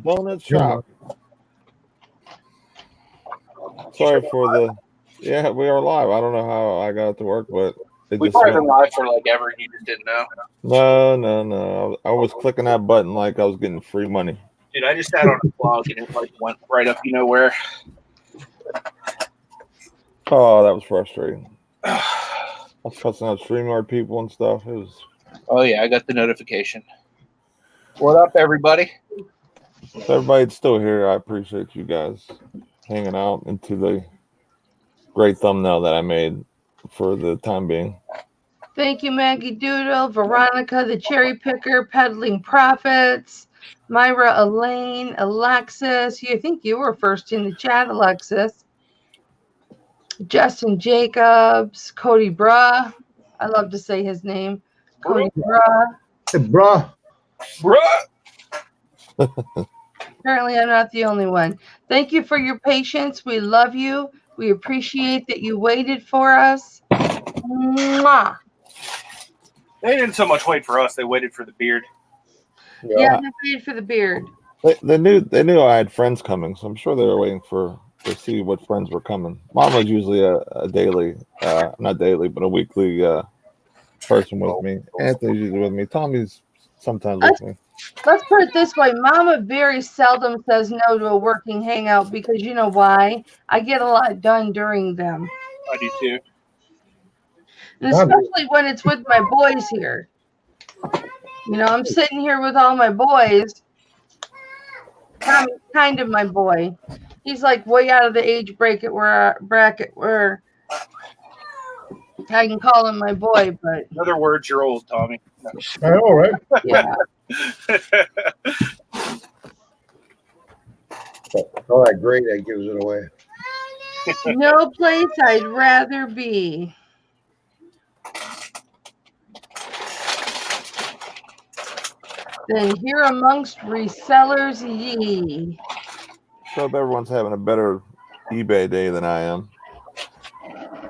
Walnut shop. Sorry for the. Yeah, we are live. I don't know how I got it to work, but We've probably been live for like ever, and you just didn't know. No. I was clicking that button like I was getting free money. Dude, I just sat on a plug and it like went right up, you know where. Oh, that was frustrating. I was cussing out StreamYard people and stuff. It was. Oh yeah, I got the notification. What up, everybody? So everybody's still here. I appreciate you guys hanging out into the great thumbnail that I made for the time being. Thank you, Maggie Doodle, Veronica, the Cherry Picker, Peddling Profits, Myra Elaine, Alexis. I think you were first in the chat, Alexis. Justin Jacobs, Cody Bruh. I love to say his name. Cody Bruh. Hey, bruh. Apparently, I'm not the only one. Thank you for your patience. We love you. We appreciate that you waited for us. Mwah. They didn't so much wait for us; they waited for the beard. Yeah, they waited for the beard. They knew I had friends coming, so I'm sure they were waiting to see what friends were coming. Mom was usually a daily, not daily, but a weekly person with me. Anthony's usually with me. Tommy's sometimes with me. Let's put it this way. Mama very seldom says no to a working hangout because you know why? I get a lot done during them. I do too. And especially when it's with my boys here. You know, I'm sitting here with all my boys. Tommy's kind of my boy. He's like way out of the age bracket where I can call him my boy, but in other words, you're old, Tommy. No. I know, right? Yeah. All that great that gives it away. No place I'd rather be. Then here amongst resellers ye. So hope everyone's having a better eBay day than I am.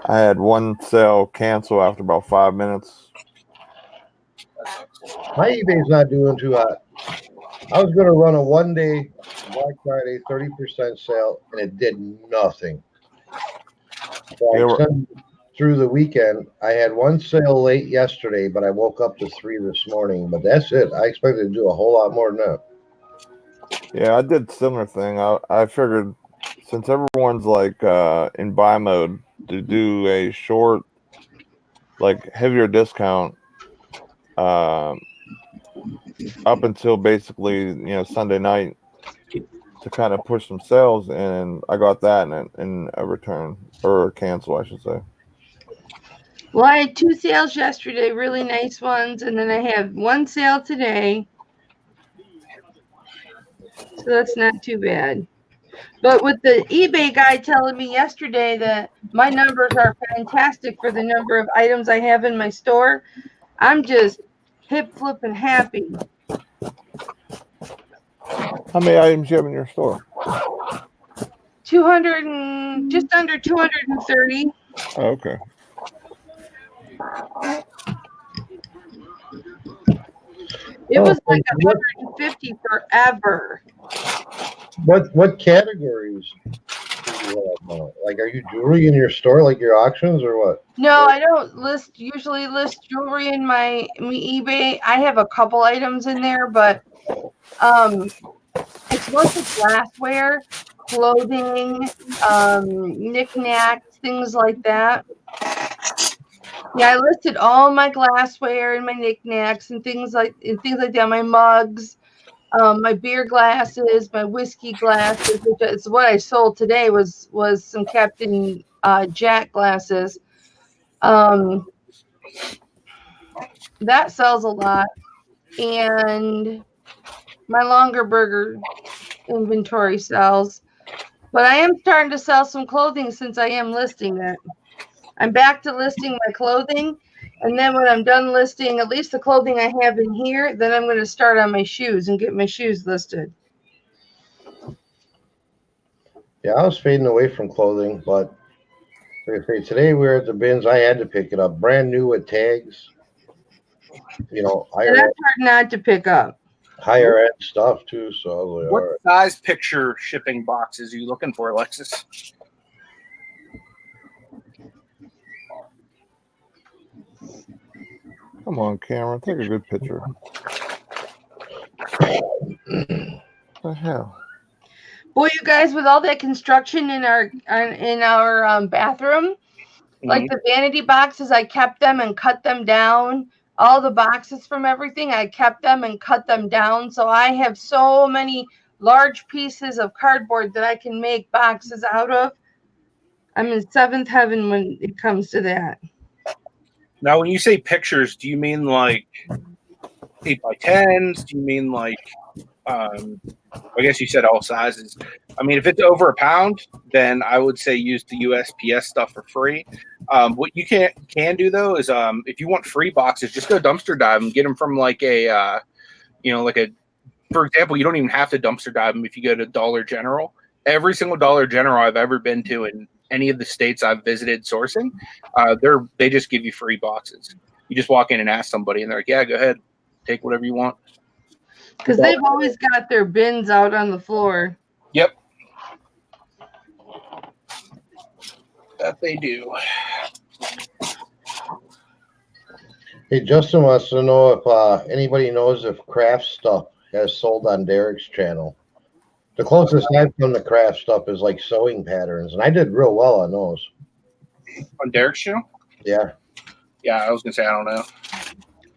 I had one sale cancel after about 5 minutes. My eBay's not doing too hot. I was going to run a one-day Black Friday 30% sale, and it did nothing. So through the weekend, I had one sale late yesterday, but I woke up to 3 this morning. But that's it. I expected to do a whole lot more than that. Yeah, I did a similar thing. I figured since everyone's like in buy mode, to do a short, like heavier discount up until basically Sunday night to kind of push some sales, and I got that in a return or a cancel, I should say. Well, I had 2 sales yesterday, really nice ones, and then I have 1 sale today. So that's not too bad. But with the eBay guy telling me yesterday that my numbers are fantastic for the number of items I have in my store, I'm just hip flipping happy. How many items do you have in your store? 200 and just under 230. Oh, okay. It was like 150 forever. What categories do you have now? Like, are you jewelry in your store, like your auctions, or what? No, I don't usually list jewelry in my eBay. I have a couple items in there, but it's mostly glassware, clothing, knickknacks, things like that. Yeah, I listed all my glassware and my knickknacks and things like that. My mugs, my beer glasses, my whiskey glasses, which is what I sold today. Was some Captain Jack glasses. That sells a lot, and my longer burger inventory sells. But I am starting to sell some clothing since I am listing it. I'm back to listing my clothing, and then when I'm done listing at least the clothing I have in here, then I'm going to start on my shoes and get my shoes listed. Yeah, I was fading away from clothing, but like I say, today we were at the bins. I had to pick it up, brand new with tags. And that's hard not to pick up. higher end stuff too. So I was like, What all right. size picture shipping boxes are you looking for, Alexis? Come on, camera, take a good picture. What the hell? Boy, you guys, with all that construction in our bathroom, like the vanity boxes, I kept them and cut them down. All the boxes from everything, I kept them and cut them down. So I have so many large pieces of cardboard that I can make boxes out of. I'm in seventh heaven when it comes to that. Now, when you say pictures, do you mean like 8x10s? Do you mean like, I guess you said all sizes. I mean, if it's over a pound, then I would say use the USPS stuff for free. What you can do though is if you want free boxes, just go dumpster dive and get them from like a, for example, you don't even have to dumpster dive them if you go to Dollar General. Every single Dollar General I've ever been to in any of the states I've visited sourcing, they just give you free boxes. You just walk in and ask somebody, and they're like, "Yeah, go ahead, take whatever you want." Because they've always got their bins out on the floor. Yep, that they do. Hey, Justin wants to know if anybody knows if craft stuff has sold on Derek's channel. The closest I've come to craft stuff is like sewing patterns, and I did real well on those. On Derek's show? Yeah. Yeah, I was gonna say I don't know.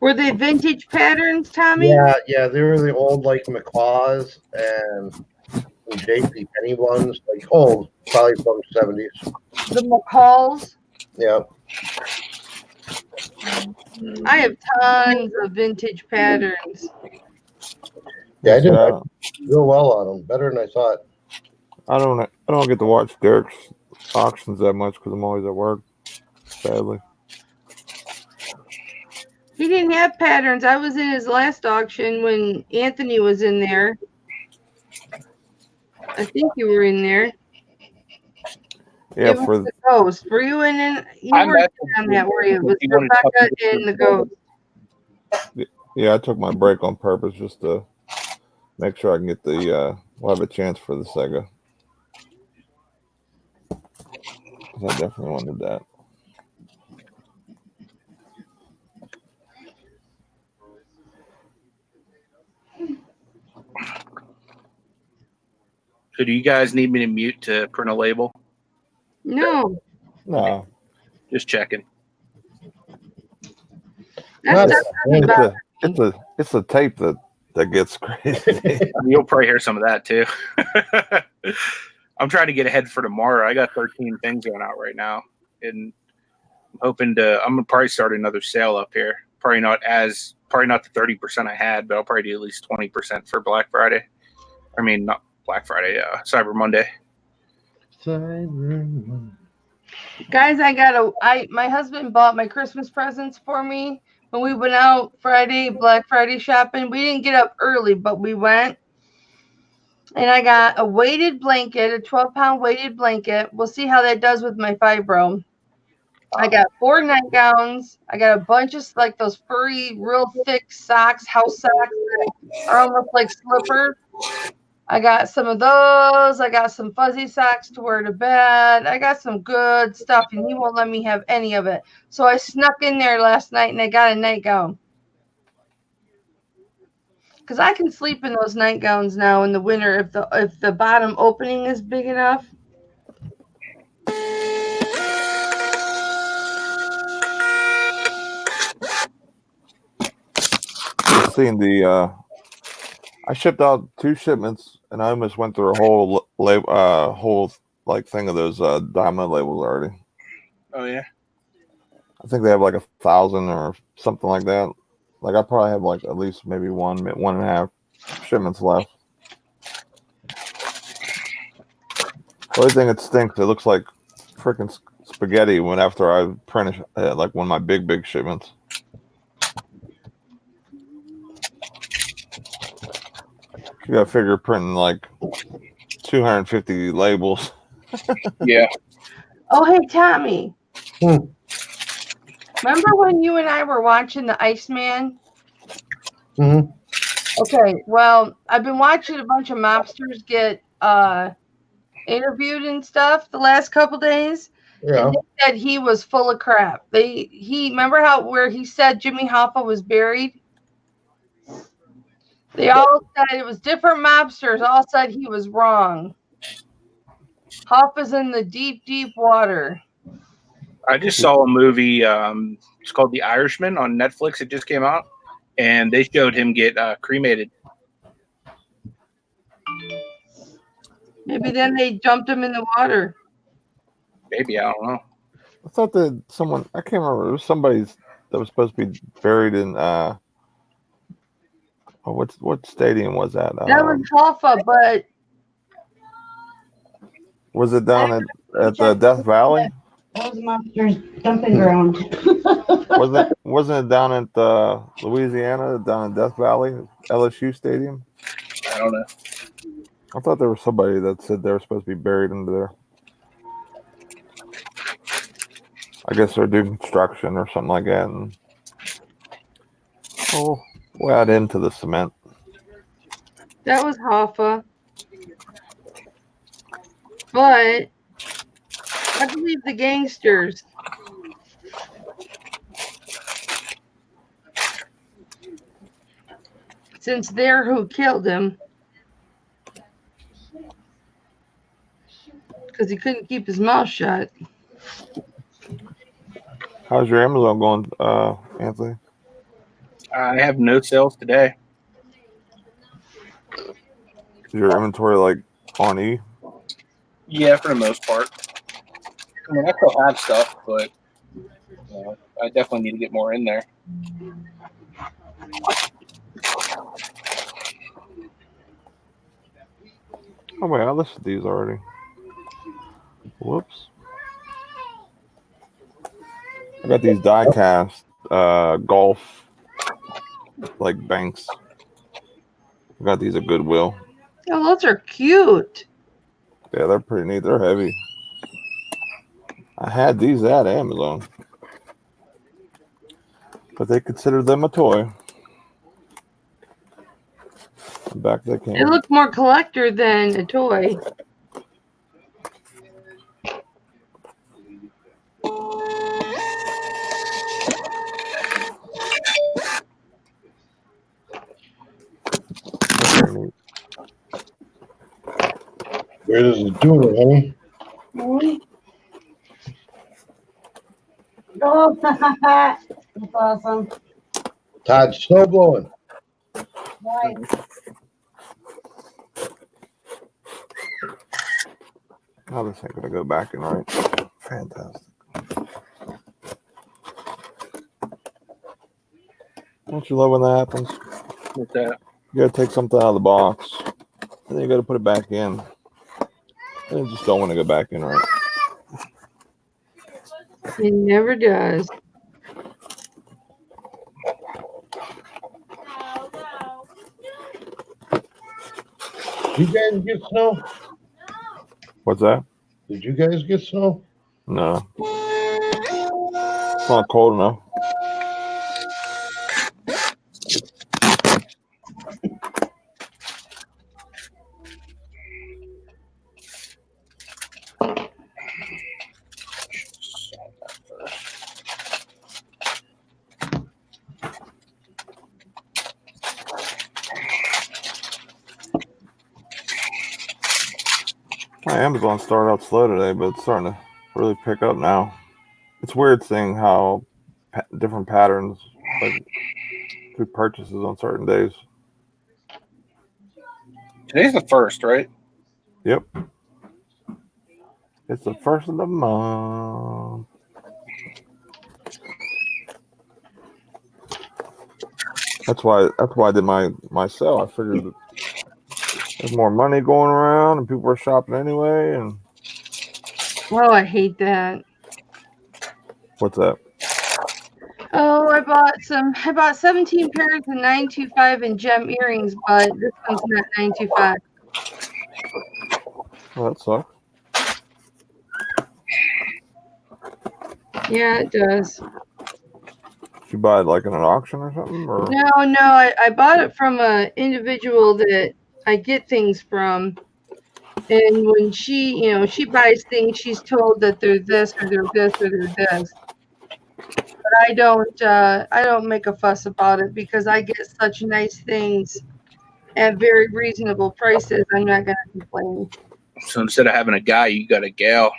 Were they vintage patterns, Tommy? Yeah, they were the old like McCaws and JP Penny ones, like old, probably from the 70s. The McCalls? Yeah. I have tons of vintage patterns. Yeah, I did real well on them, better than I thought. I don't get to watch Derek's auctions that much because I'm always at work, sadly. He didn't have patterns. I was in his last auction when Anthony was in there. I think you were in there. Yeah, it was the Ghost. Were you in? You weren't on that, were you? It was Rebecca and the Ghost. Yeah, I took my break on purpose just to make sure I can get the we'll have a chance for the Sega. I definitely wanted that. So do you guys need me to mute to print a label? No. No. Just checking. It's a tape that gets crazy. You'll probably hear some of that too. I'm trying to get ahead for tomorrow. I got 13 things going out right now, and I'm hoping I'm gonna probably start another sale up here. Probably not the 30% I had, but I'll probably do at least 20% for Black Friday. I mean, not Black Friday, Cyber Monday. Guys, my husband bought my Christmas presents for me when we went out Black Friday shopping. We didn't get up early, but we went. And I got a weighted blanket, a 12-pound weighted blanket. We'll see how that does with my fibro. I got 4 nightgowns. I got a bunch of like those furry, real thick socks, house socks that are almost like slippers. I got some of those. I got some fuzzy socks to wear to bed. I got some good stuff, and he won't let me have any of it. So I snuck in there last night, and I got a nightgown. Because I can sleep in those nightgowns now in the winter if the bottom opening is big enough. Seeing I shipped out 2 shipments, and I almost went through a whole like thing of those diamond labels already. Oh yeah. I think they have like 1,000 or something like that. Like I probably have like at least maybe 1.5 shipments left. The only thing that stinks, it looks like freaking spaghetti when after I print like one of my big shipments. You gotta figure printing like 250 labels. Yeah. Oh, hey, Tommy. Remember when you and I were watching the Iceman? Mm-hmm. Okay, well, I've been watching a bunch of mobsters get interviewed and stuff the last couple days. Yeah. And they said he was full of crap. He remember where he said Jimmy Hoffa was buried? They all said it was different mobsters, all said he was wrong. Hoffa's in the deep, deep water. I just saw a movie. It's called The Irishman on Netflix. It just came out, and they showed him get cremated. Maybe then they dumped him in the water. Maybe, I don't know. I thought that I can't remember. It was somebody's that was supposed to be buried in what stadium was that? That was Hoffa, but Was it down at the Death Valley? Those monsters dumping ground. Wasn't it down at Louisiana, down in Death Valley, LSU Stadium? I don't know. I thought there was somebody that said they were supposed to be buried under there. I guess they're doing construction or something like that. And, we'll add into the cement. that was Hoffa. But I believe the gangsters. Since they're who killed him. Because he couldn't keep his mouth shut. How's your Amazon going, Anthony? I have no sales today. Is your inventory like on E? Yeah, for the most part. I mean, I still have stuff, but I definitely need to get more in there. Oh wait, I listed these already. Whoops. I got these die cast golf like banks. I got these at Goodwill. Oh, those are cute. Yeah, they're pretty neat. They're heavy. I had these at Amazon, but they considered them a toy. Back they came. It looked more collector than a toy. Where does it do it, honey? Oh, that's awesome. Todd, snow blowing. Why? Oh, this ain't gonna go back in right. Fantastic. Don't you love when that happens? With that, You gotta take something out of the box, and then you gotta put it back in. And you just don't want to go back in right. It never does. Did you guys get snow? What's that? Did you guys get snow? No. It's not cold enough. My Amazon started out slow today, but it's starting to really pick up now. It's weird seeing how different patterns, like through purchases on certain days. today's the 1st, right? Yep. It's the first of the month. That's why I did my sale. I figured that there's more money going around and people were shopping anyway. And Oh, I hate that. what's that? Oh, I bought 17 pairs of 925 and gem earrings, but this one's not 925. Well, that sucks. Yeah, it does. you buy it like in an auction or something? Or No, I bought it from an individual that I get things from. And when she buys things, she's told that they're this or they're this or they're this. But I don't make a fuss about it because I get such nice things at very reasonable prices. I'm not gonna complain. So instead of having a guy, you got a gal.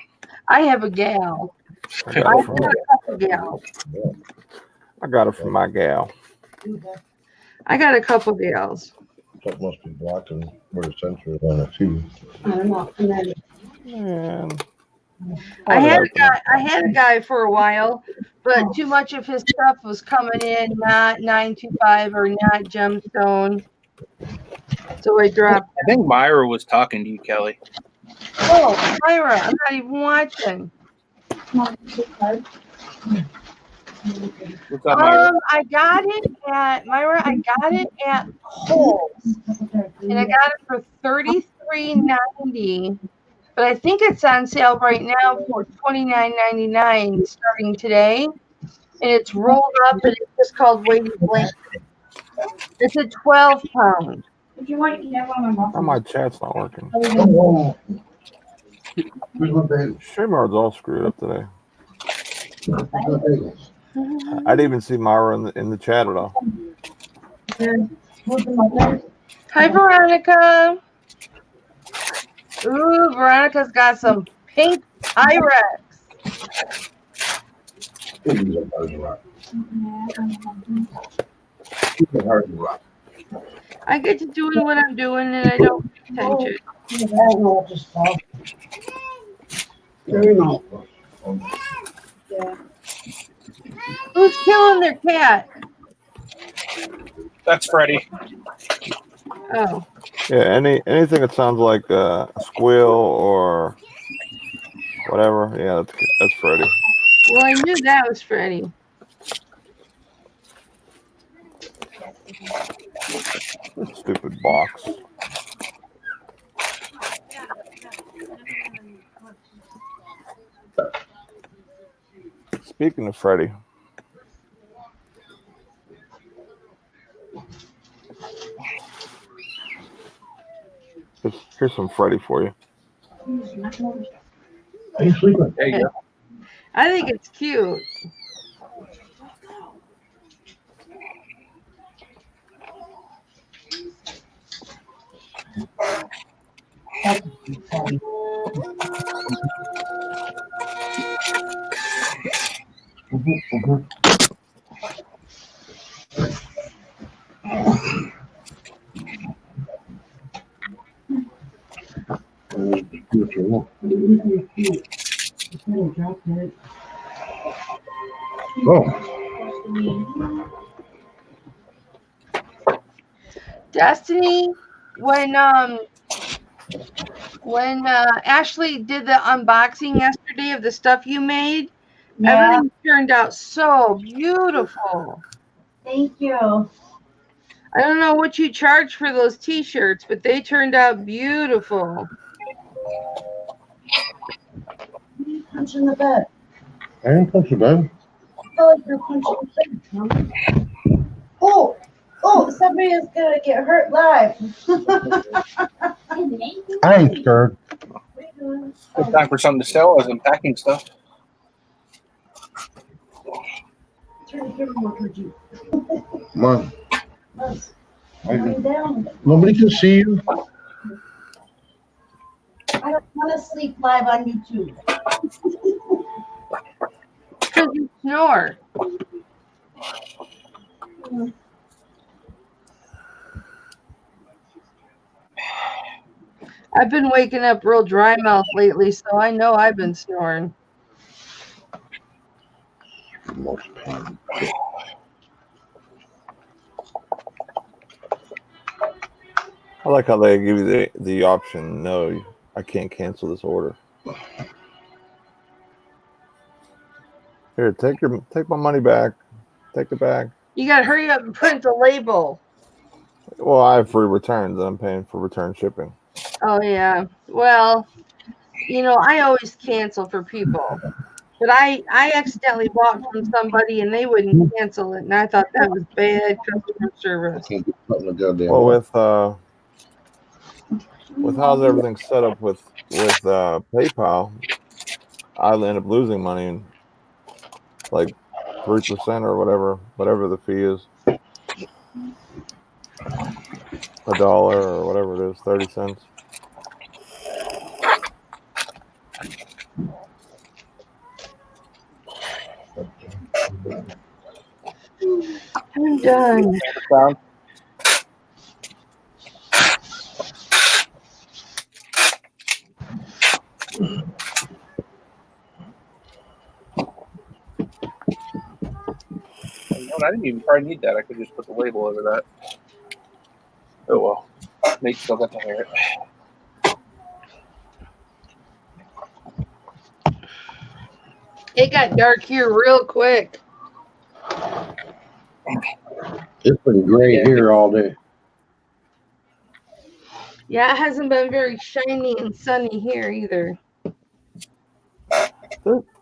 I have a gal. I I got have it from, a couple gals. I got it from my gal. I got a couple gals. That must be blocking where the sensor is on it too. I don't know. And then Man. I had a guy for a while, but too much of his stuff was coming in not 925 or not gemstone. So I dropped. I think Myra was talking to you, Kelly. Oh, Myra, I'm not even watching. What's up, Myra? I got it at Myra. I got it at Kohl's, and I got it for $33.90. But I think it's on sale right now for $29.99 starting today, and it's rolled up and it's just called weighted blanket. It's a 12-pound. if you want, you can have one of my Oh, my chat's not working. Oh, where's my bagel? StreamYard's all screwed up today. Where's my bagels? I didn't even see Myra in the chat at all. Hi, Veronica. Ooh, Veronica's got some pink Pyrex. These are hard to rock. These are hard to rock. I get to doing what I'm doing, and I don't pay attention. I don't know what to spell. Very nice. Yeah. Who's killing their cat? That's Freddie. Oh, Yeah, anything that sounds like a squeal or whatever. Yeah, that's Freddie. well, I knew that was Freddie. Stupid box. Speaking of Freddie, here's some Freddie for you. Are you sleeping? There you go. I think it's cute. Oh, Destiny, when Ashley did the unboxing yesterday of the stuff you made, Yeah. everything turned out so beautiful. Thank you. I don't know what you charge for those t-shirts, but they turned out beautiful. Punch in the bed. I didn't punch the bed. I feel like you're punching the bed. Oh, somebody is gonna get hurt live. I ain't scared. Good time for something to sell as I'm packing stuff. Turn the camera more towards you. Come on. Let's I- calm down. Nobody can see you. I don't want to sleep live on YouTube. Because you snore. I've been waking up real dry mouth lately, so I know I've been snoring. Most pain. I like how they give you the option. No, I can't cancel this order. Here, take my money back. Take it back. You gotta hurry up and print the label. Well, I have free returns. I'm paying for return shipping. Oh yeah. Well, I always cancel for people. But I accidentally bought from somebody and they wouldn't cancel it, and I thought that was bad customer service. Can't get put in the goddamn Well, wall. with how's everything set up with PayPal, I end up losing money, like 3% or whatever the fee is, $1 or whatever it is, 30 cents. I'm done. Sound? You know what, I didn't even probably need that. I could just put the label over that. Oh well. Nate still got to hear it. It got dark here real quick. It's been gray here all day. Yeah, it hasn't been very shiny and sunny here either.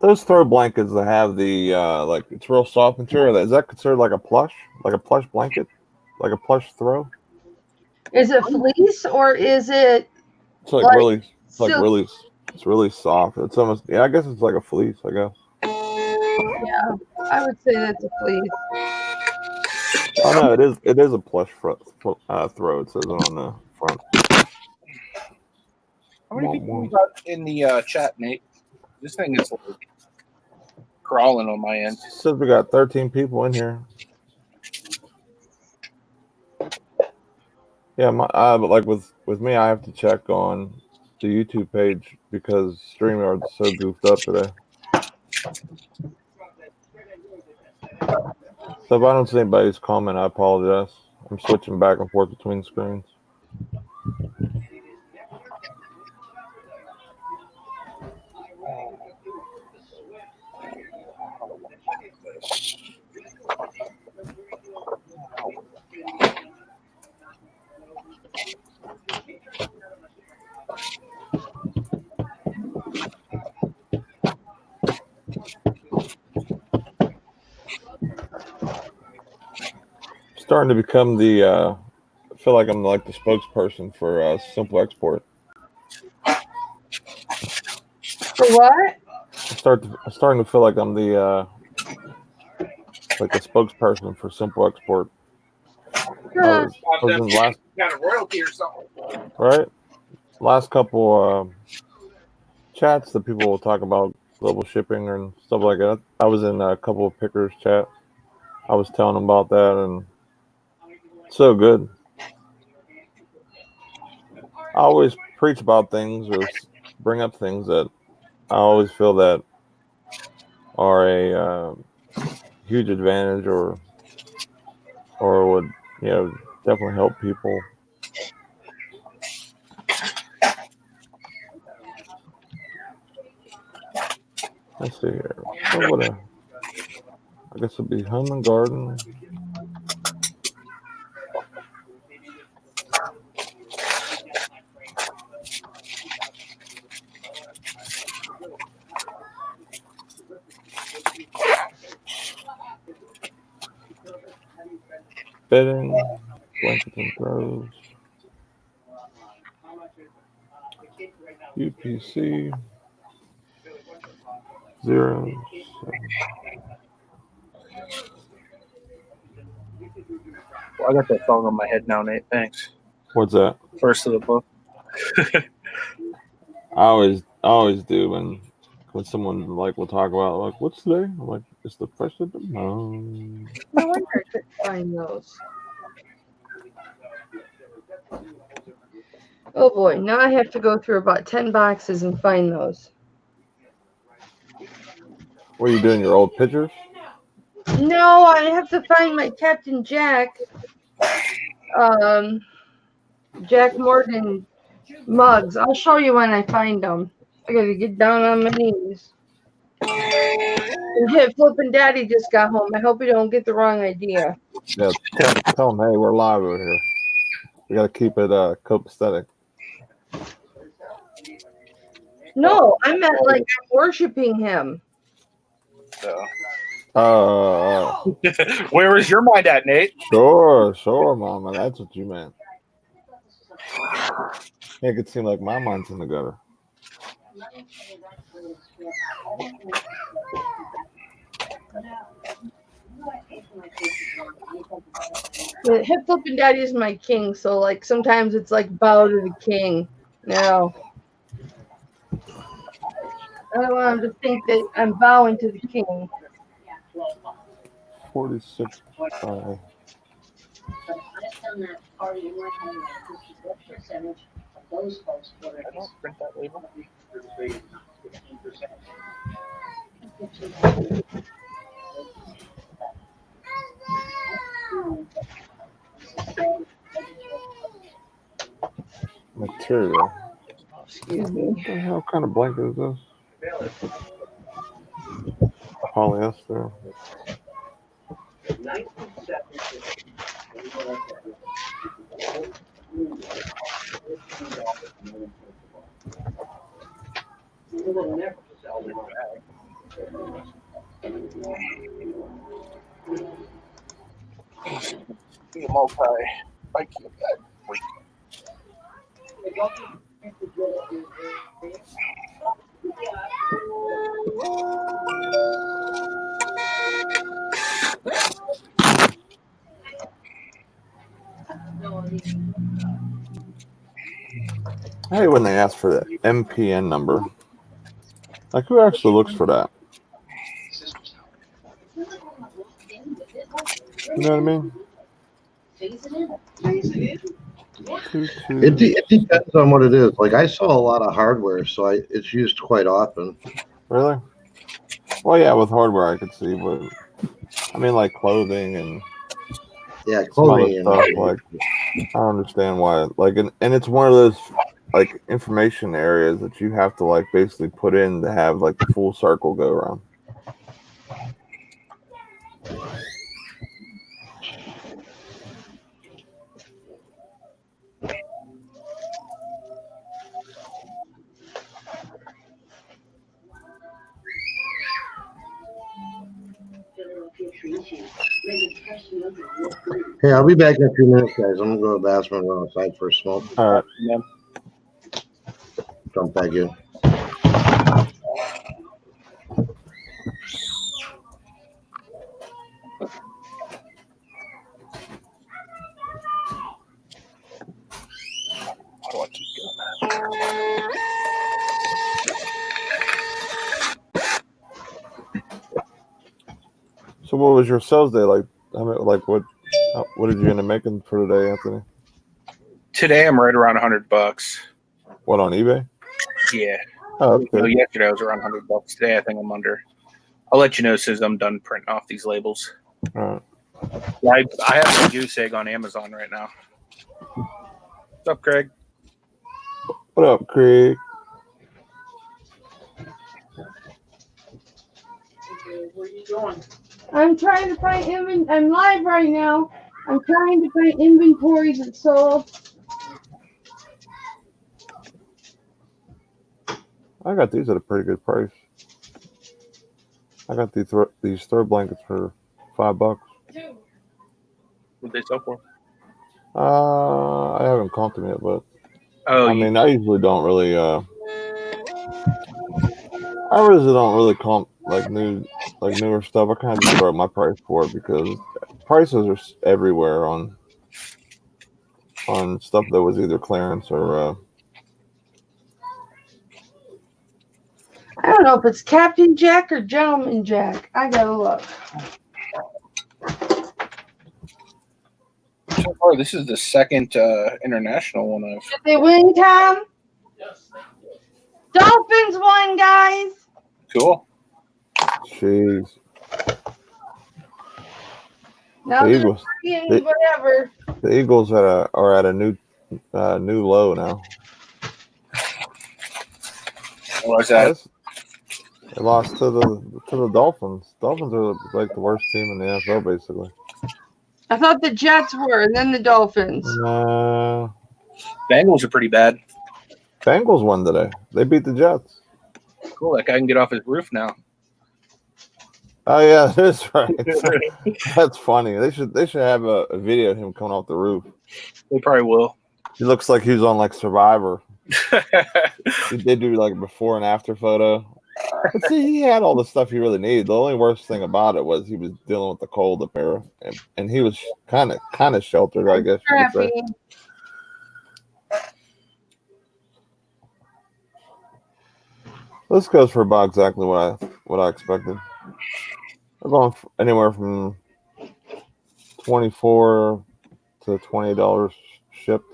Those throw blankets that have the like it's real soft material. Is that considered like a plush blanket, like a plush throw? Is it fleece or is it It's like Like really, silk? it's really soft. It's almost, yeah, I guess it's like a fleece, I guess. Yeah, I would say that's a fleece. Oh no, it is a plush throw. It says it on the front. How many people we got in the chat, Nate? This thing is like crawling on my end. Says we got 13 people in here. Yeah, but like with me, I have to check on the YouTube page because StreamYard's so goofed up today. So if I don't see anybody's comment, I apologize. I'm switching back and forth between screens. Starting to become the I feel like I'm like the spokesperson for Simple Export. For what? I'm starting to feel like I'm the like the spokesperson for Simple Export. I was in last Got a royalty or something. right last couple chats that people will talk about global shipping and stuff like that. I was in a couple of pickers chat. I was telling them about that, and it's so good. I always preach about things or bring up things that I always feel that are a huge advantage or would definitely help people. Let's see here. I guess it'd be home and garden. Bedding, blankets and throws. UPC. Zeros. Well, I got that song on my head now, Nate. Thanks. What's that? First of the book. I always do when someone like will talk about like what's today? I'm like, it's the first of the month. No wonder I couldn't find those. Oh boy, now I have to go through about 10 boxes and find those. What are you doing? Your old pictures? No, I have to find my Captain Jack. Jack Morgan mugs. I'll show you when I find them. I gotta get down on my knees. And Hit Flippin' Daddy just got home. I hope you don't get the wrong idea. Yeah, tell them, hey, we're live over here. We got to keep it copacetic. No, I meant like I'm worshiping him. So, Where is your mind at, Nate? Sure, Mama. That's what you meant. Make it seem like my mind's in the gutter. But Hip Flippin' Daddy is my king, so like sometimes it's like bow to the king. No. I don't want him to think that I'm bowing to the king. 46. I don't print that label. Material. Excuse me. What the hell kind of blanket is this? Polyester. Be a multi IQ bag week. I hate when they ask for the MPN number. Like, who actually looks for that? You know what I mean? It depends on what it is. Like I sell a lot of hardware, so it's used quite often. Really? Well, yeah, with hardware I could see, but I mean, like clothing and Yeah, some other clothing stuff. and Like, I don't understand why. Like, and it's one of those like information areas that you have to like basically put in to have like the full circle go around. Hey, I'll be back in a few minutes, guys. I'm gonna go to the bathroom and go outside for a smoke. All right. Yeah. Jump back in. How do I keep going? So, what was your sales day like? I mean, like, what did you end up making for today, Anthony? Today I'm right around $100. What, on eBay? Yeah. Oh, okay. No, yesterday I was around $100. Today I think I'm under. I'll let you know as soon as I'm done printing off these labels. All right. Yeah, I have a goose egg on Amazon right now. What's up, Craig? What up, Craig? Where are you going? I'm trying to find I'm live right now. I'm trying to find inventory that's sold. I got these at a pretty good price. I got these throw blankets for $5. What they sell for? I haven't comped them yet, but Oh, I mean, I usually don't really. I really don't really comp like newer stuff. I kind of just throw up my price for it because prices are everywhere on stuff that was either clearance or. I don't know if it's Captain Jack or Gentleman Jack. I gotta look. so far this is the second international one I've. Did they win, Tom? Dolphins won, guys. Cool. Jeez. Now The they're Eagles. freaking whatever. The Eagles are at a new low now. What was that? They lost to the Dolphins. Dolphins are like the worst team in the NFL, basically. I thought the Jets were, and then the Dolphins. Bengals are pretty bad. Bengals won today. They beat the Jets. Cool. That guy can get off his roof now. Oh yeah, that's right. That's funny. They should have a video of him coming off the roof. They probably will. He looks like he's on like Survivor. They do like a before and after photo. But see, he had all the stuff he really needed. The only worst thing about it was he was dealing with the cold up there, and he was kind of sheltered, I guess you could say. Scrappy. This goes for about exactly what I expected. We're going anywhere from $24 to $20 shipped.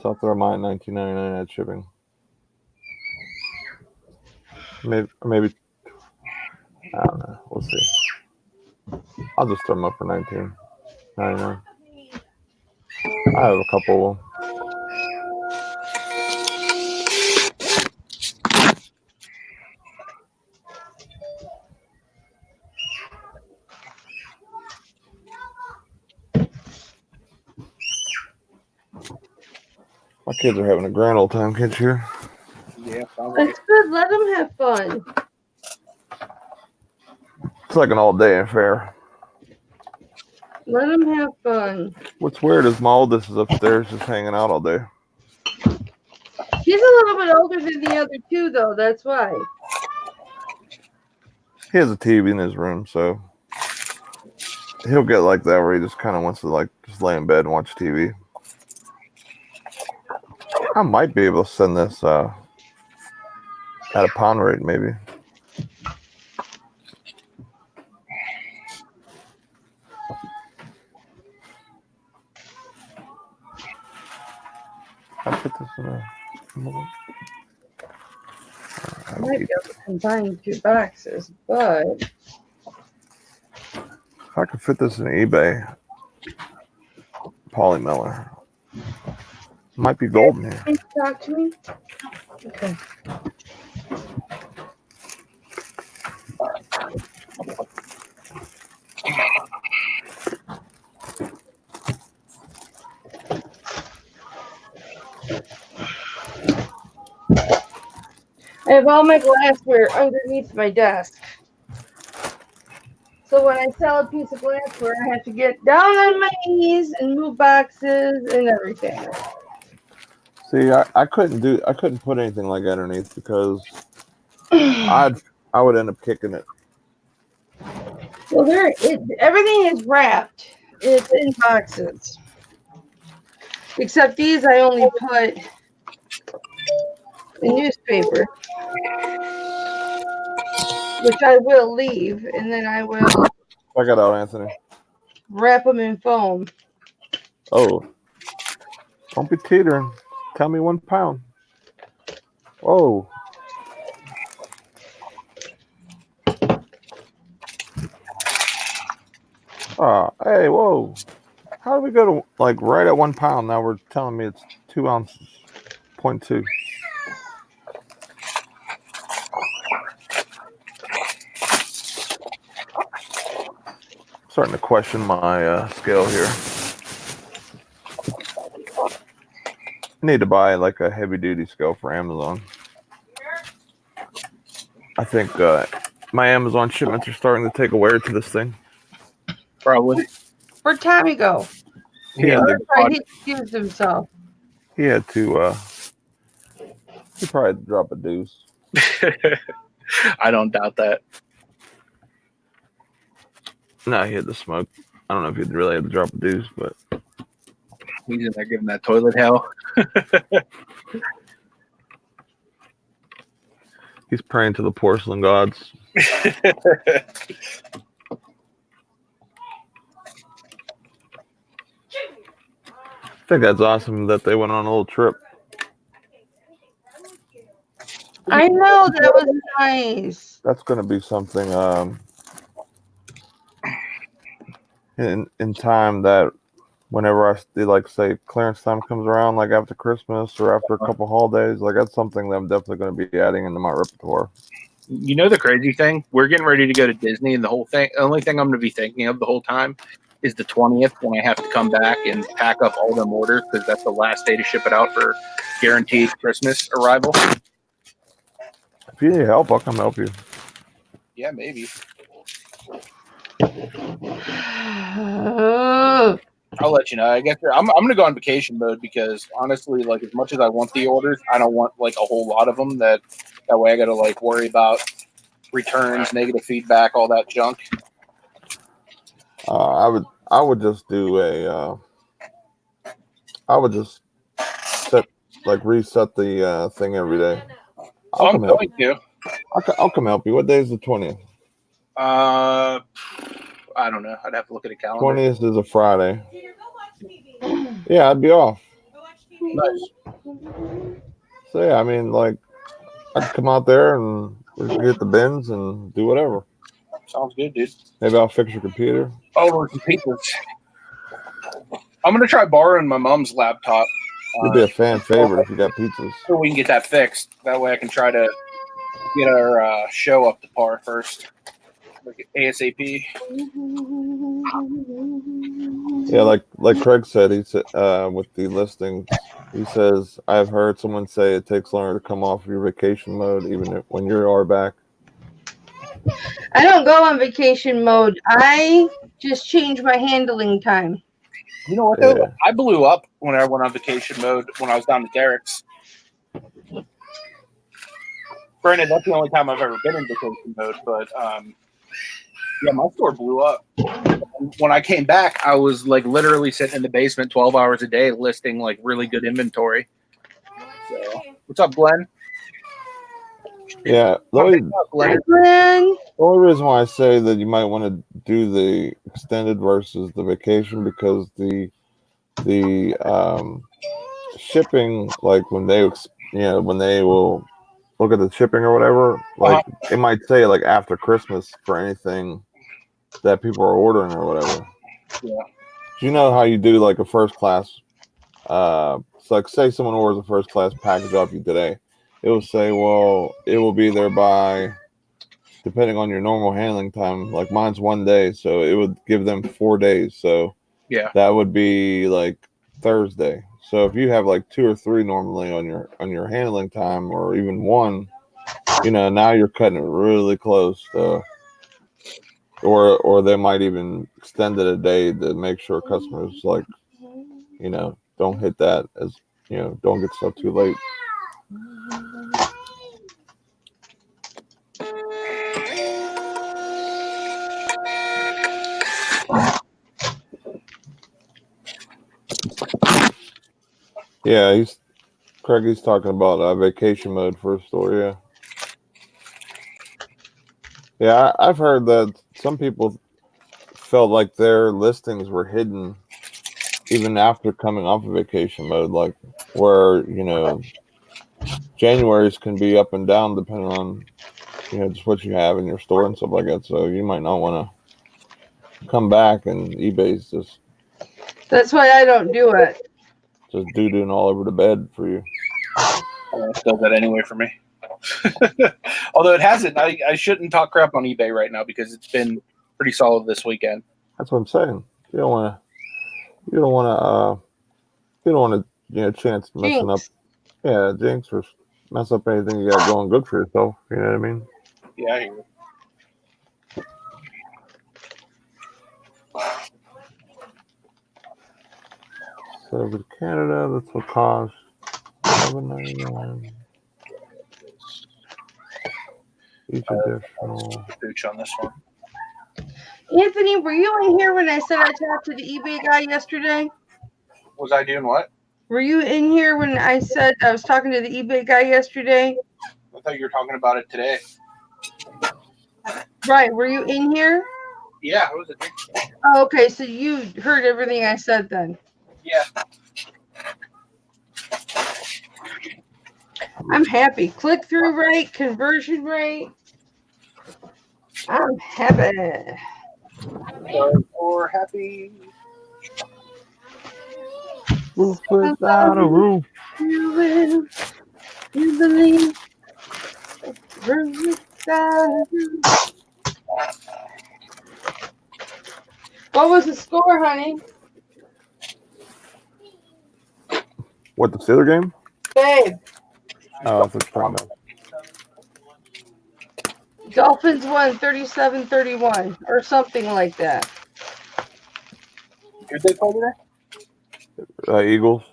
South Carolina, $19.99 at shipping. Maybe I don't know. We'll see. I'll just throw them up for $19.99. I have a couple. My kids are having a grand old time, can't you hear? Yeah, probably. That's good. Let them have fun. It's like an all-day affair. Let them have fun. What's weird is my oldest is upstairs just hanging out all day. He's a little bit older than the other two, though. That's why. He has a TV in his room, so he'll get like that where he just kind of wants to like just lay in bed and watch TV. I might be able to send this at a pound rate, maybe. I put this in a. I might be able to combine 2 boxes, but If I could fit this in eBay, Polly Miller might be golden here. can you talk to me? Okay. I have all my glassware underneath my desk. So when I sell a piece of glassware, I have to get down on my knees and move boxes and everything. See, I couldn't put anything like that underneath because I would end up kicking it. Well, everything is wrapped. It's in boxes. Except these, I only put in newspaper, which I will leave, and then I will Check it out, Anthony. wrap them in foam. Oh, don't be teetering. Tell me 1 pound. Whoa. Hey, whoa. How do we go to like right at 1 pound? Now we're telling me it's 2 ounces, 0.2. Starting to question my scale here. I need to buy like a heavy duty scale for Amazon. I think my Amazon shipments are starting to take a wear to this thing. Probably. Where'd Tommy go? Yeah, Right, he excused himself. he had to. He probably had to drop a deuce. I don't doubt that. No, he had to smoke. I don't know if he really had to drop a deuce, but He's in there giving that toilet hell. he's praying to the porcelain gods. I think that's awesome that they went on a little trip. I know, that was nice. That's going to be something in time that whenever they like say clearance time comes around, like after Christmas or after a couple holidays, like that's something that I'm definitely going to be adding into my repertoire. You know the crazy thing? We're getting ready to go to Disney, and the only thing I'm going to be thinking of the whole time is the 20th when I have to come back and pack up all them orders because that's the last day to ship it out for guaranteed Christmas arrival. If you need help, I'll come help you. Yeah, maybe. I'll let you know. I guess I'm gonna go on vacation mode because honestly, like as much as I want the orders, I don't want like a whole lot of them. That way, I gotta like worry about returns, negative feedback, all that junk. I would just do a. I would just reset the thing every day. So I'm going to. I'll come help you. What day is the 20th? I don't know. I'd have to look at a calendar. 20th is a Friday. Yeah, I'd be off. Nice. So yeah, I mean, like, I'd come out there and we can get the bins and do whatever. Sounds good, dude. Maybe I'll fix your computer. Oh, we're pizzas. I'm gonna try borrowing my mom's laptop. You'd be a fan favorite if you got pizzas. So we can get that fixed. That way I can try to get our show up to par first. Like ASAP. Yeah, like Craig said, he said with the listings, he says, I've heard someone say it takes longer to come off your vacation mode even when you are back. I don't go on vacation mode. I just change my handling time. You know what, though? Yeah. I blew up when I went on vacation mode when I was down to Derek's. Granted, that's the only time I've ever been in vacation mode, but yeah, my store blew up. When I came back, I was like literally sitting in the basement 12 hours a day listing like really good inventory. So, what's up, Glenn? Yeah, the only reason why I say that you might want to do the extended versus the vacation because the shipping, like when they will look at the shipping or whatever, like it might say like after Christmas for anything that people are ordering or whatever. Yeah. Do you know how you do like a first class? So like say someone orders a first class package off you today. It will say, well, it will be there by, depending on your normal handling time, like mine's 1 day, so it would give them 4 days. So yeah, that would be like Thursday. So if you have like 2 or 3 normally on your handling time, or even 1, now you're cutting it really close to, or they might even extend it a day to make sure customers like, don't hit that as, don't get stuff too late. Yeah, he's talking about vacation mode for a store. Yeah, I've heard that some people felt like their listings were hidden even after coming off of vacation mode, like where January's can be up and down depending on just what you have in your store and stuff like that. So you might not want to come back and eBay's just. That's why I don't do it. Just doo-dooing all over the bed for you. It does that anyway for me. Although it hasn't. I shouldn't talk crap on eBay right now because it's been pretty solid this weekend. That's what I'm saying. You don't want to chance messing up. Yeah, jinx or mess up anything you got going good for yourself. You know what I mean? Yeah, I hear you. So with Canada, this will cost $11.99. Each additional. Pooch on this one. Anthony, were you in here when I said I talked to the eBay guy yesterday? Was I doing what? Were you in here when I said I was talking to the eBay guy yesterday? I thought you were talking about it today. Right. Were you in here? Yeah, I was in here. Oh, okay. So you heard everything I said then. Yeah. I'm happy. Click-through rate, conversion rate. I'm happy. Or happy. Roof without a roof. You believe. Roof without a roof. What was the score, honey? What, the Steeler game? Babe. Oh, that's what you're talking about. Dolphins won 37-31 or something like that. Who'd they play today? Eagles.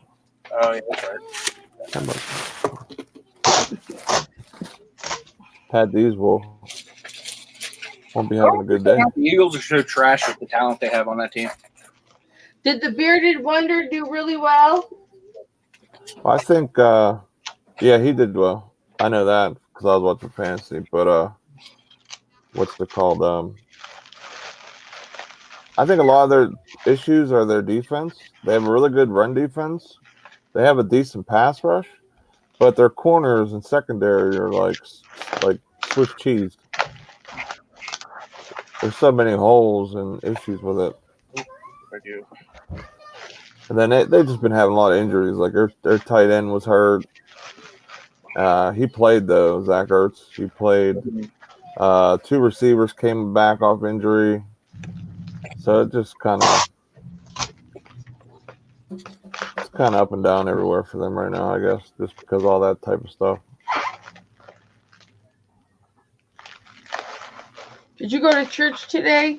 Oh, yeah, that's right. How much? Pat these won't be having a good day. The Eagles are so trash with the talent they have on that team. Did the Bearded Wonder do really well? I think, yeah, he did well. I know that because I was watching fantasy. But what's it called? I think a lot of their issues are their defense. They have a really good run defense. They have a decent pass rush, but their corners and secondary are like Swiss cheese. There's so many holes and issues with it. I do. And then they've just been having a lot of injuries. Like their tight end was hurt. He played though, Zach Ertz. He played. 2 receivers came back off injury. So it just it's kind of up and down everywhere for them right now, I guess, just because of all that type of stuff. Did you go to church today,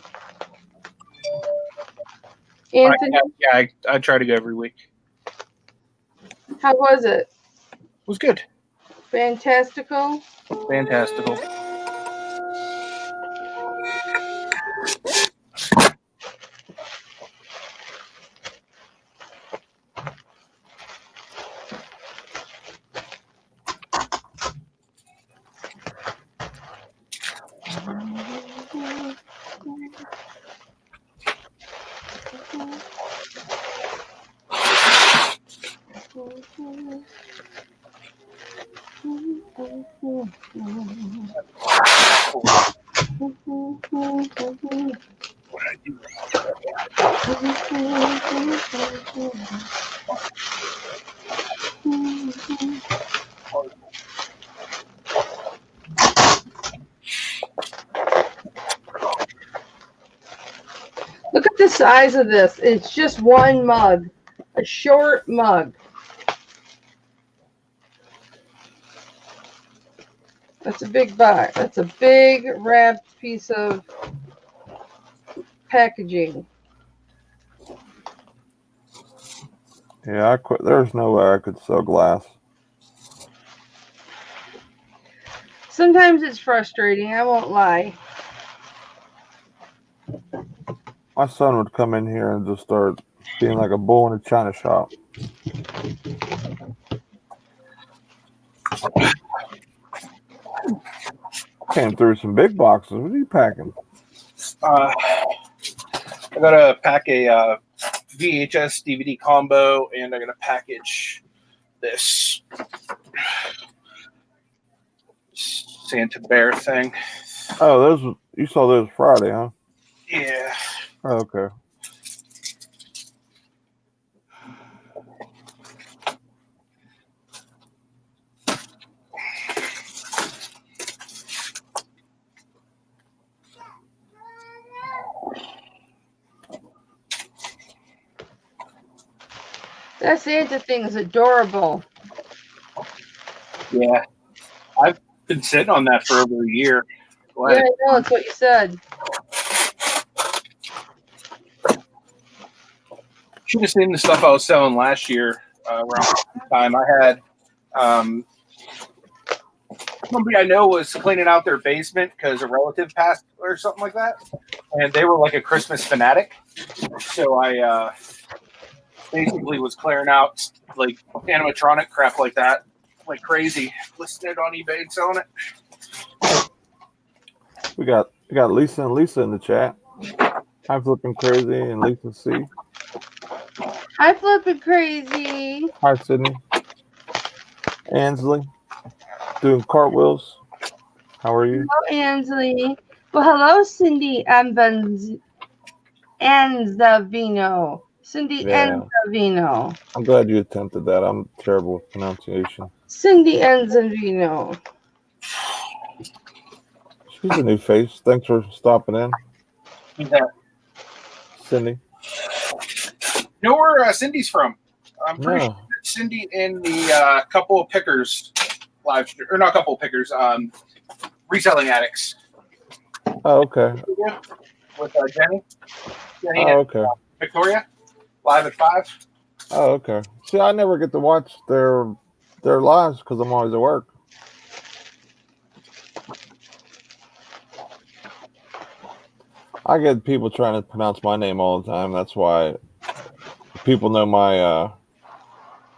Anthony? I try to go every week. How was it? It was good. Fantastical? Fantastical. Look at the size of this. It's just one mug, a short mug. That's a big box. That's a big wrapped piece of packaging. Yeah, there's no way I could sell glass. Sometimes it's frustrating, I won't lie. My son would come in here and just start being like a bull in a china shop. Came through some big boxes. What are you packing? I gotta pack a VHS DVD combo, and I gotta package this Santa Bear thing. Oh, you saw those Friday, huh? Yeah. Oh, okay. That Santa thing is adorable. Yeah. I've been sitting on that for over a year. Yeah, I know, that's what you said. Should have seen the stuff I was selling last year around the time. I had somebody I know was cleaning out their basement because a relative passed or something like that, and they were like a Christmas fanatic. So I basically was clearing out like animatronic crap like that, like crazy, listing it on eBay and selling it. We got Lisa and Lisa in the chat. I'm flipping crazy and Lisa C. Hi, Flippin' Crazy. Hi, Sydney. Ansley. Doing cartwheels. How are you? Hello, Ansley. Well, hello, Cindy Enzavino. Cindy Enzavino. I'm glad you attempted that. I'm terrible with pronunciation. Cindy Enzavino. She's a new face. Thanks for stopping in. Who's that? Cindy. You know where Cindy's from? I'm pretty No. sure it's Cindy in the couple of pickers live, or not couple of pickers, reselling addicts. Oh, okay. With Jenny. Jenny Oh, and okay. Victoria, live at 5. Oh, okay. See, I never get to watch their lives because I'm always at work. I get people trying to pronounce my name all the time. That's why people know my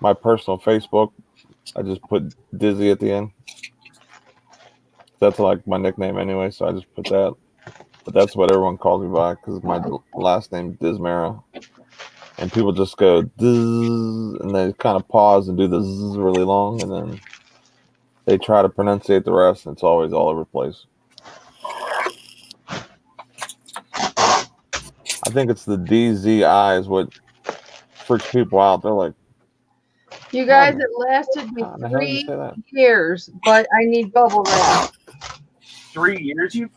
my personal Facebook. I just put Dizzy at the end. That's like my nickname anyway, so I just put that. But that's what everyone calls me by because my last name Dismera. And people just go Diz, and they kind of pause and do the zzz really long, and then they try to pronunciate the rest, and it's always all over the place. I think it's the DZI is what freaks people out. They're like, You guys, it lasted me how the hell did you 3 say that? years, but I need bubble wrap. 3 years you've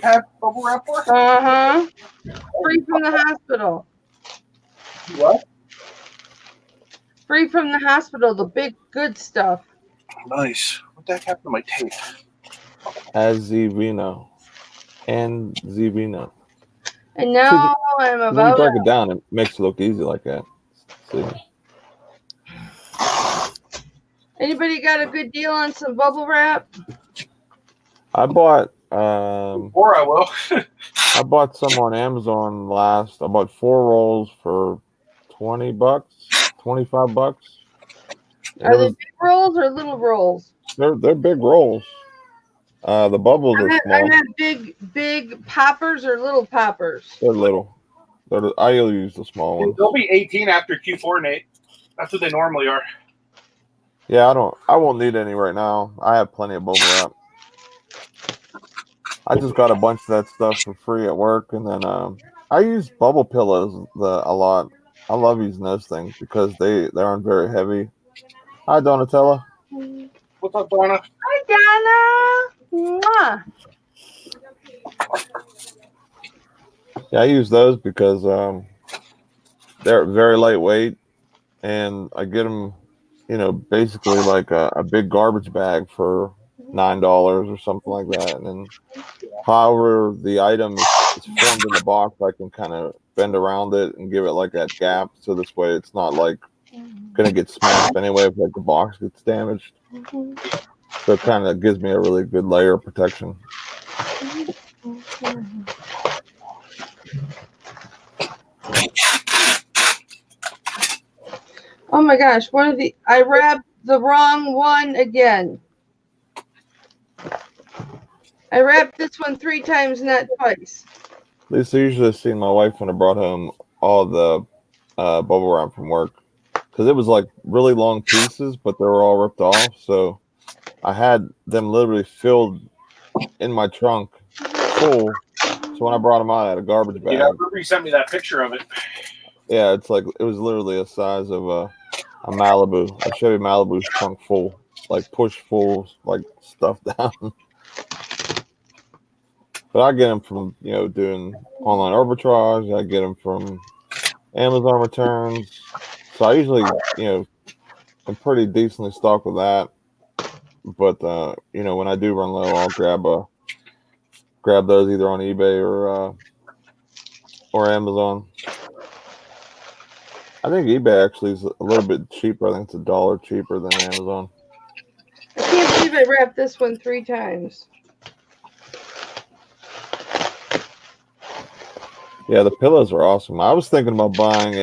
had bubble wrap for? Uh-huh. Free from the hospital. What? Free from the hospital, the big good stuff. Nice. What the heck happened to my tape? Azivino. And Zivino. And now I'm When you about break it down, it makes it look easy like that. See? Anybody got a good deal on some bubble wrap? I bought Or I will. I bought some on Amazon last. I bought 4 rolls for $20, $25. Are they big rolls or little rolls? They're big rolls. The bubbles are small. I meant big poppers or little poppers? They're little. I use the small ones. They'll be 18 after Q4, Nate. That's what they normally are. Yeah, I won't need any right now. I have plenty of bubble wrap. I just got a bunch of that stuff for free at work, and then I use bubble pillows a lot. I love using those things because they aren't very heavy. Hi, Donatella. What's up, Donna? Hi, Donna. Mwah. Yeah, I use those because they're very lightweight, and I get them, basically like a big garbage bag for $9 or something like that. And then, however the item is formed in the box, I can kind of bend around it and give it like that gap, so this way it's not like gonna get smashed anyway if like the box gets damaged. So it kind of gives me a really good layer of protection. Oh my gosh, I wrapped the wrong one again. I wrapped this one 3 times, not twice. Lisa, usually I've seen my wife when I brought home all the bubble wrap from work, because it was like really long pieces, but they were all ripped off. So I had them literally filled in my trunk full. So when I brought them out, I had a garbage bag. Yeah, Ruby sent me that picture of it. Yeah, it's like it was literally the size of a Malibu, a Chevy Malibu's trunk full, like push full, like stuff down. But I get them from doing online arbitrage. I get them from Amazon returns. So I usually I'm pretty decently stocked with that. But when I do run low, I'll grab those either on eBay or Amazon. I think eBay actually is a little bit cheaper. I think it's $1 cheaper than Amazon. I can't believe I wrapped this one 3 times. Yeah, the pillows are awesome. I was thinking about buying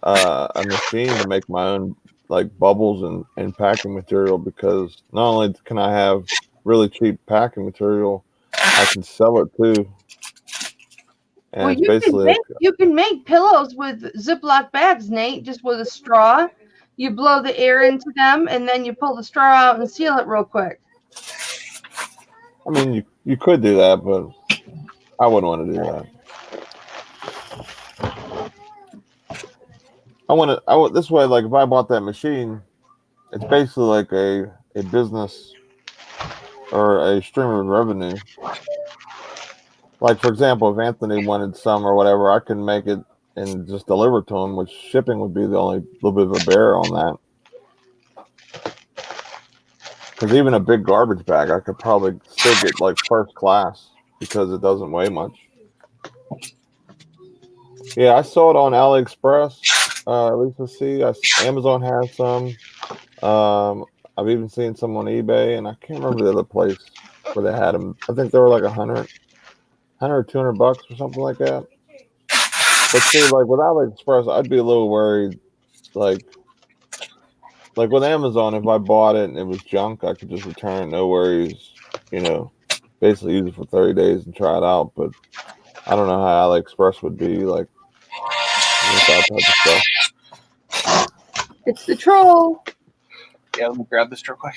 a machine to make my own like bubbles and packing material, because not only can I have really cheap packing material, I can sell it too. And Well, it's basically you can make pillows with Ziploc bags, Nate, just with a straw. You blow the air into them, and then you pull the straw out and seal it real quick. I mean, you could do that, but I wouldn't want to do that. This way, like if I bought that machine, it's basically like a business or a stream of revenue. Like, for example, if Anthony wanted some or whatever, I can make it and just deliver it to him, which shipping would be the only little bit of a barrier on that. Because even a big garbage bag, I could probably still get like first class. because it doesn't weigh much. Yeah, I saw it on AliExpress. At least I see. Amazon has some. I've even seen some on eBay, and I can't remember the other place where they had them. I think they were like $100 or $200 or something like that. But see, like with AliExpress, I'd be a little worried. Like with Amazon, if I bought it and it was junk, I could just return it, no worries. You know, basically use it for 30 days and try it out. But I don't know how AliExpress would be like with that type of stuff. It's the troll. Yeah, let me grab this real quick.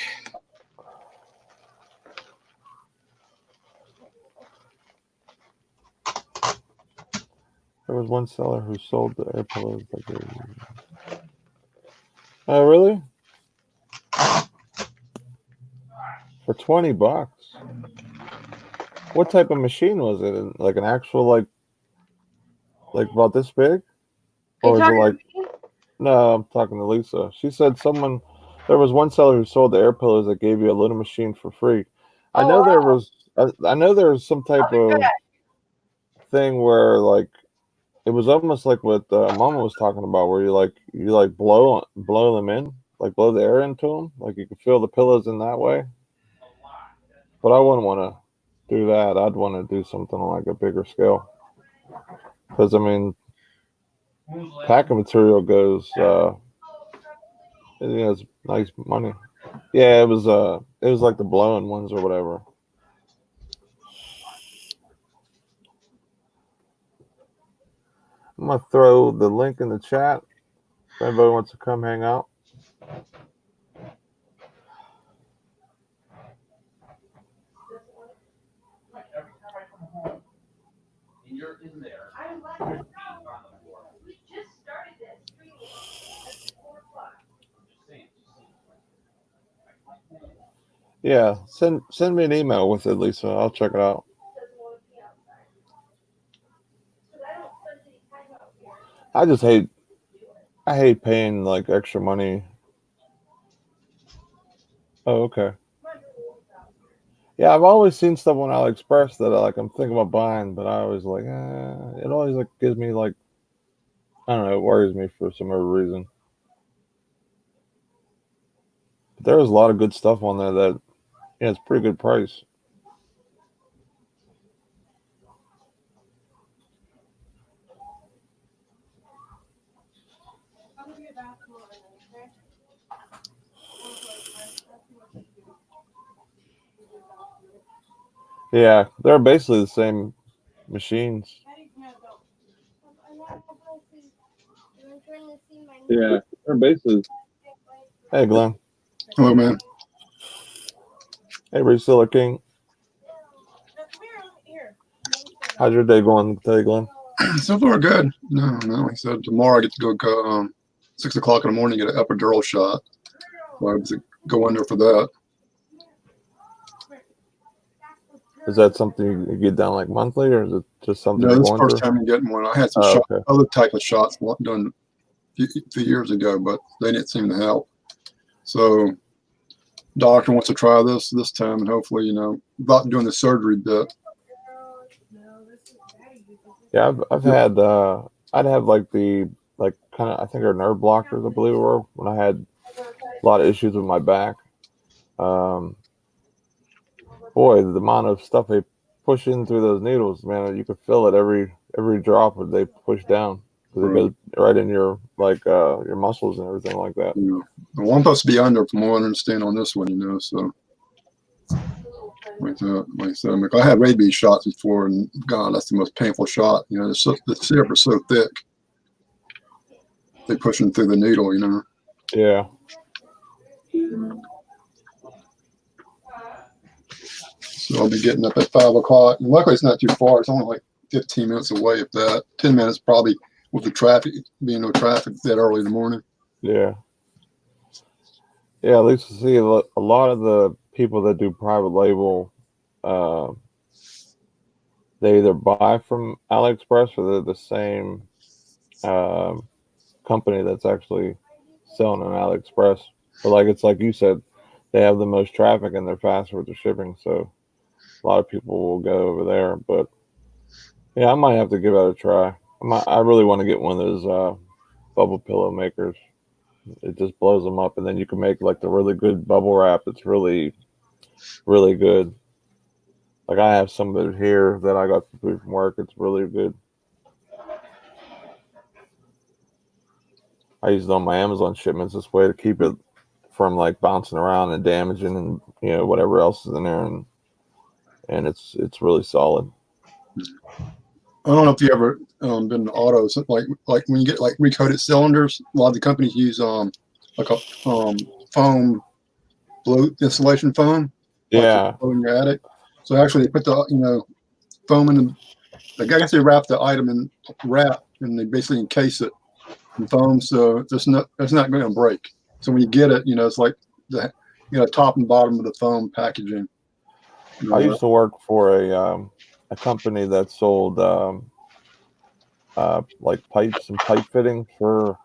There was one seller who sold the air pillows. Oh, really? For $20. What type of machine was it? Like an actual like about this big? Or is it like? No, I'm talking to Lisa. She said there was one seller who sold the air pillows that gave you a little machine for free. I know there was. I know there was some type of thing where like it was almost like what Mama was talking about, where you blow them in, like blow the air into them, like you could feel the pillows in that way. But I wouldn't want to do that. I'd want to do something on like a bigger scale, because I mean, packing material goes. It's nice money. Yeah, it was like the blowing ones or whatever. I'm gonna throw the link in the chat if anybody wants to come hang out. Yeah, send me an email with it, Lisa. I'll check it out. I hate paying like extra money. Oh, okay. Yeah, I've always seen stuff on AliExpress that I'm thinking about buying, but I always it always like gives me like, I don't know, it worries me for some other reason. But there's a lot of good stuff on there that it's pretty good price. Yeah, they're basically the same machines. Yeah, they're basically. Hey, Glenn. Hello, man. Hey, Reseller King. How's your day going today, Glenn? So far, good. No. Like I said, tomorrow I get to go 6 o'clock in the morning, get an epidural shot. So I have to go in there for that. Is that something you get done like monthly, or is it just something? No, you're this is the going first through? time I'm getting one. I had some Okay. other type of shots done a few years ago, but they didn't seem to help. So doctor wants to try this time, and hopefully, about doing the surgery bit. Yeah, I've had I'd have like the kind of, I think are nerve blockers, I believe it were, when I had a lot of issues with my back. Boy, the amount of stuff they push in through those needles, man, you could feel it every drop that they push down, because it goes right in your your muscles and everything like that. Well, I'm supposed to be under, from what I understand on this one, so. Like I said, I had rabies shots before, and God, that's the most painful shot. The syrup is so thick. They pushing through the needle, Yeah. So I'll be getting up at 5 o'clock. And luckily, it's not too far. It's only like 15 minutes away, if that. 10 minutes probably, with the traffic, being no traffic that early in the morning. Yeah. Yeah, at least you see a lot of the people that do private label, they either buy from AliExpress or they're the same company that's actually selling on AliExpress. But it's like you said, they have the most traffic and they're faster with the shipping. So a lot of people will go over there. But yeah, I might have to give it a try. I really want to get one of those bubble pillow makers. It just blows them up, and then you can make like the really good bubble wrap. It's really, really good. Like I have some of it here that I got from work. It's really good. I use it on my Amazon shipments this way to keep it from like bouncing around and damaging and whatever else is in there, and it's really solid. I don't know if you ever been to autos, like when you get like recoated cylinders, a lot of the companies use like a foam blue insulation foam. Yeah. Like in your attic. So actually, they put the foam in the. I guess they wrap the item in wrap and they basically encase it in foam, so it's not going to break. So when you get it, it's like the top and bottom of the foam packaging. I used to work for a company that sold like pipes and pipe fitting for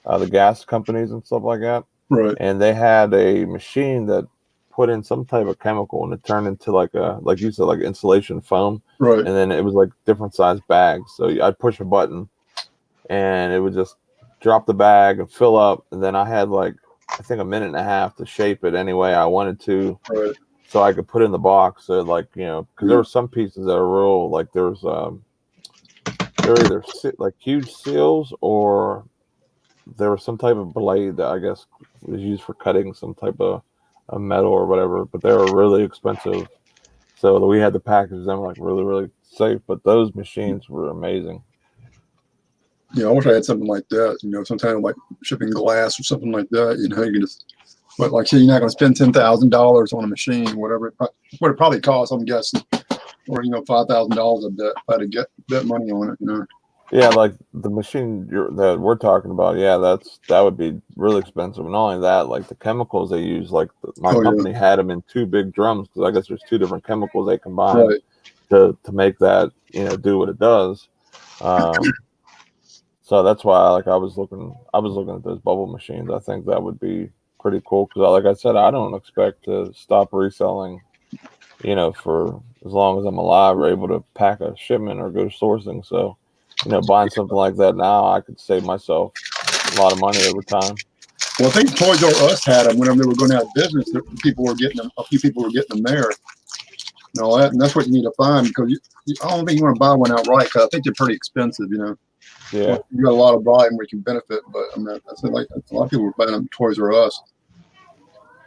the gas companies and stuff like that. Right. And they had a machine that put in some type of chemical and it turned into like you said, like insulation foam. Right. And then it was like different size bags. So I'd push a button and it would just drop the bag and fill up. And then I had like, I think a minute and a half to shape it any way I wanted to. Right. So I could put it in the box. So like, because there were some pieces that are real, like there's, they're either like huge seals or there was some type of blade that I guess was used for cutting some type of metal or whatever, but they were really expensive. So we had to package them like really, really safe, but those machines were amazing. Yeah, I wish I had something like that, sometime like shipping glass or something like that, you can just, but like, say you're not going to spend $10,000 on a machine, whatever it probably costs, I'm guessing, or, $5,000 a bit, if I had to get that money on it, Yeah, like the machine that we're talking about, yeah, that would be really expensive. And not only that, like the chemicals they use, like my company had them in 2 big drums because I guess there's 2 different chemicals they combine to make that do what it does. So that's why I was looking at those bubble machines. I think that would be pretty cool because, like I said, I don't expect to stop reselling, for as long as I'm alive or able to pack a shipment or go sourcing. So, buying something like that now, I could save myself a lot of money over time. Well, I think Toys R Us had them whenever they were going out of business. A few people were getting them there. And all that, and that's what you need to find because I don't think you want to buy one outright because I think they're pretty expensive, Yeah, you got a lot of volume where you can benefit, but I mean, I said like a lot of people were buying them Toys R Us.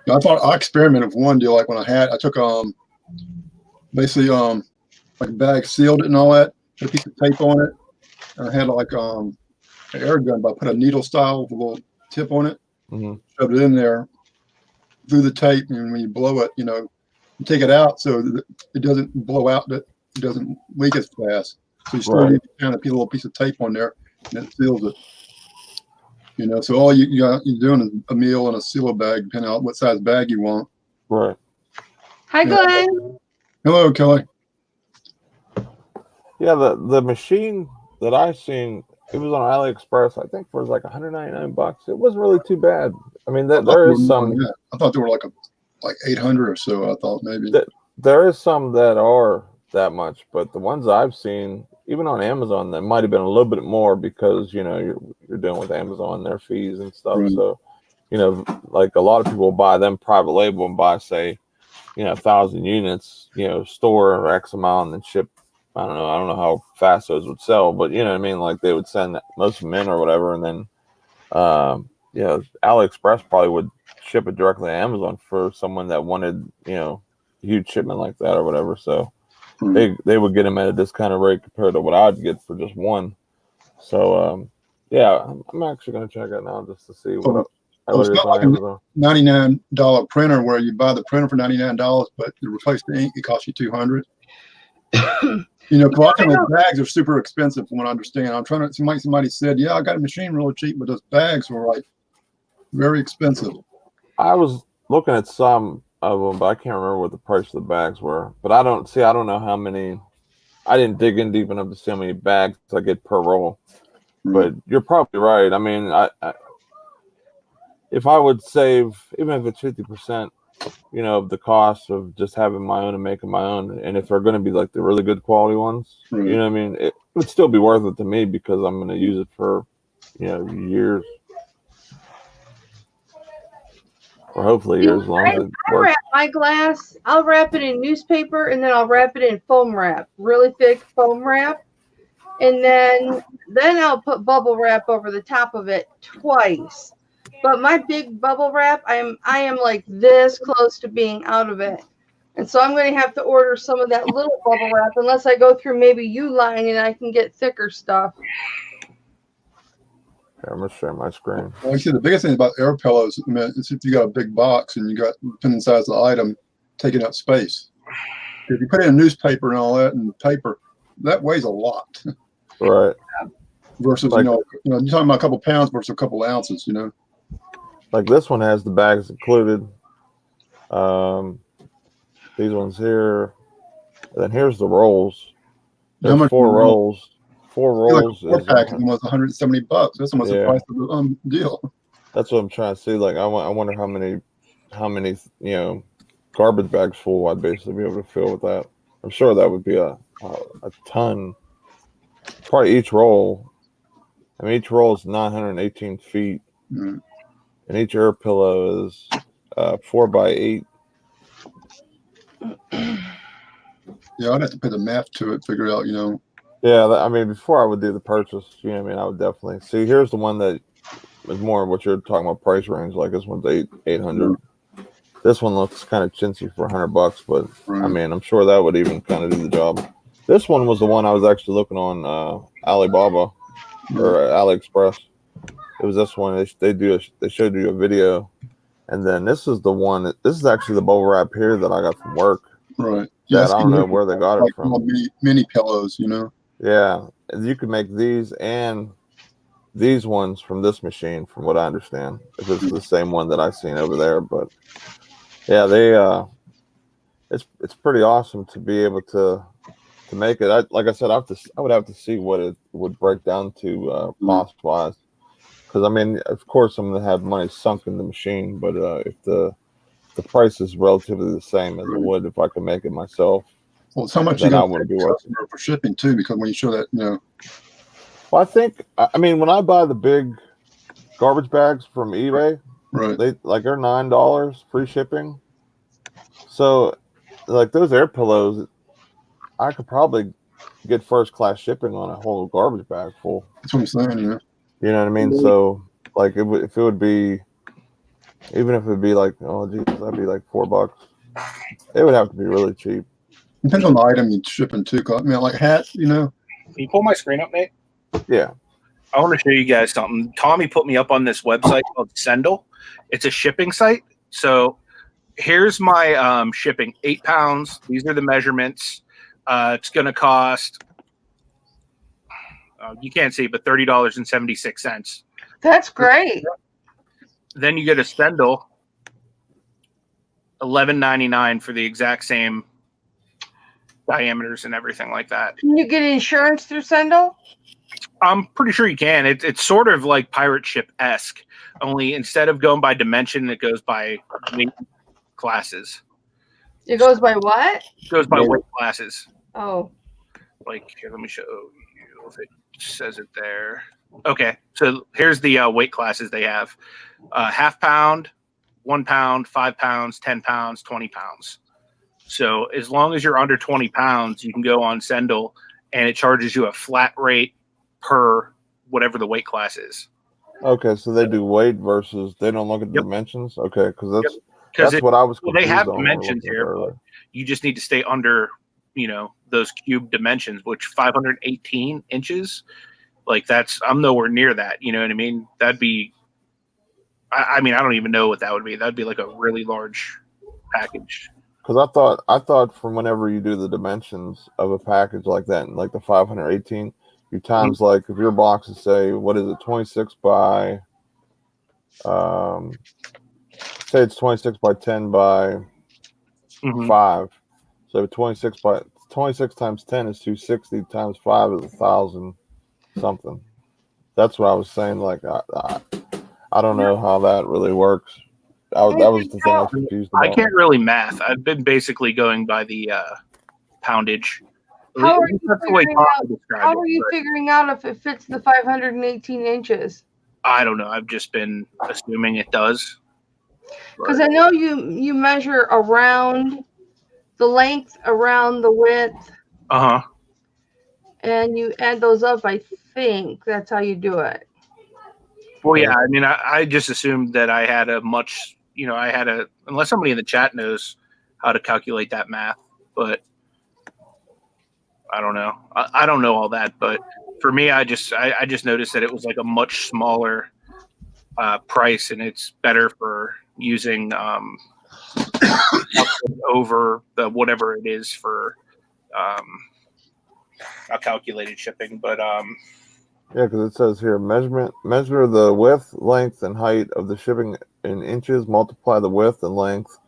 I thought I experimented with one deal. Like when I took basically like a bag, sealed it and all that, put a piece of tape on it, and I had like an air gun, but I put a needle style with a little tip on it, shoved it in there through the tape, and when you blow it, you take it out so that it doesn't blow out, that it doesn't leak as fast. So you still need to kind of put a little piece of tape on there, and it seals it. So all you're doing is a meal and a sealer bag, depending on what size bag you want. right. Hi, Glenn. Hello, Kelly. Yeah, the machine that I seen, it was on AliExpress. I think for like $199. It wasn't really too bad. I mean, there is some. I thought there were like 800 or so. I thought maybe there is some that are that much, but the ones I've seen, even on Amazon, that might have been a little bit more because you're dealing with Amazon, their fees and stuff. Right. So, like a lot of people buy them private label and buy, say, 1,000 units, store X amount and then ship. I don't know how fast those would sell, but you know what I mean? Like they would send most of them in or whatever, and then AliExpress probably would ship it directly to Amazon for someone that wanted, a huge shipment like that or whatever. So they would get them at a discounted rate compared to what I'd get for just one. So I'm actually gonna check it now just to see what it is on Amazon. $99 printer where you buy the printer for $99, but to replace the ink, it costs you $200. Collecting bags are super expensive from what I understand. I'm trying to. Somebody said, "Yeah, I got a machine really cheap, but those bags were like very expensive." I was looking at some of them, but I can't remember what the price of the bags were. But I don't know how many. I didn't dig in deep enough to see how many bags I get per roll. But you're probably right. I mean, if I would save, even if it's 50%, the cost of just having my own and making my own. And if they're going to be like the really good quality ones, Right. you know what I mean? It would still be worth it to me because I'm going to use it for, years. Or hopefully years, as long as it I works. wrap my glass. I'll wrap it in newspaper and then I'll wrap it in foam wrap, really thick foam wrap, and then I'll put bubble wrap over the top of it twice. But my big bubble wrap, I am like this close to being out of it, and so I'm going to have to order some of that little bubble wrap unless I go through maybe Uline and I can get thicker stuff. Yeah, I'm going to share my screen. Well, the biggest thing about air pillows, I mean, is if you got a big box and you got, depending on the size of the item, taking up space. If you put in a newspaper and all that and paper, that weighs a lot. Right. Versus, Like, you're talking about a couple pounds versus a couple ounces, Like this one has the bags included. These ones here. And then here's the rolls. There's How much 4 rolls. 4 rolls Like a is pack almost $170. That's almost the Yeah. price of the deal. That's what I'm trying to see. Like I wonder how many garbage bags full I'd basically be able to fill with that. I'm sure that would be a ton. Probably each roll. I mean, each roll is 918 feet, Mm. and each air pillow is 4 by 8. Yeah, I'd have to put the math to it, figure out, Yeah, I mean, before I would do the purchase, I would definitely see. Here's the one that is more what you're talking about price range. Like this one's 800. This one looks kind of chintzy for $100, but Right. I mean, I'm sure that would even kind of do the job. This one was the one I was actually looking on Alibaba or AliExpress. It was this one. They showed you a video, and then this is the one. This is actually the bubble wrap here that I got from work. Right. That I don't know where they got it from. Mini pillows, Yeah, and you can make these and these ones from this machine, from what I understand. If it's the same one that I've seen over there, but yeah, it's pretty awesome to be able to make it. Like I said, I would have to see what it would break down to cost wise, because I mean, of course, I'm gonna have money sunk in the machine, but if the price is relatively the same as it would if I could make it myself. Well, it's how much then you I got wouldn't be to worth customer for shipping too, because when you show that, Well, I think when I buy the big garbage bags from eBay, right. they're $9 free shipping. So, like those air pillows, I could probably get first class shipping on a whole garbage bag full. That's what I'm saying, You know what I mean? So, like, if it would be, even if it would be like, oh geez, that'd be like $4. It would have to be really cheap. Depends on the item you're shipping too. I mean, like hats, Can you pull my screen up, Nate? Yeah. I want to show you guys something. Tommy put me up on this website called Sendle. It's a shipping site. So here's my shipping. 8 pounds. These are the measurements. It's going to cost, you can't see, but $30.76. That's great. Then you get a Sendle, $11.99 for the exact same diameters and everything like that. Can you get insurance through Sendle? I'm pretty sure you can. It's sort of like pirate ship-esque, only instead of going by dimension, it goes by weight classes. It goes by what? It goes by weight classes. Oh. Like, here, let me show you if it says it there. Okay, so here's the weight classes they have. Half pound, 1 pound, 5 pounds, 10 pounds, 20 pounds. So as long as you're under 20 pounds, you can go on Sendle, and it charges you a flat rate per whatever the weight class is. Okay, so they do weight versus they don't look at the dimensions. Okay, because that's what I was. Well, they have on dimensions here, but you just need to stay under, those cube dimensions, which 518 inches. Like I'm nowhere near that. You know what I mean? That'd be. I don't even know what that would be. That'd be like a really large package. Because I thought from whenever you do the dimensions of a package like that, like the 518, you times like if your box is say what is it 26 by say it's 26 by 10 by 5. So 26 times 10 is 260 times 5 is 1,000 something. That's what I was saying. Like I don't know how that really works. that was the thing I was confused I about. can't really math. I've been basically going by the poundage. How are you That's the way figuring Tom out? described How it, are you but figuring out if it fits the 518 inches? I don't know. I've just been assuming it does. Because I know you measure around the length, around the width, Uh huh. and you add those up. I think that's how you do it. Well, yeah. I mean, I just assumed that I had a much, unless somebody in the chat knows how to calculate that math, but I don't know. I don't know all that, but for me, I just noticed that it was like a much smaller price, and it's better for using over the whatever it is for not calculated shipping, but Yeah, because it says here, measure the width, length, and height of the shipping in inches, multiply the width and length,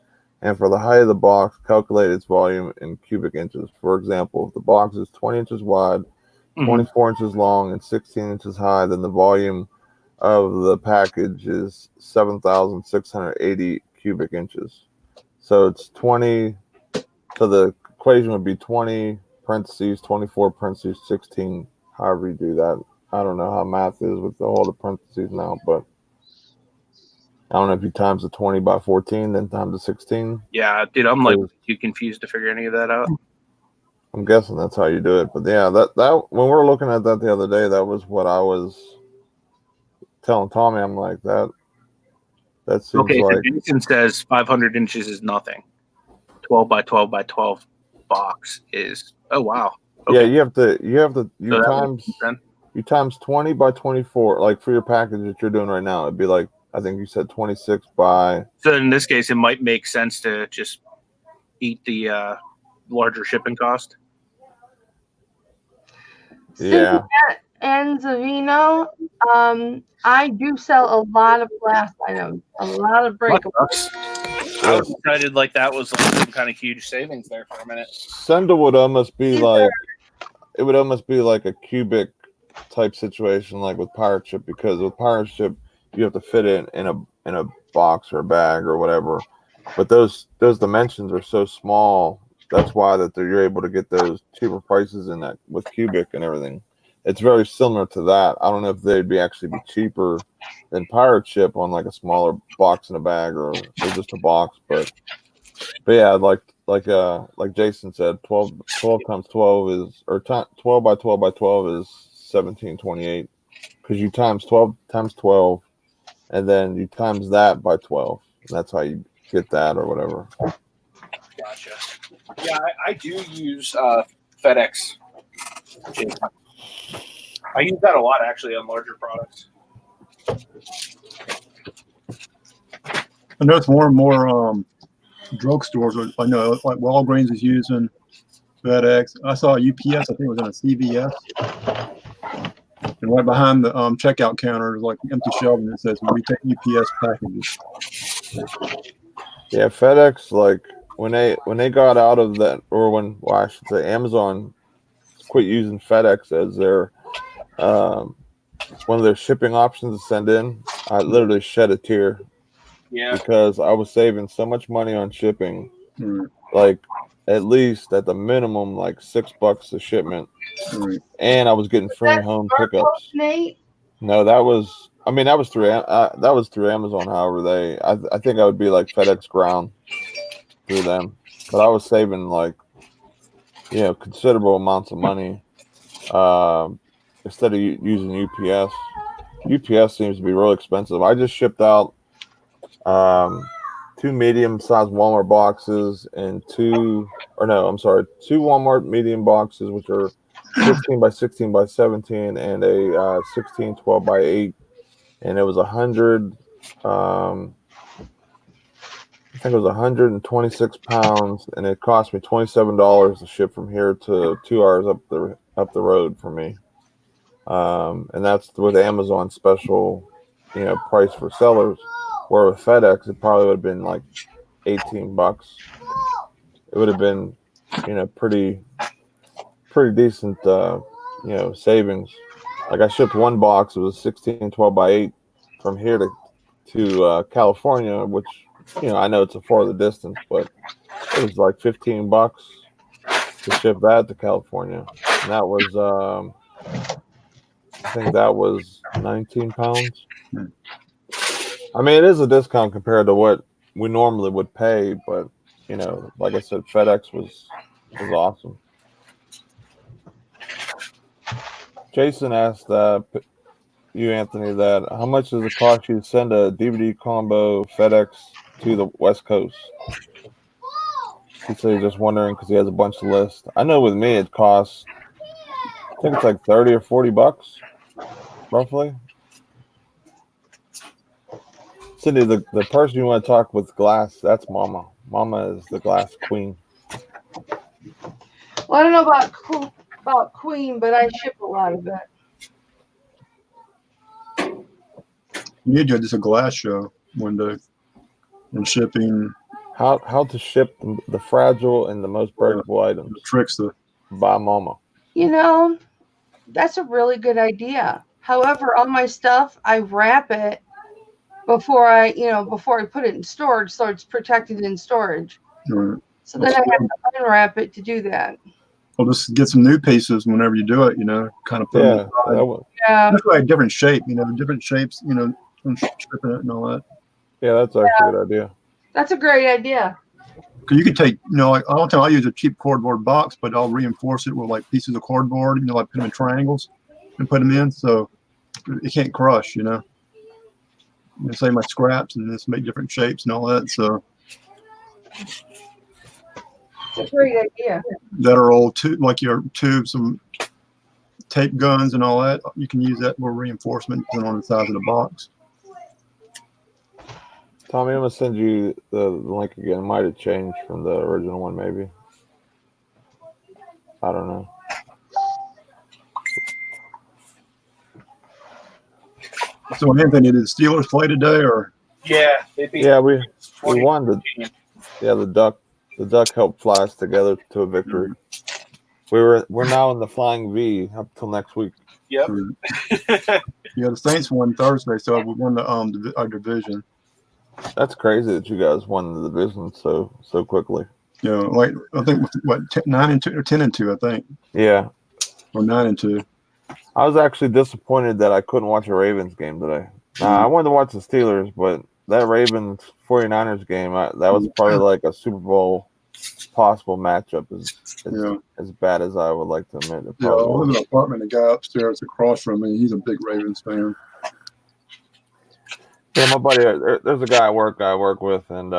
and for the height of the box, calculate its volume in cubic inches. For example, if the box is 20 inches wide, 24 inches long, and 16 inches high, then the volume of the package is 7,680 cubic inches. So it's 20, so the equation would be 20 parentheses, 24 parentheses, 16, however you do that. I don't know how math is with all the parentheses now, but I don't know if you times the 20 by 14, then times the 16. yeah, dude, I'm like too confused to figure any of that out. I'm guessing that's how you do it. But yeah, that when we were looking at that the other day, that was what I was telling Tommy. I'm like, that seems Okay, like. so Jason says 500 inches is nothing. 12 by 12 by 12 box is, oh wow. Okay. Yeah, you have to So you times 20 by 24, like for your package that you're doing right now, it'd be like, I think you said 26 by. So in this case, it might make sense to just eat the larger shipping cost. Yeah. And Zavino, I do sell a lot of glass items, a lot of breakables. I was excited like that was like some kind of huge savings there for a minute. Senda would almost be like, it would almost be like a cubic type situation, like with pirate ship, because with pirate ship you have to fit it in a box or a bag or whatever. But those dimensions are so small. That's why you're able to get those cheaper prices in that with cubic and everything. It's very similar to that. I don't know if they'd be cheaper than pirate ship on like a smaller box in a bag or just a box. But yeah, like Jason said, 12 times 12 is, or 12 by 12 by 12 is 1728, because you times 12 times 12, and then you times that by 12. And that's how you get that or whatever. Gotcha. Yeah, I do use FedEx. I use that a lot actually on larger products. I know it's more and more drugstores. I know like Walgreens is using FedEx. I saw UPS. I think it was on a CVS. And right behind the checkout counter is like empty shelving that says we take UPS packages. Yeah, FedEx, like when they got out of that, or I should say Amazon quit using FedEx as their one of their shipping options to send in, I literally shed a tear. Yeah. Because I was saving so much money on shipping, Right. like at least at the minimum like $6 a shipment, Right. and I was getting free home pickups. Nate? No, that was through Amazon. However, I think I would be like FedEx Ground through them, but I was saving like considerable amounts of money instead of using UPS. UPS seems to be real expensive. I just shipped out 2 medium-sized Walmart boxes and 2 Walmart medium boxes, which are 16 by 16 by 17, and a 16 12 by 8, and it was 100. I think it was 126 pounds, and it cost me $27 to ship from here to 2 hours up the road for me. And that's with Amazon special, price for sellers. Where with FedEx, it probably would have been like $18. It would have been, pretty decent, savings. Like I shipped one box. It was 16 12 by 8 from here to California, which I know it's a farther distance, but it was like $15 to ship that to California, and that was I think that was 19 pounds. I mean, it is a discount compared to what we normally would pay, but like I said, FedEx was awesome. Jason asked you, Anthony, that how much does it cost you to send a DVD combo FedEx to the West Coast? He said he's just wondering because he has a bunch of lists. I know with me it costs, I think it's like 30 or $40, roughly. Cindy, the person you want to talk with glass, that's Mama. Mama is the glass queen. Well, I don't know about Queen, but I ship a lot of it. You need to do just a glass show one day and shipping. How to ship the fragile and the most breakable items Tricks by Mama. That's a really good idea. However, all my stuff, I wrap it before I put it in storage, so it's protected in storage. Right. So then I have to unwrap it to do that. Well, just get some new pieces whenever you do it. Kind of put them aside. Yeah. That's like different shape. Different shapes. And stripping it and all that. Yeah, that's actually a good idea. That's a great idea. Because you could take, like all the time I use a cheap cardboard box, but I'll reinforce it with like pieces of cardboard. Like put them in triangles and put them in, so it can't crush. Save my scraps and just make different shapes and all that. So it's a great idea. That are old like your tubes, some tape guns and all that. You can use that for reinforcement depending on the size of the box. Tommy, I'm gonna send you the link again. It might have changed from the original one, maybe. I don't know. So Anthony, did the Steelers play today, or? Yeah, they beat. Yeah, we won the Duck. The Duck helped fly us together to a victory. We're now in the Flying V up till next week. Yep. The Saints won Thursday, so we won our division. That's crazy that you guys won the division so quickly. Yeah, like I think 9-2 or 10-2, I think. Yeah. Or 9-2. I was actually disappointed that I couldn't watch a Ravens game today. I wanted to watch the Steelers, but that Ravens 49ers game, that was probably like a Super Bowl possible matchup. As bad as I would like to admit. I live in an apartment. The guy upstairs across from me, he's a big Ravens fan. Yeah, my buddy, there's a guy I work with, and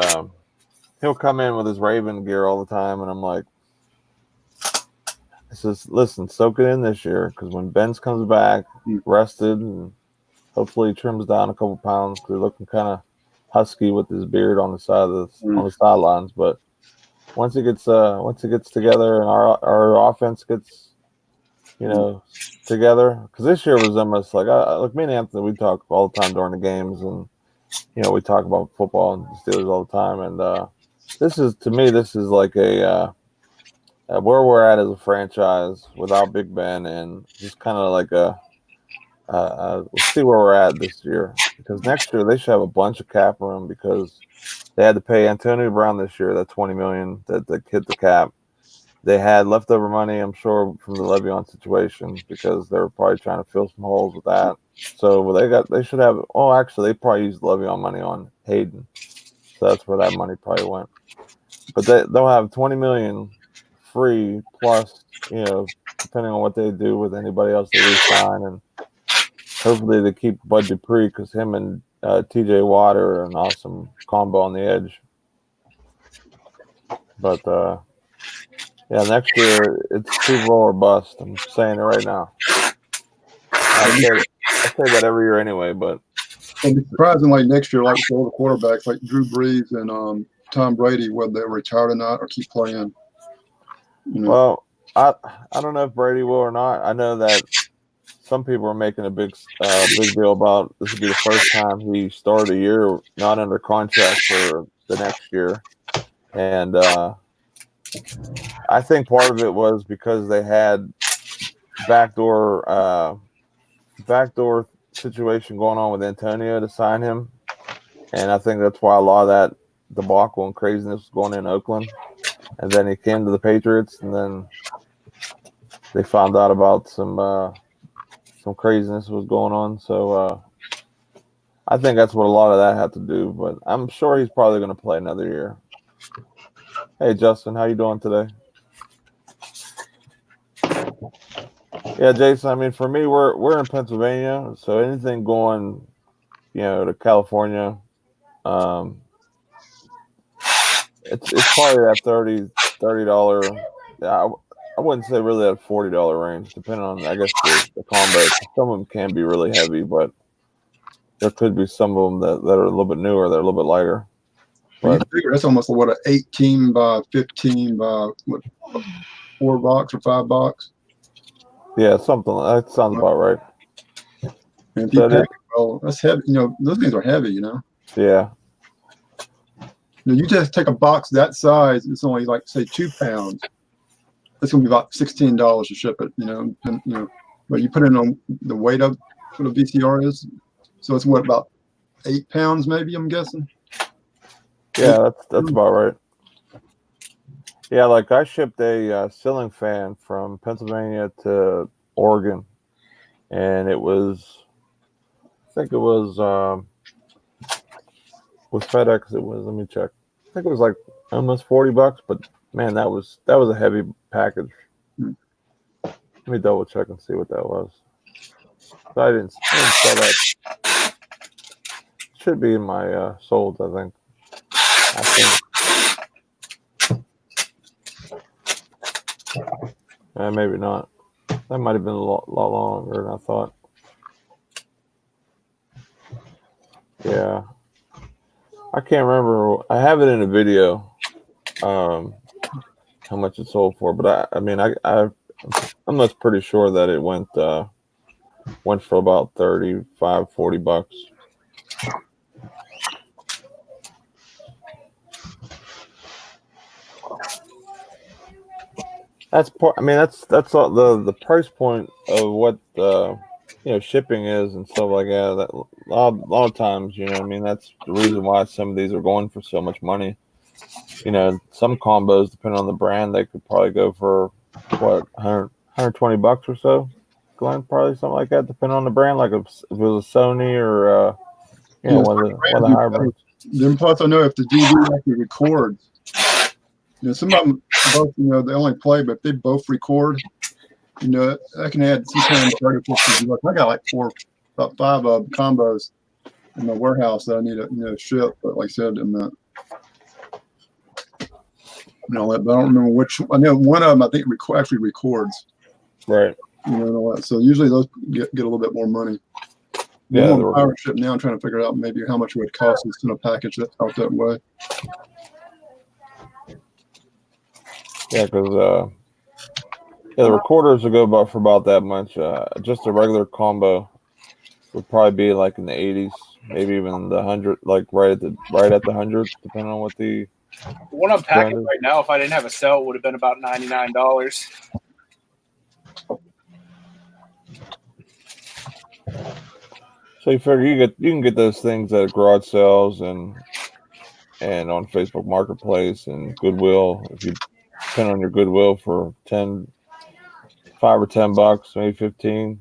he'll come in with his Raven gear all the time, and I'm like, I says, listen, soak it in this year, because when Benz comes back, rested, and hopefully he trims down a couple pounds, because he's looking kind of husky with his beard on the side of on the sidelines. But once he gets together and our offense gets together, because this year was almost like me and Anthony, we talk all the time during the games, and we talk about football and the Steelers all the time, and this is like a where we're at as a franchise without Big Ben, and just kind of like we'll see where we're at this year, because next year they should have a bunch of cap room, because they had to pay Antonio Brown this year that $20 million that hit the cap. They had leftover money, I'm sure, from the Le'Veon situation, because they were probably trying to fill some holes with that. So they should have. Oh, actually, they probably used Le'Veon money on Hayden, so that's where that money probably went. But they'll have $20 million free, plus depending on what they do with anybody else they re-sign, and hopefully they keep Bud Dupree, because him and T.J. Watt are an awesome combo on the edge. But yeah, next year it's Super Bowl or bust. I'm saying it right now. I say that every year anyway, but it'll be surprising like next year, like for all the quarterbacks like Drew Brees and Tom Brady, whether they retire or not or keep playing. Well, I don't know if Brady will or not. I know that some people are making a big deal about this would be the first time he started a year not under contract for the next year, and I think part of it was because they had backdoor situation going on with Antonio to sign him, and I think that's why a lot of that debacle and craziness going in Oakland, and then he came to the Patriots, and then they found out about some craziness was going on. So I think that's what a lot of that had to do. But I'm sure he's probably going to play another year. Hey Justin, how you doing today? Yeah, Jason. I mean, for me, we're in Pennsylvania, so anything going, to California, it's probably that $30. I wouldn't say really that $40 range, depending on, I guess, the combo. Some of them can be really heavy, but there could be some of them that are a little bit newer, that are a little bit lighter. But you figure that's almost what, an 18 by 15 by what, $4 or $5? Yeah, something that sounds about right. And if you pack it well, that's heavy. Those things are heavy. Yeah. You just take a box that size. It's only like say 2 pounds. It's gonna be about $16 to ship it. But you put in on the weight of what a VCR is, so it's what, about 8 pounds maybe. I'm guessing. Yeah, that's about right. Yeah, like I shipped a ceiling fan from Pennsylvania to Oregon, and it was, I think it was with FedEx. It was, let me check. I think it was like almost $40, but man, that was a heavy package. Let me double check and see what that was. So I didn't sell that. Should be in my sold, I think. Maybe not. That might have been a lot longer than I thought. Yeah. I can't remember. I have it in a video, how much it sold for, but I'm almost pretty sure that it went for about $35-$40. That's all the price point of what shipping is and stuff like that. That a lot of times, that's the reason why some of these are going for so much money. Some combos, depending on the brand, they could probably go for what, $120 or so. Glenn, probably something like that, depending on the brand. Like if it was a Sony or one of the hybrids. Then plus, I know if the DVD actually records. Some of them both, they only play, but if they both record, I can add sometimes 30 or 50 bucks. I got like about 5 combos in my warehouse that I need to ship. But like I said, but I don't remember which. I know one of them I think actually records. Right. And all that. So usually those get a little bit more money. Yeah. I'm on pirate ship now. I'm trying to figure out maybe how much it would cost to send a package out that way. Yeah, because the recorders will go for about that much. Just a regular combo would probably be like in the 80s, maybe even the 100, like right at the 100, depending on what the one I'm packing right now. If I didn't have a cell, it would have been about $99. So you figure you can get those things at garage sales and on Facebook Marketplace and Goodwill. If you depend on your Goodwill for $5 or $10, maybe 15.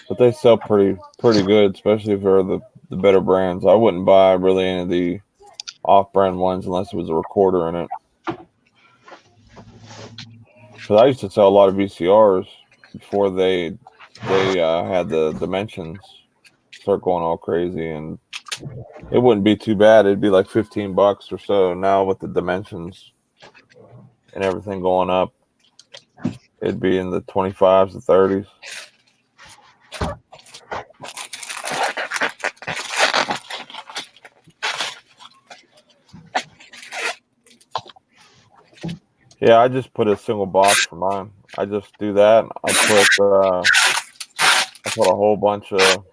But they sell pretty good, especially for the better brands. I wouldn't buy really any of the off-brand ones unless it was a recorder in it. Because I used to sell a lot of VCRs before they had the dimensions start going all crazy, and it wouldn't be too bad. It'd be like $15 or so. Now with the dimensions and everything going up, it'd be in the 25s to 30s. Yeah, I just put a single box for mine. I just do that. I put a whole bunch of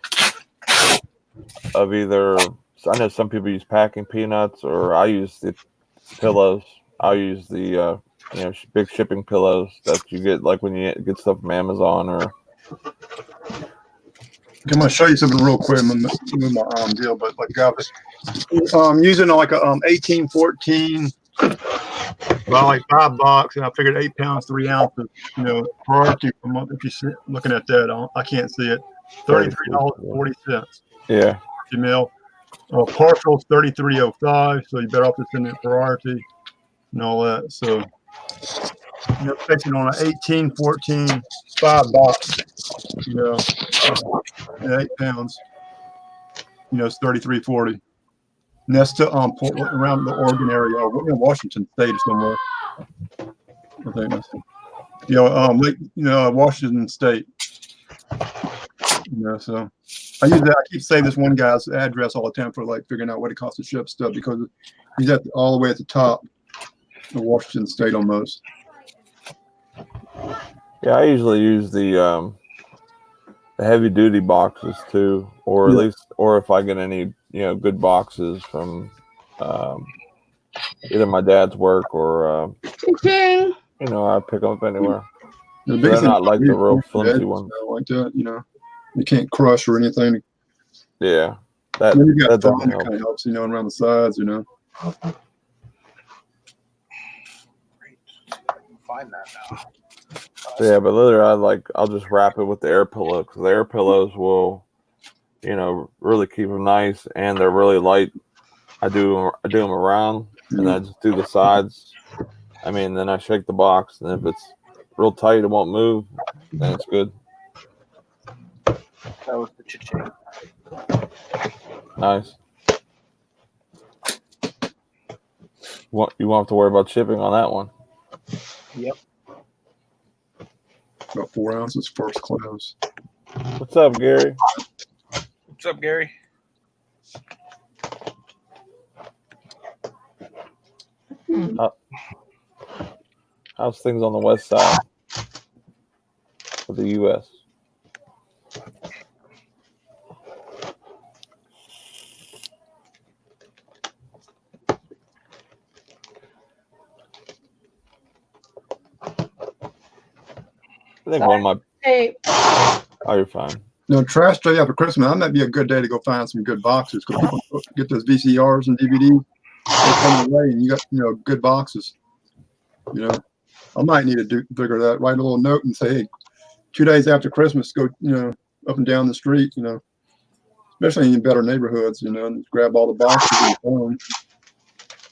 either. I know some people use packing peanuts, or I use the pillows. I'll use the big shipping pillows that you get like when you get stuff from Amazon, or I'm gonna show you something real quick. I'm gonna move my deal, but like I was using like a 1814 about like $5, and I figured 8 pounds 3 ounces. You know, priority. If you're looking at that, I can't see it. $33.40. Yeah. Mil. Partial's 33.05, so you better off to send it priority and all that. So you know, fixing on an 1814 $5, you know, and 8 pounds, you know, it's 33.40. And that's to around the Oregon area, or Washington State or somewhere. I think that's, you know, Washington State. You know, so I keep saying this one guy's address all the time for like figuring out what it costs to ship stuff, because he's all the way at the top of Washington State almost. Yeah, I usually use the heavy duty boxes too, or at least, or if I get any, you know, good boxes from either my dad's work or Ching. you know, I pick them up anywhere. The They're not like the real flimsy ones. Like that, you know, you can't crush or anything. Yeah, that definitely kind of helps, you know, around the sides, you know. Find that now. Yeah, but literally, I'll just wrap it with the air pillow, because the air pillows will, you know, really keep them nice, and they're really light. I do them around, and I just do the sides. I mean, then I shake the box, and if it's real tight, it won't move, then it's good. That was the cha-ching. Nice. You won't have to worry about shipping on that one. Yep. About 4 ounces first class. What's up, Gary? What's up, Gary? How's things on the west side of the U.S.? I think one of my. Hey. Oh, you're fine. No, trash day after Christmas, that might be a good day to go find some good boxes, because people get those VCRs and DVDs. They come away, and you got, you know, good boxes. You know, I might need to figure that. Write a little note and say, hey, 2 days after Christmas, go, you know, up and down the street, you know, especially in better neighborhoods, you know, and grab all the boxes and phone.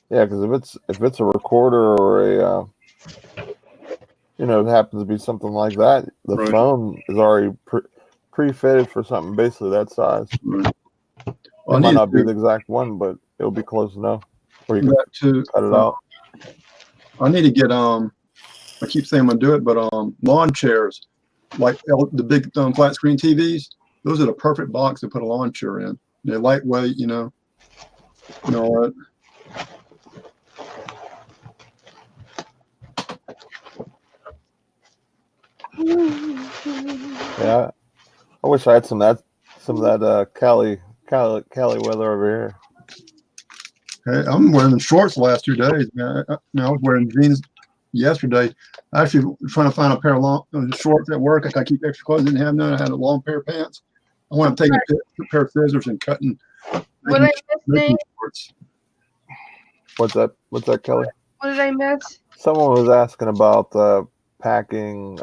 Yeah, because if it's a recorder or a you know, it happens to be something like that, the phone is already pre-fitted for something basically that size. Right. Well, it might not be the exact one, but it'll be close enough where you can cut it out. I need to get I keep saying I'm gonna do it, but lawn chairs, like the big flat screen TVs, those are the perfect box to put a lawn chair in. They're lightweight, you know. You know what? Yeah, I wish I had some of that Cali weather over here. Hey, I'm wearing shorts the last 2 days, man. I was wearing jeans yesterday. I actually was trying to find a pair of long shorts at work. I keep extra clothes. Didn't have none. I had a long pair of pants. I want to take a pair of scissors and cutting. What I missing? Shorts. What's that, Kelly? What did I miss? Someone was asking about packing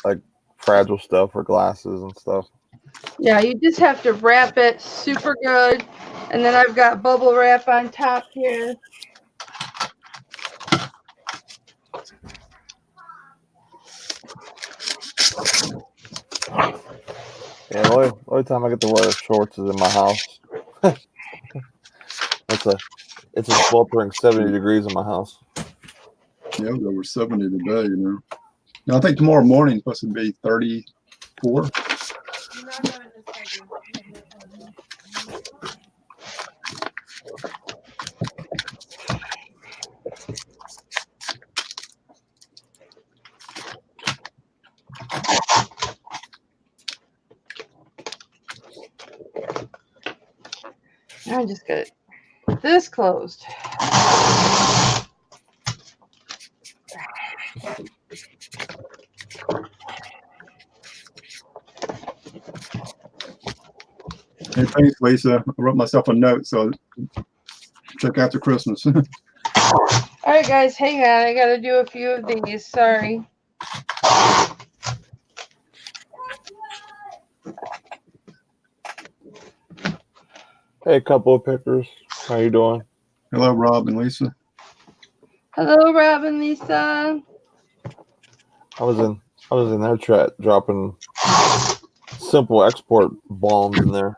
like fragile stuff or glasses and stuff. Yeah, you just have to wrap it super good, and then I've got bubble wrap on top here. Yeah, the only time I get to wear shorts is in my house. It's a sweltering 70 degrees in my house. Yeah, it was over 70 today, you know. Now, I think tomorrow morning is supposed to be 34. I just got this closed. Hey, thanks, Lisa. I wrote myself a note, so check after Christmas. All right, guys, hang on. I got to do a few of these. Sorry. Hey, couple of pickers. How you doing? Hello, Rob and Lisa. Hello, Rob and Lisa. I was in their chat dropping simple export bombs in there.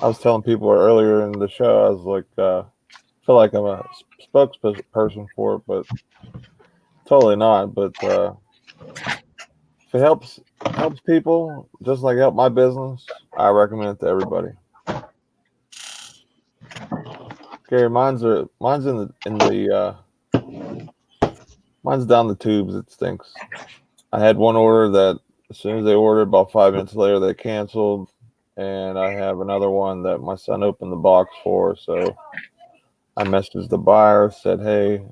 I was telling people earlier in the show, I was like, I feel like I'm a spokesperson for it, but totally not. But if it helps people, just like help my business, I recommend it to everybody. Gary, mine's down the tubes. It stinks. I had one order that as soon as they ordered, about 5 minutes later, they canceled. And I have another one that my son opened the box for. So I messaged the buyer, said, hey,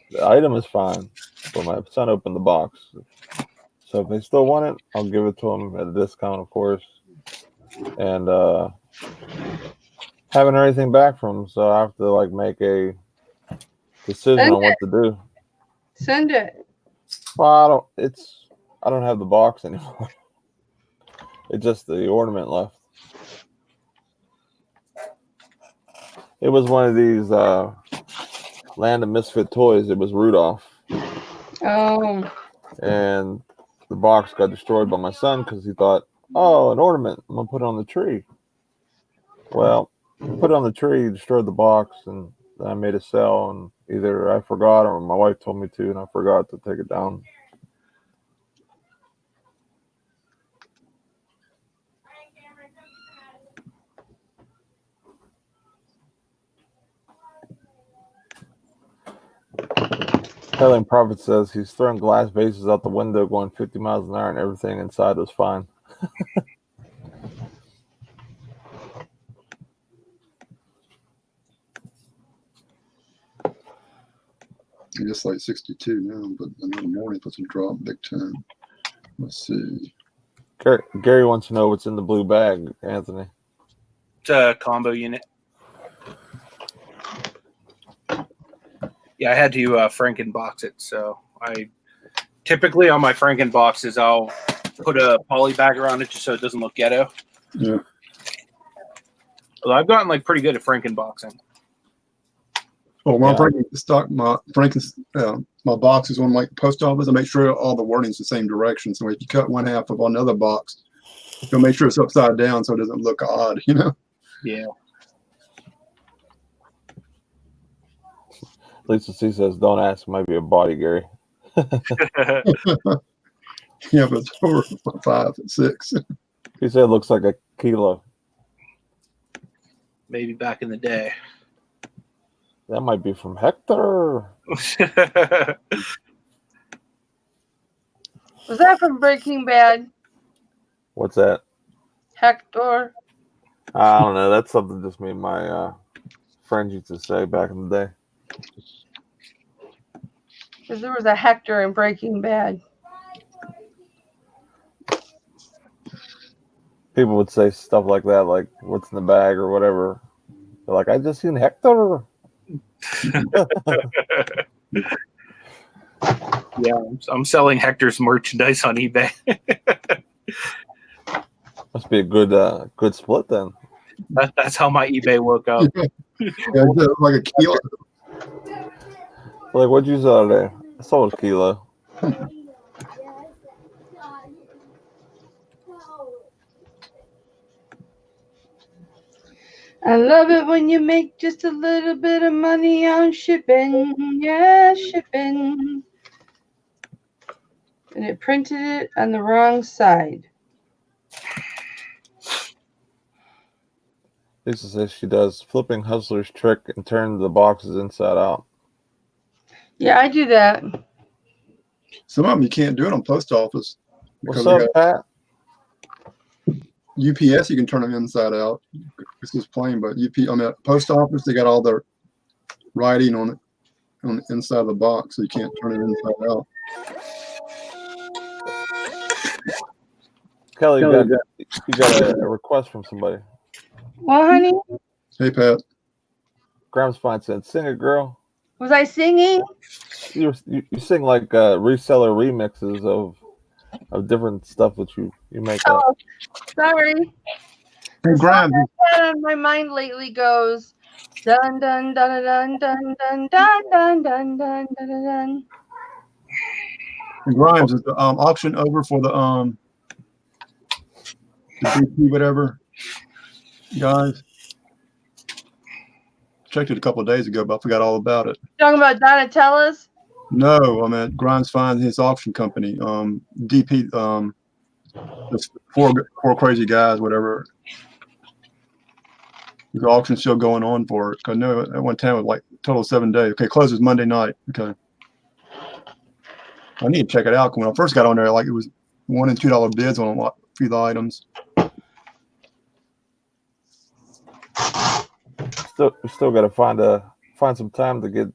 the item is fine, but my son opened the box. So if they still want it, I'll give it to them at a discount, of course. And haven't heard anything back from them, so I have to like make a decision on what to do. Send it. Well, I don't have the box anymore. It's just the ornament left. It was one of these Land of Misfit toys. It was Rudolph. Oh. And the box got destroyed by my son because he thought, oh, an ornament. I'm going to put it on the tree. Well, put it on the tree, destroyed the box, and then I made a sale. And either I forgot or my wife told me to, and I forgot to take it down. Helen Prophet says he's throwing glass vases out the window going 50 miles an hour and everything inside was fine. It's like 62 now, but another morning puts a drop big time. Let's see. Gary wants to know what's in the blue bag, Anthony. It's a combo unit. Yeah, I had to Frankenbox it. So I typically on my Frankenboxes, I'll put a poly bag around it just so it doesn't look ghetto. Yeah. Although I've gotten like pretty good at Frankenboxing. Well, when Yeah. my box is on my post office, I make sure all the wording's the same direction. So if you cut one half of another box, you'll make sure it's upside down so it doesn't look odd, you know? Yeah. Lisa C says, don't ask, might be a body, Gary. Yeah, but it's over 5 and 6. He said it looks like a kilo. Maybe back in the day. That might be from Hector. Was that from Breaking Bad? What's that? Hector? I don't know. That's something just me and my friends used to say back in the day. Because there was a Hector in Breaking Bad. People would say stuff like that, like what's in the bag or whatever. They're like, I just seen Hector. Yeah, I'm selling Hector's merchandise on eBay. Must be a good split then. That's how my eBay woke up. Yeah, it's like a kilo. Like, what'd you sell today? I sold a kilo. I love it when you make just a little bit of money on shipping. Yeah, shipping. And it printed it on the wrong side. Lisa says she does flipping hustler's trick and turn the boxes inside out. Yeah, I do that. Some of them you can't do it on post office. What's up, Pat? UPS, you can turn them inside out. This is plain, but post office, they got all their writing on it on the inside of the box, so you can't turn it inside out. Kelly, you got a request from somebody. Well, honey, Hey, Pat. Grimes Fine said, "Sing it, girl." was I singing? You sing like reseller remixes of different stuff that you make up. Oh, sorry. Hey, The song Grimes. I've had on my mind lately goes dun dun dun dun dun dun dun dun dun dun dun dun. Grimes, is the auction over for the DP whatever, guys? Checked it a couple of days ago, but I forgot all about it. Talking about Donatella's? No, I'm at Grimes finds his auction company. DP, there's four crazy guys, whatever. The auction's still going on for it. I know at one time it was like total of 7 days. Okay, closes Monday night. Okay. I need to check it out. When I first got on there, like it was $1 and $2 bids on a few of the items. Still got to find some time to get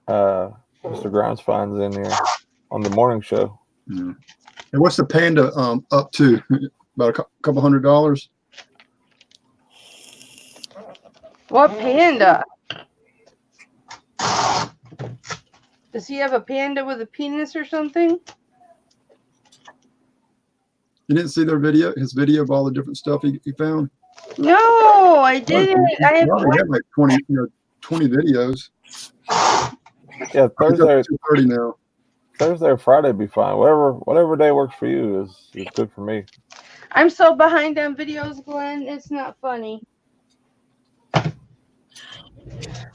Mr. Grimes Finds in here on the morning show. Yeah. And what's the Panda up to? About a couple $100? What panda? Does he have a panda with a penis or something? You didn't see his video of all the different stuff he found? No, I didn't. I He have already had like 20 videos. Yeah, Thursday 30 now. Thursday or Friday would be fine. Whatever day works for you is good for me. I'm so behind on videos, Glenn. It's not funny.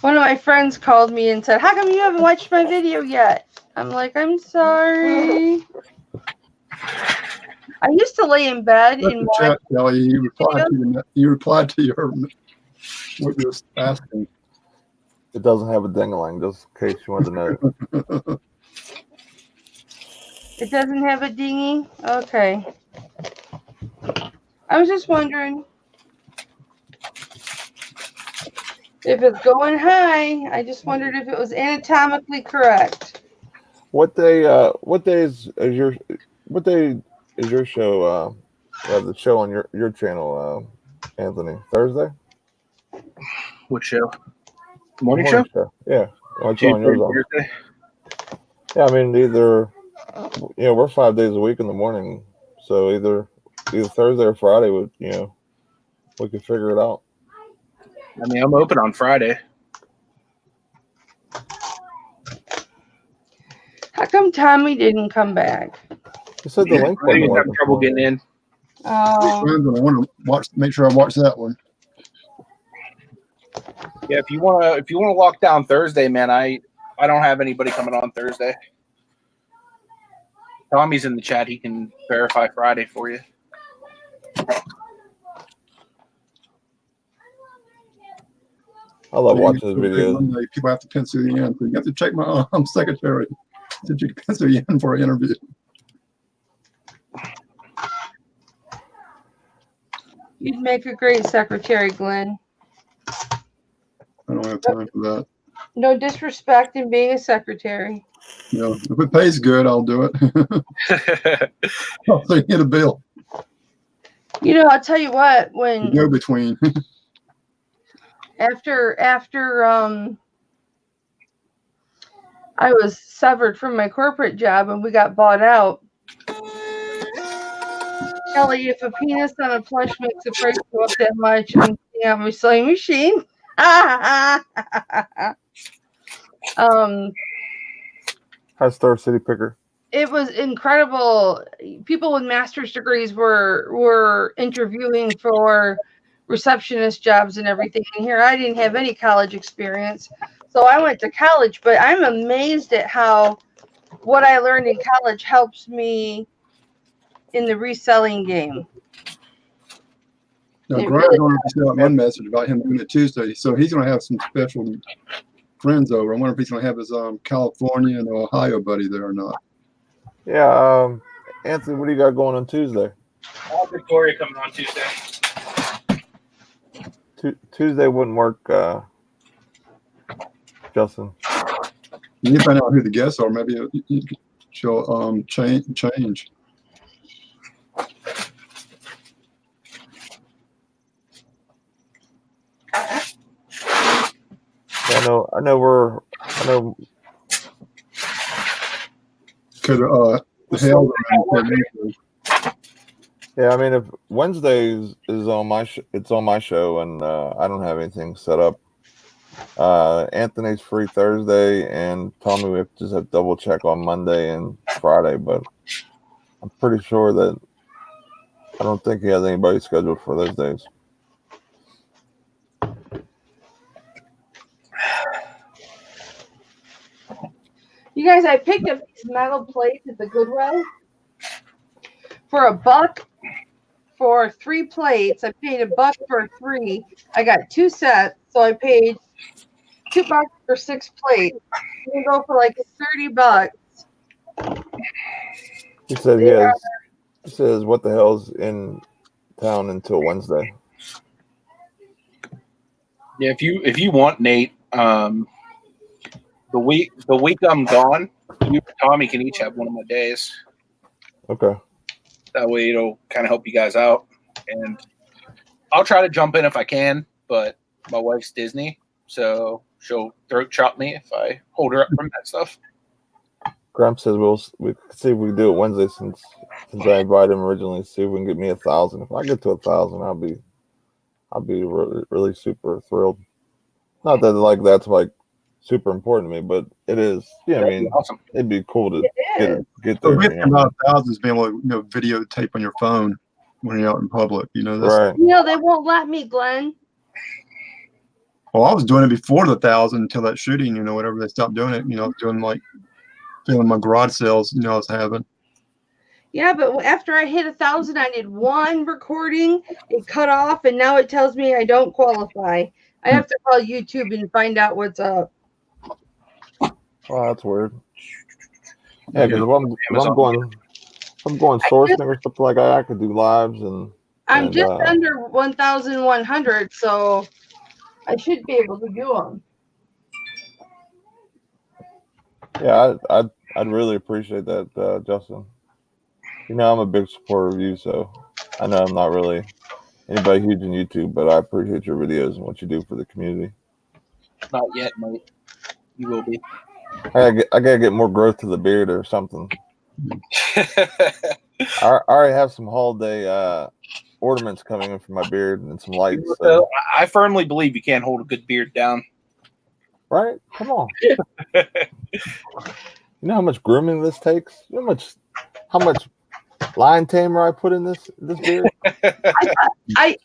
One of my friends called me and said, "How come you haven't watched my video yet?" I'm like, "I'm sorry." I used to lay in bed and watch. Chat, Kelly, you replied to your what you're asking. It doesn't have a ding-a-ling, just in case you wanted to know. It doesn't have a dinghy? Okay. I was just wondering if it's going high. I just wondered if it was anatomically correct. What day is your show? The show on your channel, Anthony? Thursday? What show? Morning show? Yeah. What's on yours? Thursday? Yeah, I mean either we're 5 days a week in the morning, so either Thursday or Friday we could figure it out. I mean, I'm open on Friday. How come Tommy didn't come back? You said the link I think wasn't he's having working trouble for me. getting in. Oh, I want to make sure I watch that one. Yeah, if you wanna lock down Thursday, man, I don't have anybody coming on Thursday. Tommy's in the chat. He can verify Friday for you. I love watching his videos. Monday, people have to pencil you in. You have to check my secretary. Did you pencil you in for an interview? you'd make a great secretary, Glenn. I don't have time for that. No disrespect in being a secretary. If it pays good, I'll do it. I'll send you the bill. I'll tell you what, when Go between. after I was severed from my corporate job and we got bought out. Kelly, if a penis on a plush makes the price go up that much, I'm getting out my sewing machine. Hi, Star City Picker. It was incredible. People with master's degrees were interviewing for receptionist jobs and everything. And here I didn't have any college experience. So I went to college, but I'm amazed at how what I learned in college helps me in the reselling game. Now, It Grant's really going to send out one message about him doing it Tuesday. So he's going to have some special friends over. I wonder if he's going to have his California and Ohio buddy there or not. Yeah, Anthony, what do you got going on Tuesday? Victoria coming on Tuesday. Tuesday wouldn't work, Justin. You need to find out who the guests are. Maybe she'll change. I know Could the hell around the yeah, I mean, if Wednesdays is on it's on my show, and I don't have anything set up. Anthony's free Thursday, and Tommy we just have to double check on Monday and Friday, but I'm pretty sure that I don't think he has anybody scheduled for those days. You guys, I picked up these metal plates at the Goodwill for $1 for 3 plates. I paid $1 for 3. I got 2 sets, so I paid $2 for 6 plates. You go for like $30. He said he says what the hell's in town until Wednesday. Yeah, if you want, Nate, the week I'm gone, you and Tommy can each have one of my days. Okay. That way it'll kind of help you guys out. And I'll try to jump in if I can, but my wife's Disney, so she'll throat chop me if I hold her up from that stuff. Gramp says we can see if we can do it Wednesday since I invited him originally. See if we can get me 1,000. If I get to 1,000, I'll be really, really super thrilled. Not that like that's like super important to me, but it is. Yeah, I mean, Awesome. It'd be cool to get The there. big thing about 1,000 is being able to videotape on your phone when you're out in public. That's, Right. You know, they won't let me, Glenn. Well, I was doing it before the 1,000 until that shooting. Whatever they stopped doing it. Doing like filming my garage sales. I was having. Yeah, but after I hit 1,000, I did 1 recording. It cut off, and now it tells me I don't qualify. I have to call YouTube and find out what's up. Well, that's weird. Yeah, because if I'm going sourcing or stuff like that, I could do lives and. I'm just under 1,100, so I should be able to do them. Yeah, I'd really appreciate that, Justin. I'm a big supporter of you, so I know I'm not really anybody huge in YouTube, but I appreciate your videos and what you do for the community. Not yet, mate. You will be. I gotta get more growth to the beard or something. I already have some holiday ornaments coming in for my beard and some lights. So. I firmly believe you can't hold a good beard down. Right? Come on. You know how much grooming this takes? You know how much lion tamer I put in this beard?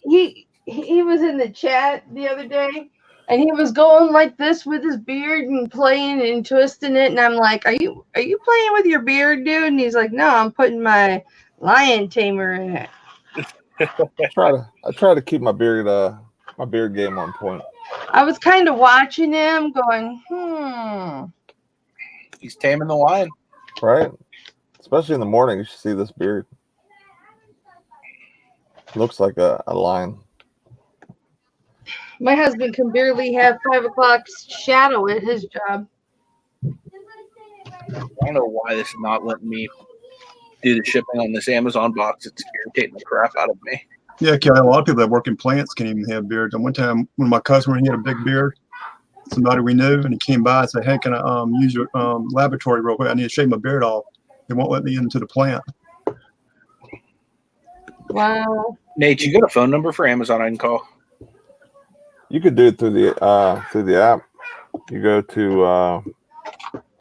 He was in the chat the other day, and he was going like this with his beard and playing and twisting it, and I'm like, "Are you playing with your beard, dude?" And he's like, "No, I'm putting my lion tamer in it." I try to keep my beard game on point. I was kind of watching him, going, He's taming the lion, right? Especially in the morning, you should see this beard. Looks like a lion. My husband can barely have 5 o'clock shadow at his job. I don't know why this is not letting me do the shipping on this Amazon box. It's irritating the crap out of me. Yeah, Kelly, a lot of people that work in plants can't even have beards. And one time, when my customer, he had a big beard, somebody we knew, and he came by and said, "Hey, can I use your laboratory real quick? I need to shave my beard off." They won't let me into the plant. Wow. Nate, you got a phone number for Amazon I can call? You could do it through the app. You go to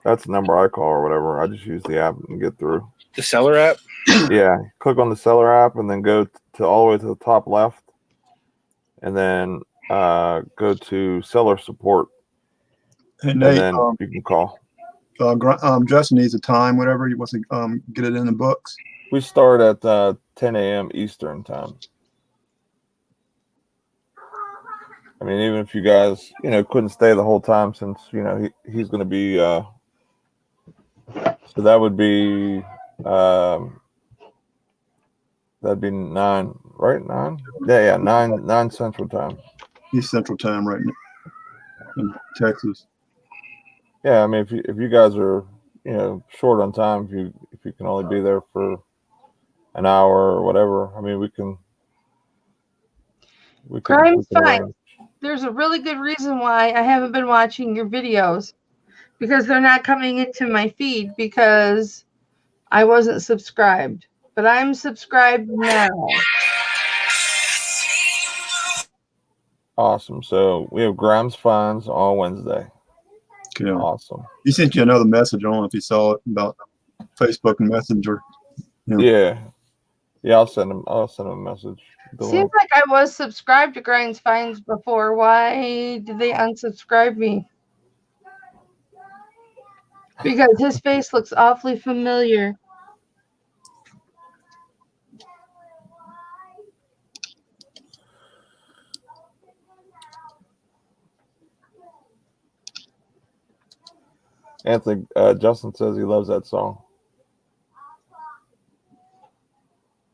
that's the number I call or whatever. I just use the app and get through. The seller app? Yeah, click on the seller app and then go to all the way to the top left, and then go to seller support. Hey, Nate, and then you can call. Justin needs a time, whatever he wants to get it in the books. We start at 10 a.m. Eastern time. I mean, even if you guys, couldn't stay the whole time, since he's going to be. So that would be that'd be 9, right? 9. Yeah, 9 Central Time. He's Central Time right now in Texas. Yeah, I mean, if you guys are short on time, if you can only be there for an hour or whatever, I mean, we can. Crime's fine. there's a really good reason why I haven't been watching your videos, because they're not coming into my feed because I wasn't subscribed. But I'm subscribed now. Awesome. So we have Grimes Finds on Wednesday. Yeah. Awesome. He sent you another message. I don't know if you saw it about Facebook and Messenger. Yeah. I'll send him a message. Seems like I was subscribed to Grimes Finds before. Why did they unsubscribe me? Because his face looks awfully familiar. Anthony, Justin says he loves that song.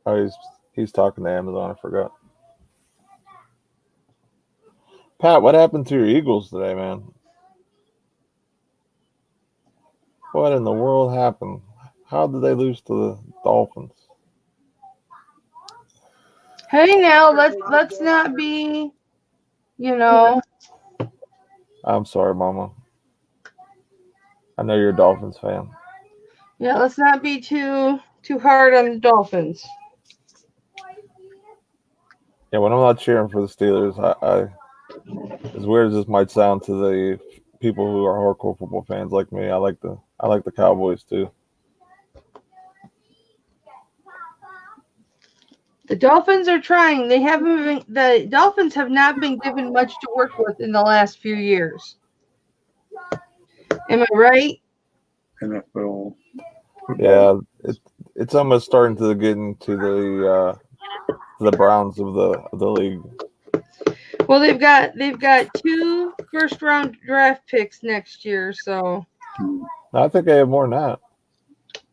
Oh, he's talking to Amazon. I forgot. Pat, what happened to your Eagles today, man? What in the world happened? How did they lose to the Dolphins? Hey, now let's not be, I'm sorry, Mama. I know you're a Dolphins fan. Yeah, let's not be too hard on the Dolphins. Yeah, when I'm not cheering for the Steelers, I as weird as this might sound to the people who are hardcore football fans like me, I like the Cowboys too. The Dolphins are trying. The Dolphins have not been given much to work with in the last few years. Am I right? NFL. Yeah, it's almost starting to get into the Browns of the league. Well, they've got 2 first-round draft picks next year, so I think they have more than that.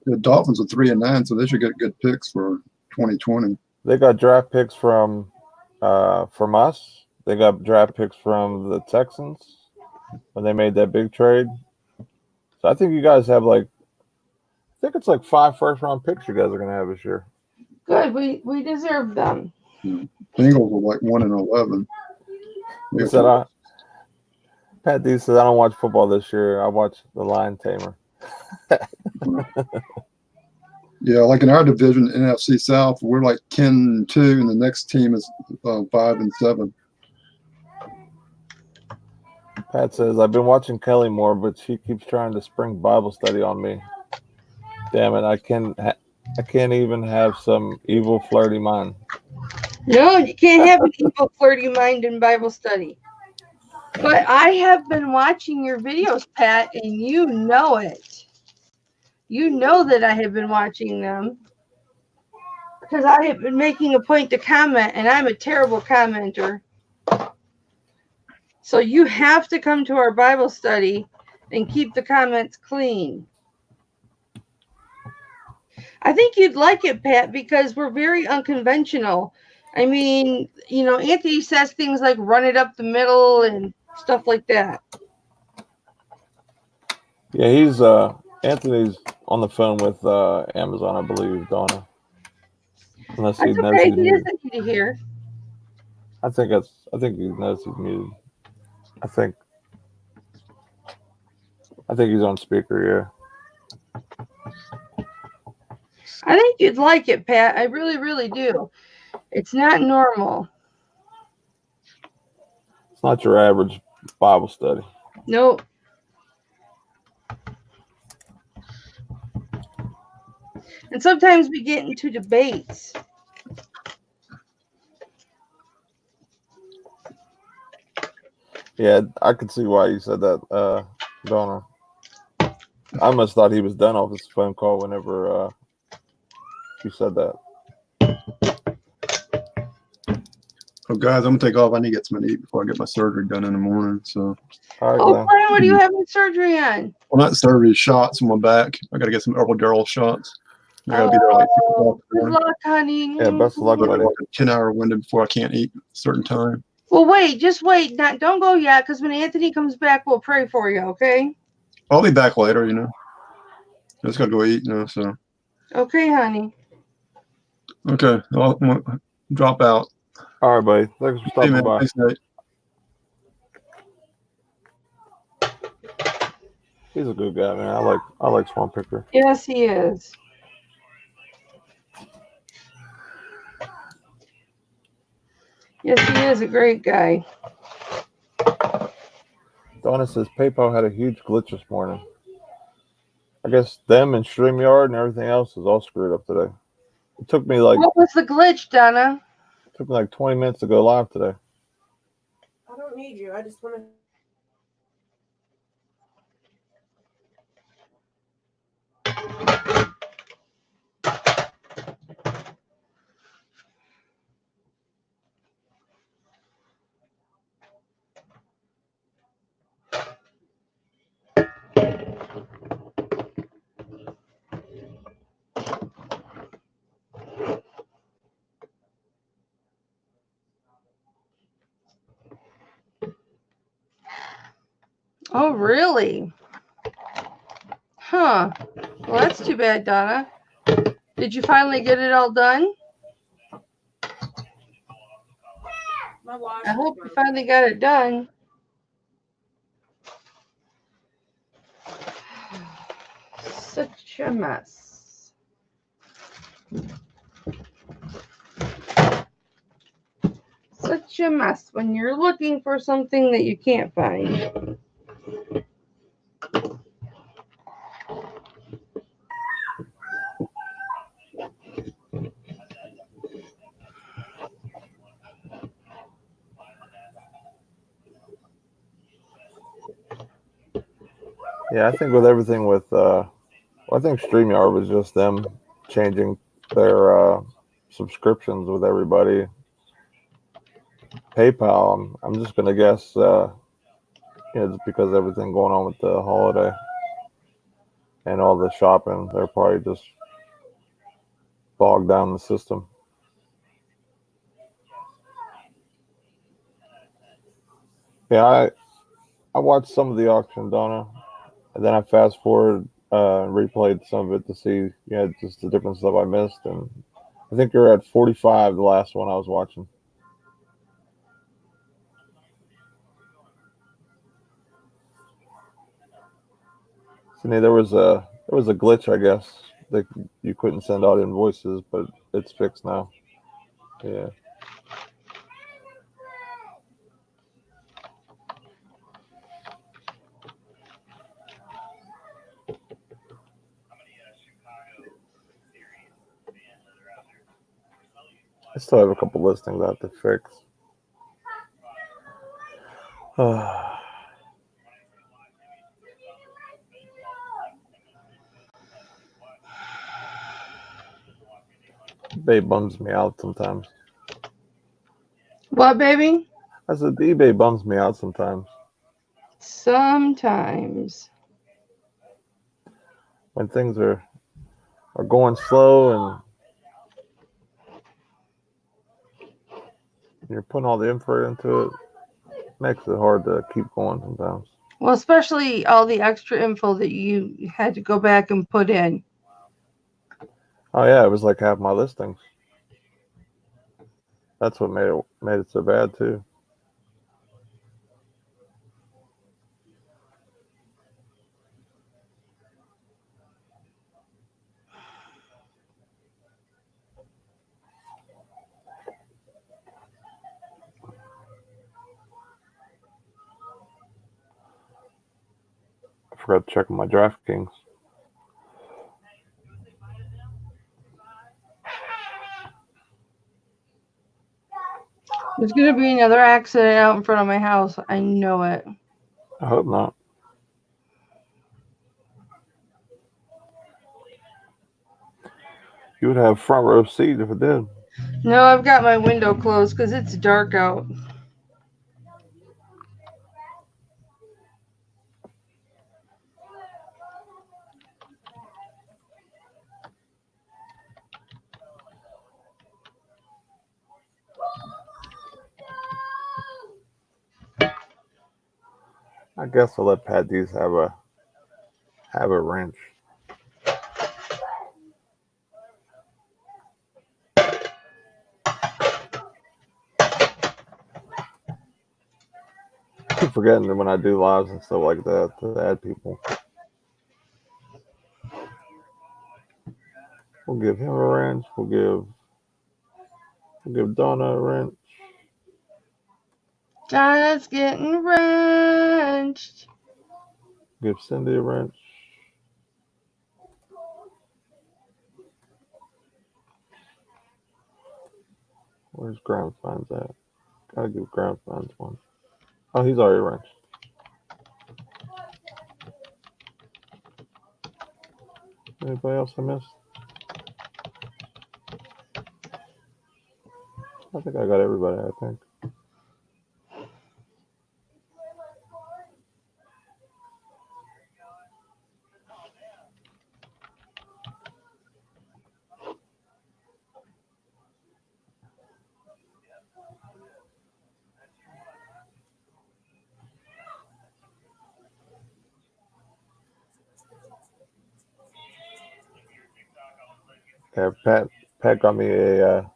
The Dolphins are 3-9, so they should get good picks for 2020. They got draft picks from us. They got draft picks from the Texans when they made that big trade. So I think you guys have I think it's 5 first-round picks you guys are gonna have this year. good. We deserve them. Bengals are 1-11. He said, Pat D says, I don't watch football this year. I watch The Lion Tamer. Yeah, like in our division, NFC South, we're 10-2, and the next team is 5-7. Pat says, I've been watching Kelly more, but she keeps trying to spring Bible study on me. Damn it, I can't even have some evil, flirty mind. No, you can't have an evil, flirty mind in Bible study. But I have been watching your videos, Pat, and you know it. You know that I have been watching them. Because I have been making a point to comment, and I'm a terrible commenter. So you have to come to our Bible study and keep the comments clean. I think you'd like it, Pat, because we're very unconventional. I mean, Anthony says things like run it up the middle and stuff like that. Yeah, Anthony's on the phone with Amazon, I believe, Donna. Unless he knows okay. he's He muted. doesn't need to hear. I think he knows he's muted. I think he's on speaker, yeah. I think you'd like it, Pat. I really, really do. It's not normal. It's not your average Bible study. Nope. And sometimes we get into debates. Yeah, I could see why you said that, Donna. I almost thought he was done off his phone call whenever you said that. Oh, guys, I'm going to take off. I need to get something to eat before I get my surgery done in the morning. So, All right, Oh, Glenn. Brian, what are you having surgery on? well, not surgery, shots on my back. I got to get some epidural shots. I got to be there 6 o'clock. Good luck, honey. Yeah, best of luck, Like buddy. a 10-hour window before I can't eat a certain time. Well, just wait. Don't go yet, because when Anthony comes back, we'll pray for you, okay? I'll be back later, I just got to go eat, so. Okay, honey. Okay, I'll drop out. All right, buddy. Thanks for Hey, stopping man. by. Thanks, Nate. He's a good guy, man. I like Swamp Picker. Yes, he is. Yes, he is a great guy. Donna says PayPal had a huge glitch this morning. I guess them and StreamYard and everything else is all screwed up today. It took me like What was the glitch, Donna? 20 minutes to go live today. I don't need you. I just want to. Oh, really? Huh. Well, that's too bad, Donna. Did you finally get it all done? My watch. I hope you finally got it done. Such a mess. Such a mess when you're looking for something that you can't find. Yeah, I think with everything with I think StreamYard was just them changing their subscriptions with everybody. PayPal, I'm just gonna guess just because everything going on with the holiday and all the shopping, they're probably just bogged down the system. Yeah, I watched some of the auction, Donna, and then I fast forward and replayed some of it to see just the different stuff I missed, and I think you're at 45, the last one I was watching. Sydney, there was a glitch, I guess, that you couldn't send out invoices, but it's fixed now. Yeah. I still have a couple listings I have to fix. eBay bums me out sometimes. What, baby? I said eBay bums me out sometimes. Sometimes. When things are going slow and you're putting all the info into it, makes it hard to keep going sometimes. Well, especially all the extra info that you had to go back and put in. Oh yeah, it was like half my listings. That's what made it so bad too. I forgot to check on my DraftKings. There's going to be another accident out in front of my house. I know it. I hope not. You would have front row seat if it did. No, I've got my window closed because it's dark out. I guess I'll let Pat D's have a wrench. I keep forgetting that when I do lives and stuff like that to add people. We'll give him a wrench. We'll give Donna a wrench. Donna's getting wrenched. Give Cindy a wrench. Where's Groundspines at? Gotta give Groundspines one. Oh, he's already wrenched. Anybody else I missed? I think I got everybody, I think. Yeah, Pat got me a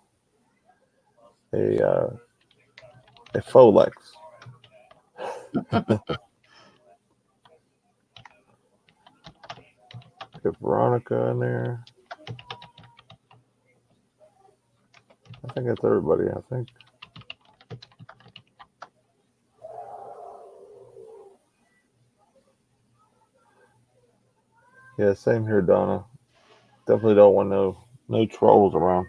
Folex. Get Veronica in there. I think that's everybody, I think. Yeah, same here, Donna. Definitely don't want no trolls around.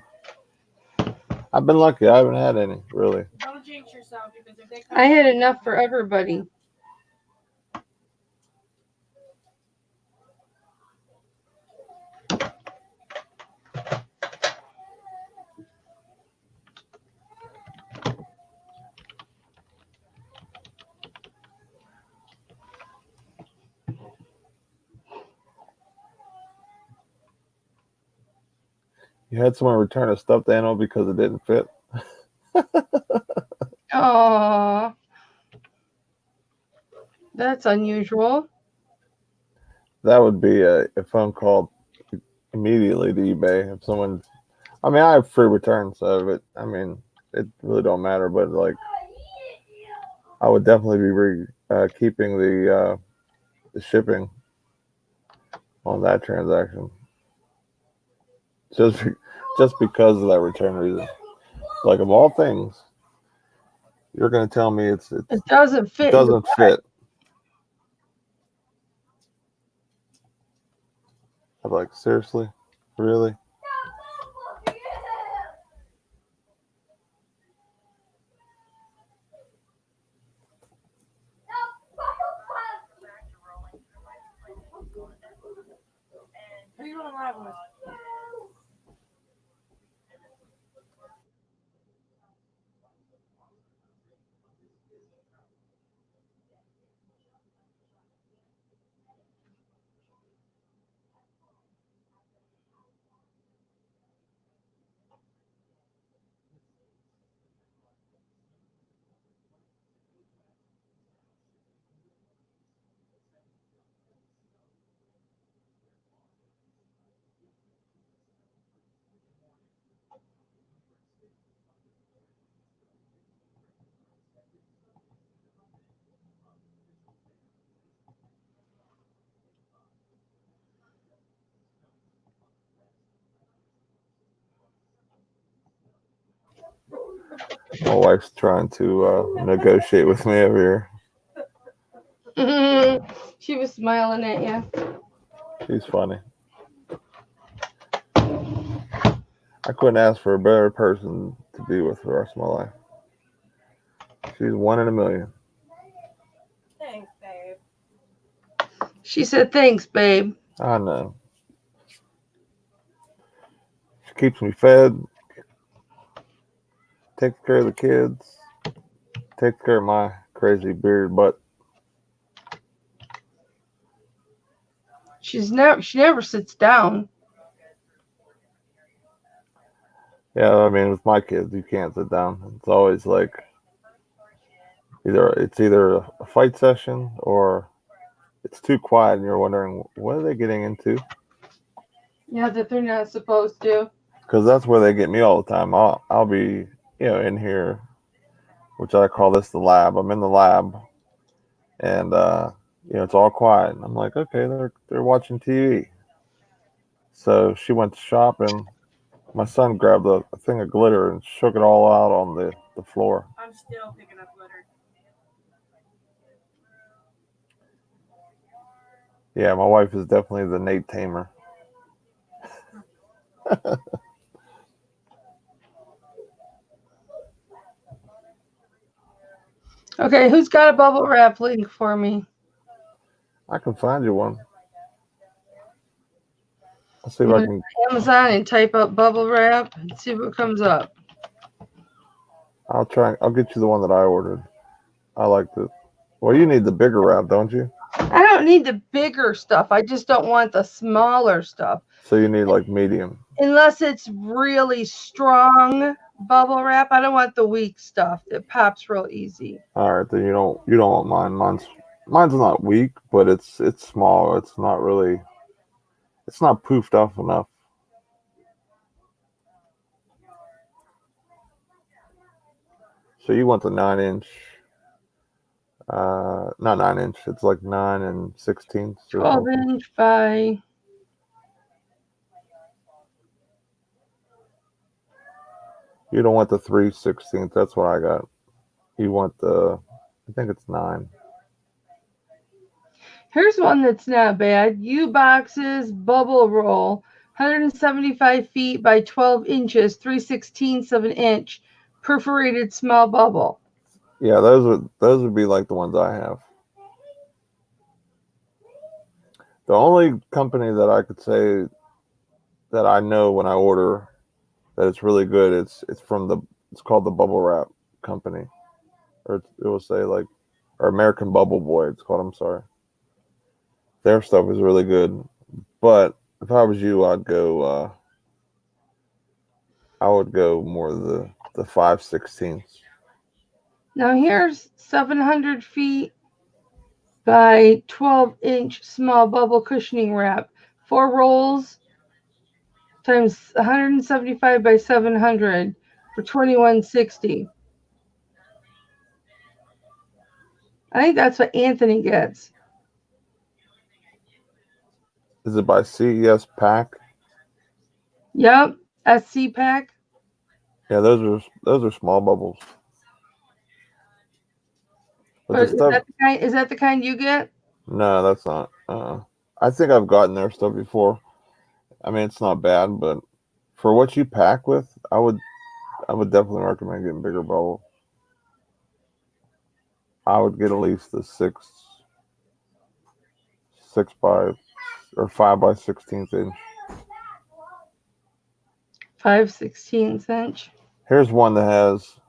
I've been lucky. I haven't had any, really. Don't jinx yourself because if they come I had enough for everybody. You had someone return a stuffed animal because it didn't fit. Oh, that's unusual. That would be a phone call immediately to eBay. If someone, I mean, I have free returns, so it really don't matter. But like, I would definitely be keeping the shipping on that transaction, just because of that return reason. Like of all things, you're going to tell me it doesn't fit. doesn't fit. I'm like, seriously, really? Who you going live with? My wife's trying to negotiate with me over here. She was smiling at you. She's funny. I couldn't ask for a better person to be with for the rest of my life. She's 1 in a million. Thanks, babe. She said, "Thanks, babe." I know. She keeps me fed, takes care of the kids, takes care of my crazy beard butt. She never sits down. Yeah, I mean, with my kids, you can't sit down. It's always like either a fight session or it's too quiet, and you're wondering what are they getting into? Yeah, that they're not supposed to. Because that's where they get me all the time. I'll be in here, which I call this the lab. I'm in the lab, and it's all quiet. And I'm like, okay, they're watching TV. So she went shopping. My son grabbed a thing of glitter and shook it all out on the floor. I'm still picking up glitter. Yeah, my wife is definitely the Nate Tamer. Okay, who's got a bubble wrap link for me? I can find you one. I'll see if I'm I gonna can. go to Amazon and type up bubble wrap and see what comes up. I'll try. I'll get you the one that I ordered. I liked it. Well, you need the bigger wrap, don't you? I don't need the bigger stuff. I just don't want the smaller stuff. So you need like medium. Unless it's really strong bubble wrap. I don't want the weak stuff that pops real easy. All right, then you don't want mine. Mine's not weak, but it's small. It's not really. It's not poofed off enough. So you want the 9-inch. Not 9-inch. It's like 9 16. 12-inch by. You don't want the 3/16. That's what I got. You want the. I think it's 9. Here's one that's not bad. U boxes bubble roll, 175 feet by 12 inches, 3/16 of an inch, perforated small bubble. Yeah, those would be like the ones I have. The only company that I could say that I know when I order that it's really good, it's called the Bubble Wrap Company, or it will say like, or American Bubble Boy. It's called. I'm sorry. Their stuff is really good, but if I was you, I'd go. I would go more the 5/16. Now here's 700 feet by 12-inch small bubble cushioning wrap. 4 rolls times 175 by 700 for $21.60. I think that's what Anthony gets. Is it by CES Pack? Yep, SC pack. Yeah, those are small bubbles. But the Is stuff, that the kind you get? no, that's not. I think I've gotten their stuff before. I mean, it's not bad, but for what you pack with, I would definitely recommend getting bigger bubble. I would get at least the 6 by or 5/16 inch. 5/16 inch. Here's one that has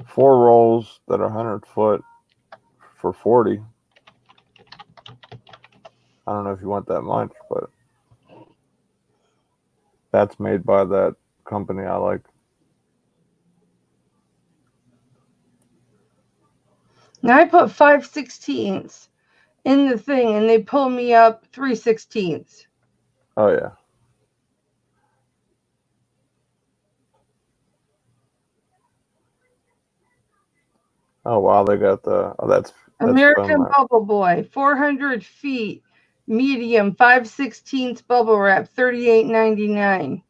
4 rolls that are 100 foot for 40. I don't know if you want that much, but that's made by that company I like. Now I put 5/16 in the thing and they pull me up 3/16. Oh yeah. Oh wow, they got the that's American Bubble Boy, 400 feet, medium, 5/16 bubble wrap, $38.99.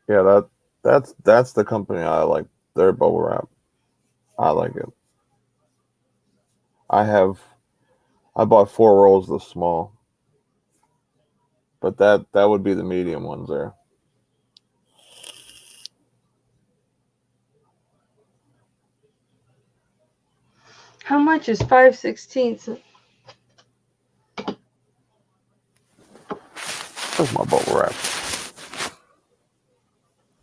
Yeah, that's the company I like. Their bubble wrap. I like it. I bought 4 rolls of the small. But that would be the medium ones there. How much is 5/16? Where's my bubble wrap?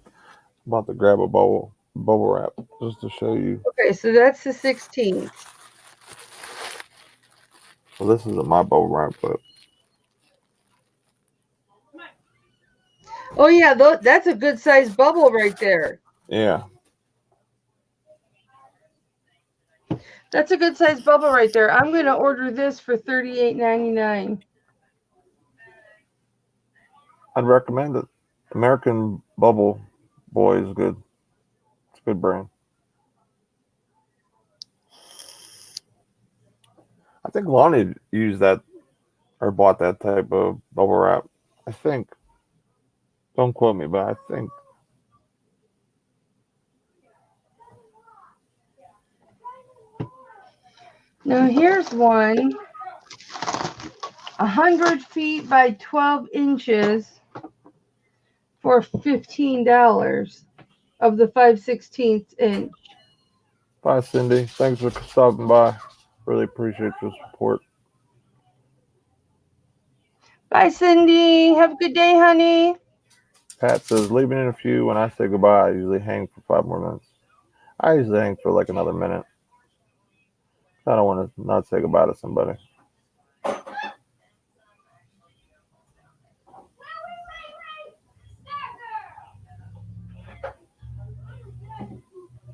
I'm about to grab a bubble wrap just to show you. Okay, so that's the 16th. Well, this isn't my bubble wrap, but Oh yeah, that's a good size bubble right there. yeah. That's a good size bubble right there. I'm going to order this for $38.99. I'd recommend it. American Bubble Boy is good. It's a good brand. I think Lonnie used that or bought that type of bubble wrap. I think. Don't quote me, but I think. Now here's one. 100 feet by 12 inches for $15 of the 5/16 inch. Bye, Cindy. Thanks for stopping by. Really appreciate your support. Bye, Cindy. Have a good day, honey. Pat says, leaving in a few. When I say goodbye, I usually hang for 5 more minutes. I usually hang for like another minute. I don't want to not say goodbye to somebody.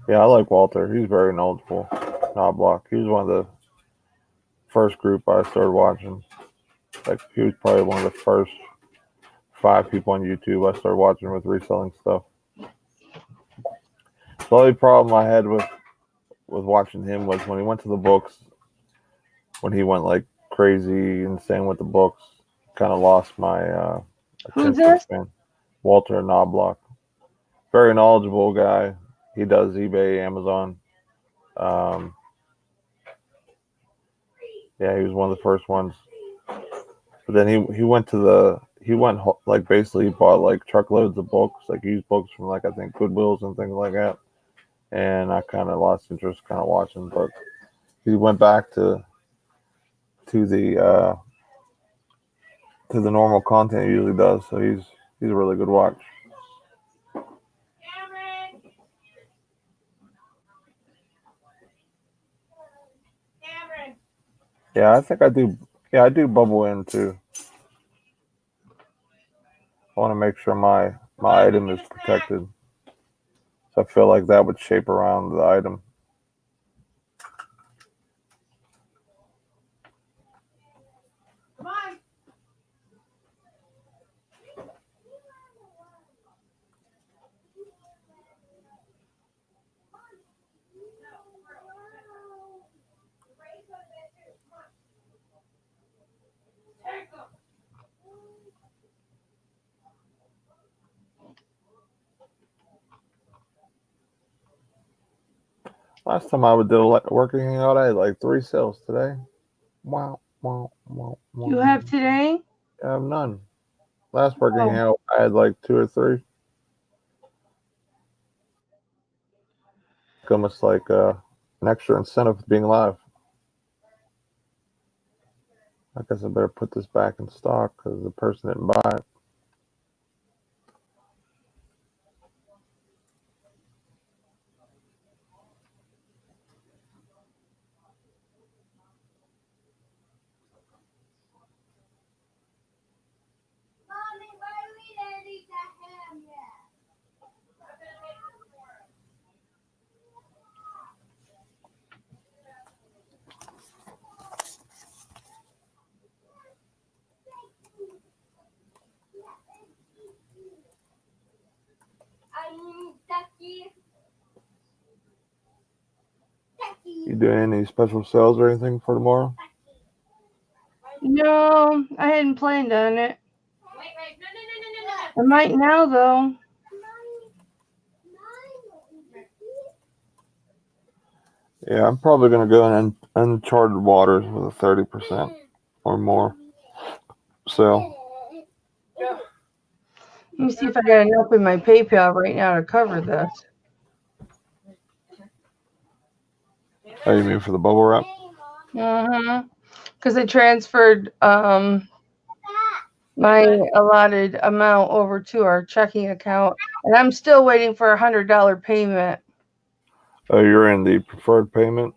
Yeah, I like Walter. He's very knowledgeable. Knobloch. He was one of the first group I started watching. Like he was probably one of the first 5 people on YouTube I started watching with reselling stuff. The only problem I had with watching him was when he went to the books, when he went like crazy insane with the books, kind of lost my Who's attention this? span. Walter Knobloch, very knowledgeable guy. He does eBay, Amazon. Um, yeah, he was one of the first ones. But then he went to like basically he bought like truckloads of books, like used books from like I think Goodwills and things like that. And I kind of lost interest kind of watching, but he went back to the normal content he usually does. So he's a really good watch. Yeah, I think I do. Yeah, I do bubble in too. I want to make sure my item is protected. So I feel like that would shape around the item. Last time I did a working hangout, I had like 3 sales today. Wow, wow, wow, wow. You have today? I have none. Last working Oh. hangout, I had like 2 or 3. Almost like an extra incentive for being live. I guess I better put this back in stock because the person didn't buy it. You doing any special sales or anything for tomorrow? No, I hadn't planned on it. I might now, though. Yeah, I'm probably going to go in uncharted waters with a 30% or more sale. Let me see if I got enough in my PayPal right now to cover this. Oh, you mean for the bubble wrap? Because I transferred my allotted amount over to our checking account, and I'm still waiting for $100 payment. Oh, you're in the preferred payment?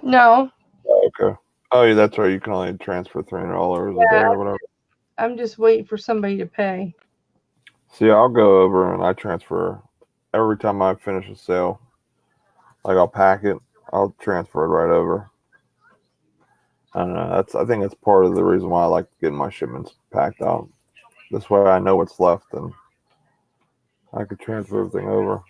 No. Oh, okay. Oh, yeah, that's right. You can only transfer $300 a day or whatever. I'm just waiting for somebody to pay. See, I'll go over and I transfer every time I finish a sale. Like I'll pack it, I'll transfer it right over. I don't know. I think that's part of the reason why I like getting my shipments packed out. This way I know what's left and I could transfer everything over.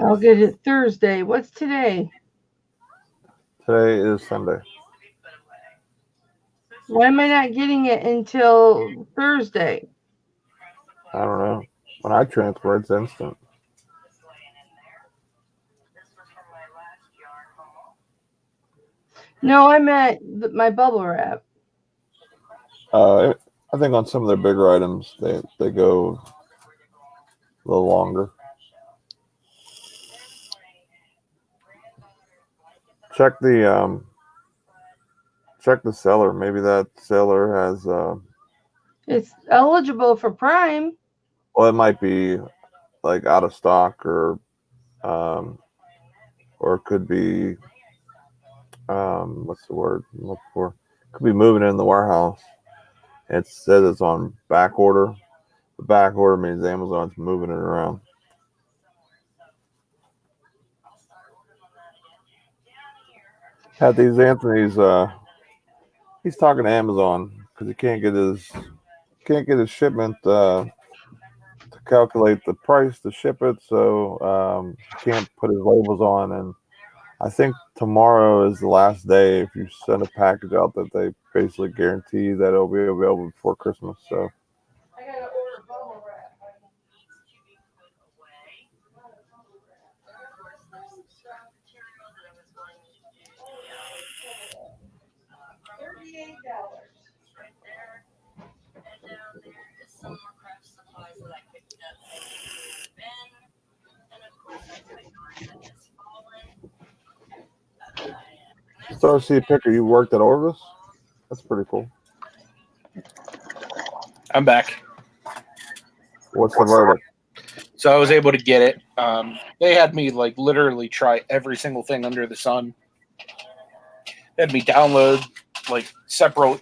I'll get it Thursday. What's today? Today is Sunday. Why am I not getting it until Thursday? I don't know. When I transfer, it's instant. No, I meant my bubble wrap. I think on some of their bigger items, they go a little longer. Check the seller. Maybe that seller has It's eligible for Prime. well, it might be like out of stock or it could be what's the word I'm looking for? Could be moving in the warehouse. It says it's on back order. The back order means Amazon's moving it around. At these Anthony's, he's talking to Amazon because he can't get his shipment to calculate the price to ship it, so he can't put his labels on. And I think tomorrow is the last day. If you send a package out, that they basically guarantee that it'll be available before Christmas. So. I gotta order bubble wrap. $38. So I see a picture. You worked at Orvis? That's pretty cool. I'm back. What's the verdict? So I was able to get it. They had me like literally try every single thing under the sun. They had me download like separate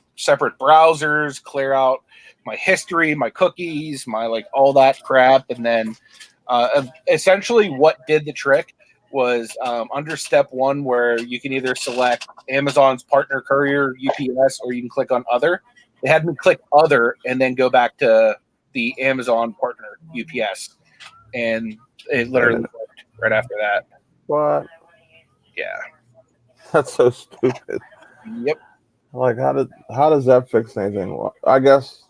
browsers, clear out my history, my cookies, my like all that crap, and then essentially what did the trick was under step 1, where you can either select Amazon's partner courier, UPS, or you can click on other. They had me click other and then go back to the Amazon partner UPS, and it literally worked right after that. What? Yeah. That's so stupid. Yep. Like, how does that fix anything? Well, I guess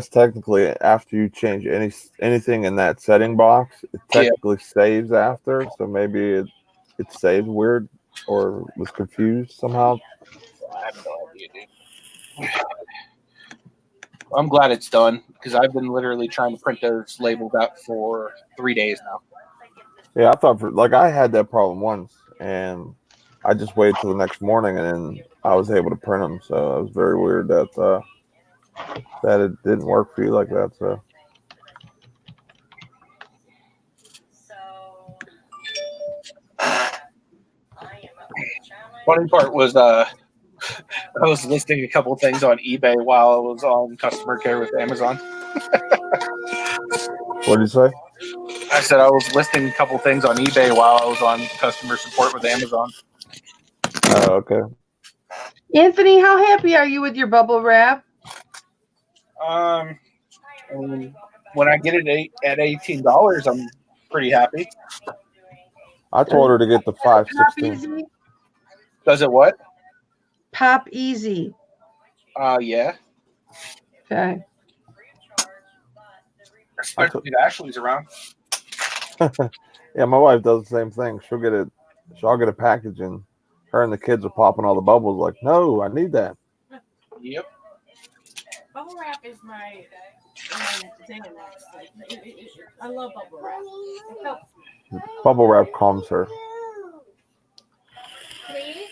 technically after you change anything in that setting box, it technically saves after. So maybe it saved weird or was confused somehow. I have no idea, dude. I'm glad it's done because I've been literally trying to print those labels out for 3 days now. Yeah, I thought I had that problem once, and I just waited till the next morning, and then I was able to print them. So it was very weird that it didn't work for you like that. So. Funny part was I was listing a couple of things on eBay while I was on customer care with Amazon. What did you say? I said I was listing a couple of things on eBay while I was on customer support with Amazon. Oh, okay. Anthony, how happy are you with your bubble wrap? When I get it at $18, I'm pretty happy. I told her to get the 516. Does it what? Pop easy. Yeah. Okay. Especially if Ashley's around. Yeah, my wife does the same thing. I'll get a package, and her and the kids are popping all the bubbles. Like, no, I need that. Yep. Bubble wrap is my thing. I love bubble wrap. It helps me. Bubble wrap calms her. Please?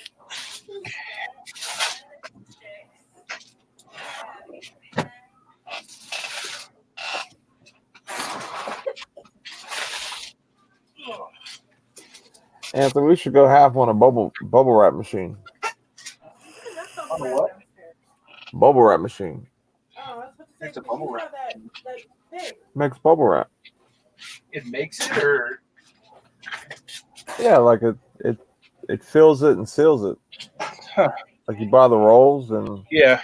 Anthony, we should go have on a bubble wrap machine. On a what? Bubble wrap machine. Oh, I was supposed to say, It's a bubble wrap. that thing. Makes bubble wrap. It makes it, or Yeah, like it fills it and seals it. Huh. Like you buy the rolls, and yeah.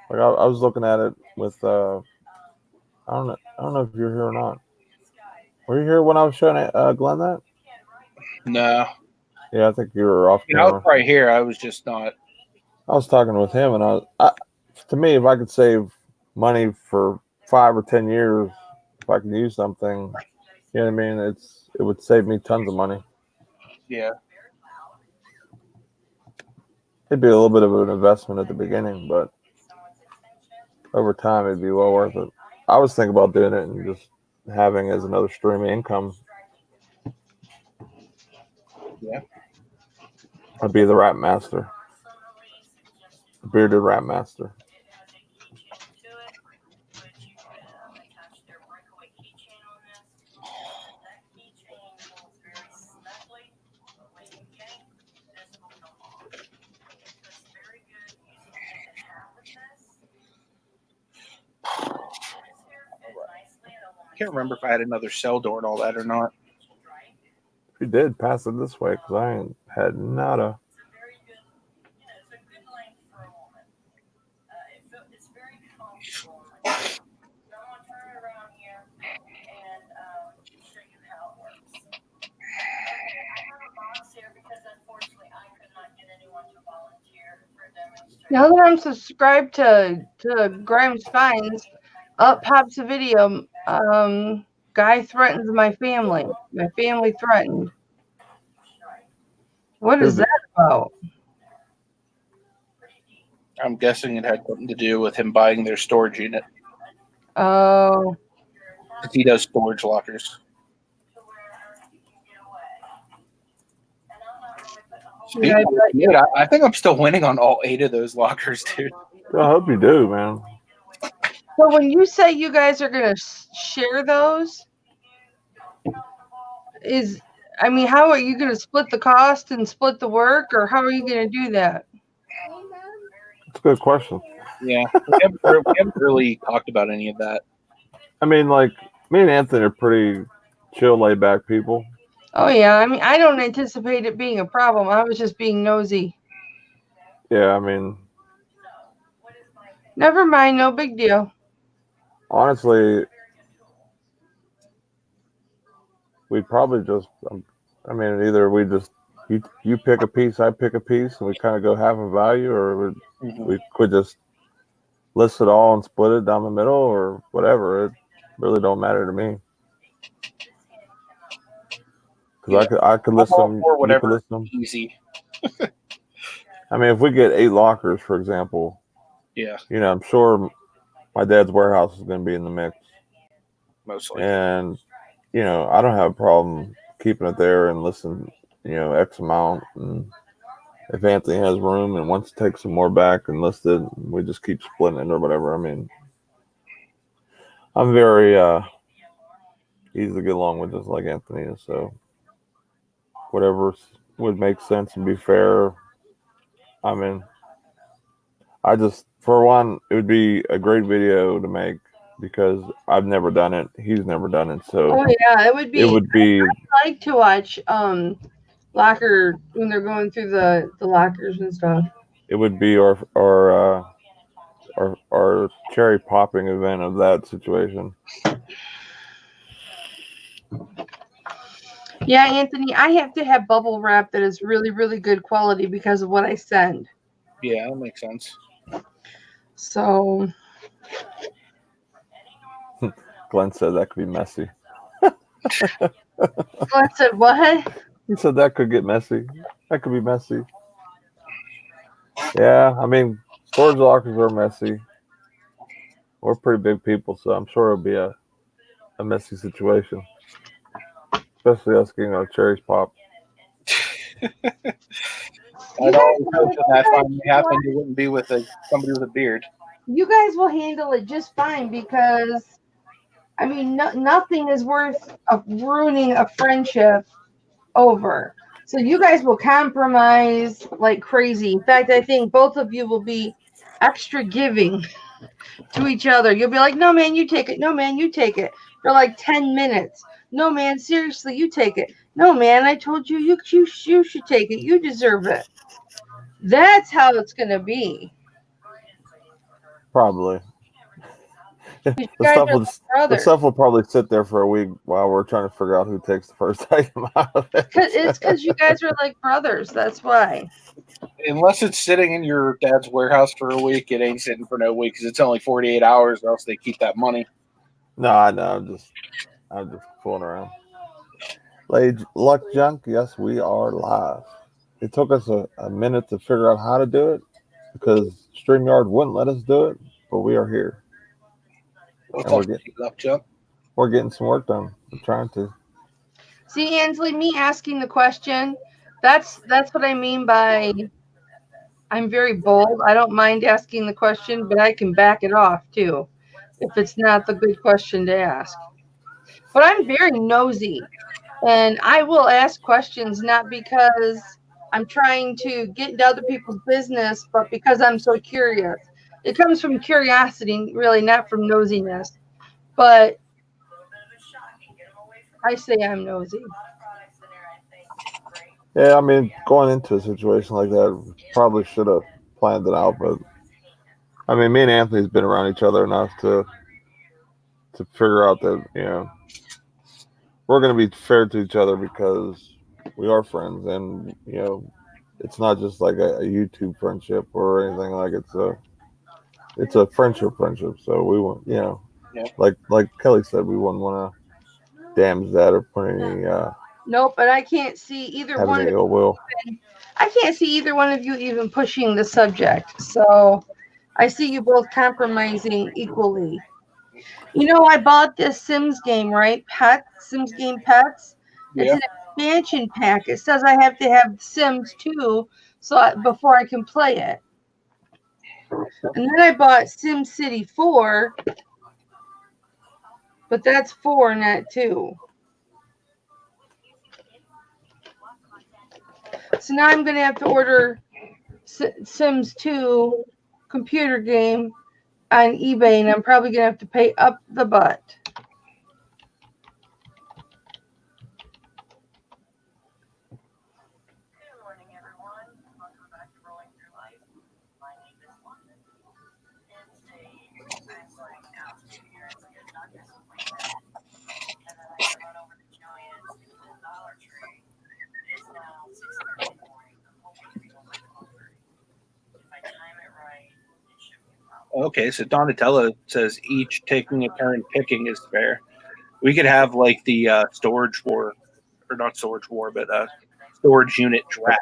like I was looking at it with I don't know if you're here or not. Were you here when I was showing Glenn that? No, Yeah, I think you were off I was camera. right here. I was just not. I was talking with him, and to me, if I could save money for 5 or 10 years, if I could use something, you know what I mean? It would save me tons of money. Yeah. It'd be a little bit of an investment at the beginning, but over time, it'd be well worth it. I was thinking about doing it and just having as another stream of income. Yeah. I'd be the rap master, the bearded rap master. I can't remember if I had another cell door and all that or not. If you did, pass it this way because I ain't had nada. Now that I'm subscribed to Grimes Finds, up pops a video. Guy threatens my family. My family threatened. What is that about? I'm guessing it had something to do with him buying their storage unit. Oh. Because he does storage lockers. Yeah, Dude, I think I'm still winning on all 8 of those lockers, dude. I hope you do, man. So when you say you guys are going to share those, how are you going to split the cost and split the work, or how are you going to do that? That's a good question. Yeah, we haven't really talked about any of that. I mean, like, me and Anthony are pretty chill, laid back people. Oh, yeah. I don't anticipate it being a problem. I was just being nosy. Yeah, I mean, never mind. No big deal. Honestly, we'd probably just, either we just, you pick a piece, I pick a piece, and we kind of go half a value, or we could just list it all and split it down the middle, or whatever. It really don't matter to me. Because I could list them, you could list them. Easy. I mean, if we get 8 lockers, for example, yeah, I'm sure my dad's warehouse is going to be in the mix. Mostly. And, I don't have a problem keeping it there and listing, X amount. And if Anthony has room and wants to take some more back and list it, we just keep splitting it or whatever. I mean, I'm very easy to get along with, just like Anthony is. So whatever would make sense and be fair, I'm in. I just, for one, it would be a great video to make because I've never done it. He's never done it. So it would be. I'd like to watch locker when they're going through the lockers and stuff. It would be our cherry popping event of that situation. Yeah, Anthony, I have to have bubble wrap that is really, really good quality because of what I send. Yeah, that makes sense. So Glenn said that could be messy. Glenn said what? He said that could get messy. That could be messy. Yeah, I mean, storage lockers are messy. We're pretty big people, so I'm sure it'll be a messy situation. Especially us getting our cherries popped. I'd always hope that finally happened. You wouldn't be with somebody with a beard. You guys will handle it just fine because, nothing is worth ruining a friendship over. So you guys will compromise like crazy. In fact, I think both of you will be extra giving to each other. You'll be like, no, man, you take it. No, man, you take it. For like 10 minutes. No, man, seriously, you take it. No, man, I told you, you should take it. You deserve it. That's how it's going to be. Probably. You The guys stuff are will like the brothers. stuff will probably sit there for a week while we're trying to figure out who takes the first item out of it. It's because you guys are like brothers. That's why. Unless it's sitting in your dad's warehouse for a week, it ain't sitting for no week because it's only 48 hours, or else they keep that money. No, I know. I'm just fooling around. Lady Luck Junk, yes, we are live. It took us a minute to figure out how to do it because StreamYard wouldn't let us do it, but we are here. What's And up, Luck Jump? we're getting some work done. We're trying to. See, Ansley, me asking the question, that's what I mean by I'm very bold. I don't mind asking the question, but I can back it off too if it's not the good question to ask. But I'm very nosy, and I will ask questions not because I'm trying to get into other people's business, but because I'm so curious. It comes from curiosity, really, not from nosiness. But I say I'm nosy. Yeah, I mean, going into a situation like that, probably should have planned it out. But I mean, me and Anthony's been around each other enough to figure out that we're going to be fair to each other because we are friends, and it's not just like a YouTube friendship or anything. Like it's a friendship. So we want, Yeah. like Kelly said, we wouldn't want to damage that or put any Nope, but I can't see either have one any of ill will. I can't see either one of you even pushing the subject. So I see you both compromising equally. I bought this Sims game, right? Sims game Pets. It's Yeah. an expansion pack. It says I have to have Sims 2 before I can play it. And then I bought Sim City 4, but that's 4, not 2. So now I'm going to have to order Sims 2 computer game on eBay, and I'm probably going to have to pay up the butt. Okay, so Donatella says each taking a turn picking is fair. We could have like the storage war, or not storage war, but storage unit draft.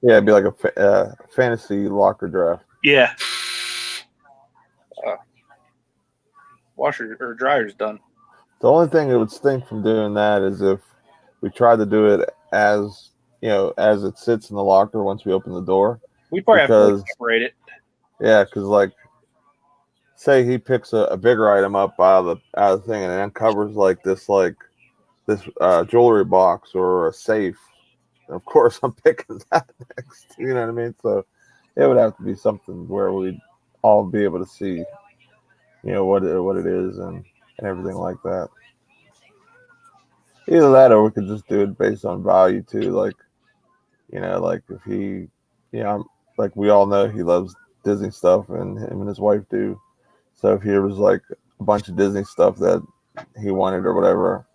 It'd be like a fantasy locker draft. Yeah. Washer or dryer's done. The only thing that would stink from doing that is if we tried to do it as as it sits in the locker once we open the door. We probably have to separate it. Yeah, because like, say he picks a bigger item up out of the thing and it uncovers this jewelry box or a safe. And of course, I'm picking that next. You know what I mean? So it would have to be something where we'd all be able to see, what it is and everything like that. Either that, or we could just do it based on value too. Like, like if he, like we all know he loves Disney stuff, and him and his wife do. So if he was like a bunch of Disney stuff that he wanted or whatever,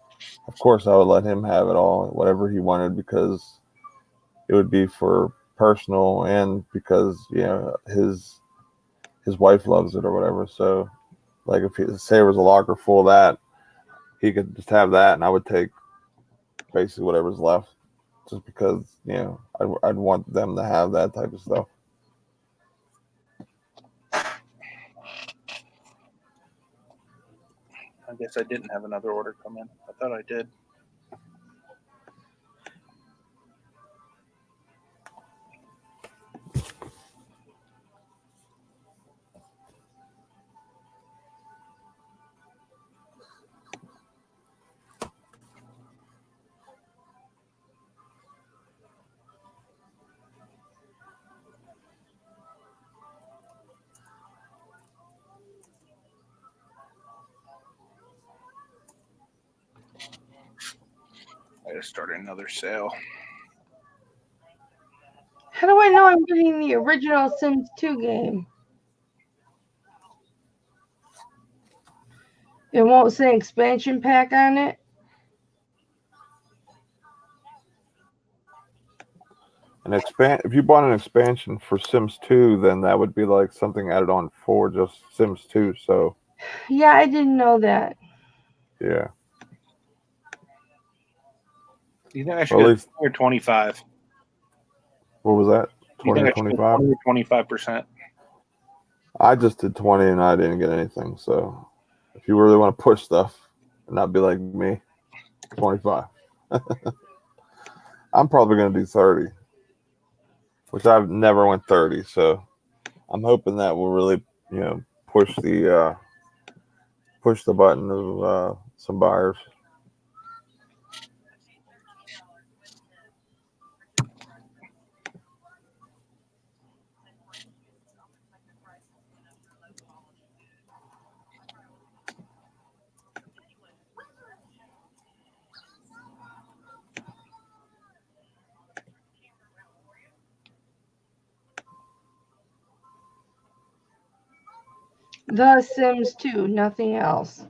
of course I would let him have it all, whatever he wanted, because it would be for personal and because his wife loves it or whatever. So like if he say there was a locker full of that, he could just have that, and I would take basically whatever's left, just because I'd want them to have that type of stuff. I guess I didn't have another order come in. I thought I did. I gotta start another sale. How do I know I'm getting the original Sims 2 game? It won't say expansion pack on it. If you bought an expansion for Sims 2, then that would be like something added on for just Sims 2. So Yeah, I didn't know that. yeah. You think I should Well, at go least 20 or 25? what was that? You 20 think or I should go 25? 20 or 25%? I just did 20 and I didn't get anything. So if you really want to push stuff and not be like me, 25. I'm probably going to do 30, which I've never went 30. So I'm hoping that will really, push the button of some buyers. The Sims 2, nothing else.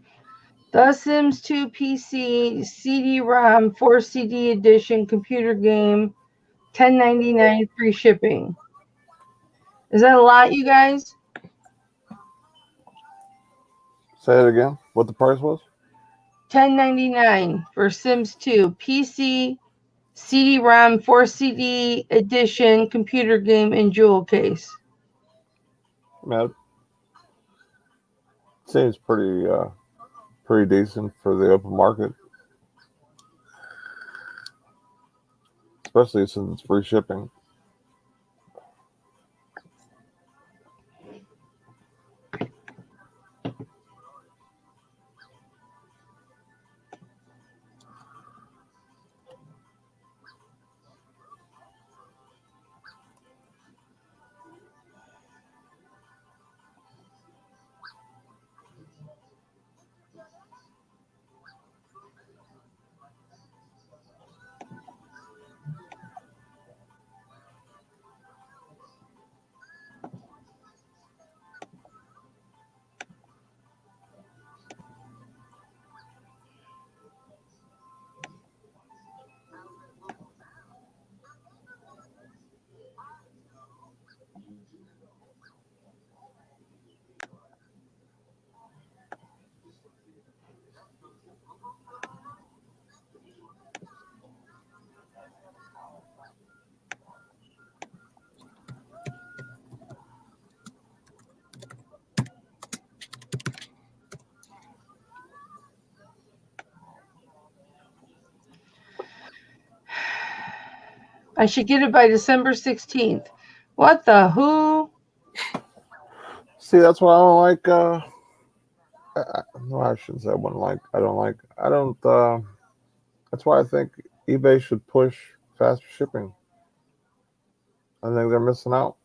The Sims 2 PC CD-ROM 4 CD edition computer game, $10.99 free shipping. Is that a lot, you guys? Say it again. What the price was? $10.99 for Sims 2 PC CD-ROM 4 CD edition computer game and jewel case. Man, it seems pretty decent for the open market, especially since it's free shipping. I should get it by December 16th. What the who? See, that's what I don't like. No, I shouldn't say I wouldn't like. I don't like. I don't. That's why I think eBay should push faster shipping. I think they're missing out.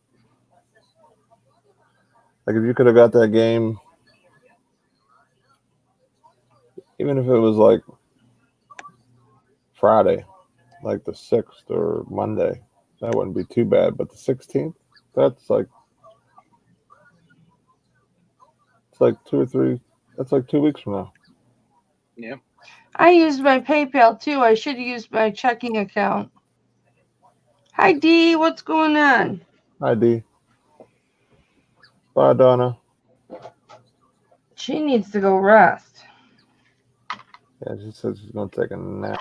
Like if you could have got that game, even if it was like Friday, like the 6th or Monday, that wouldn't be too bad. But the 16th, that's like it's like 2 or 3. That's like 2 weeks from now. Yeah. I used my PayPal too. I should have used my checking account. Hi Dee, what's going on? Hi D. Bye Donna. She needs to go rest. Yeah, she said she's gonna take a nap.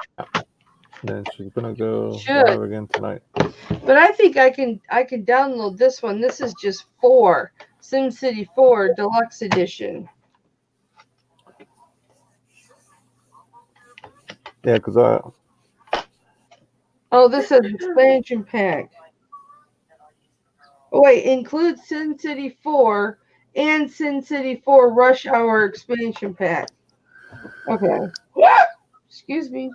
Then she's gonna go Should. live again tonight. But I think I can download this one. This is just 4. SimCity 4 Deluxe Edition. Yeah, because Oh, this says expansion pack. Oh, wait, includes SimCity 4 and SimCity 4 Rush Hour expansion pack. Okay. Excuse me.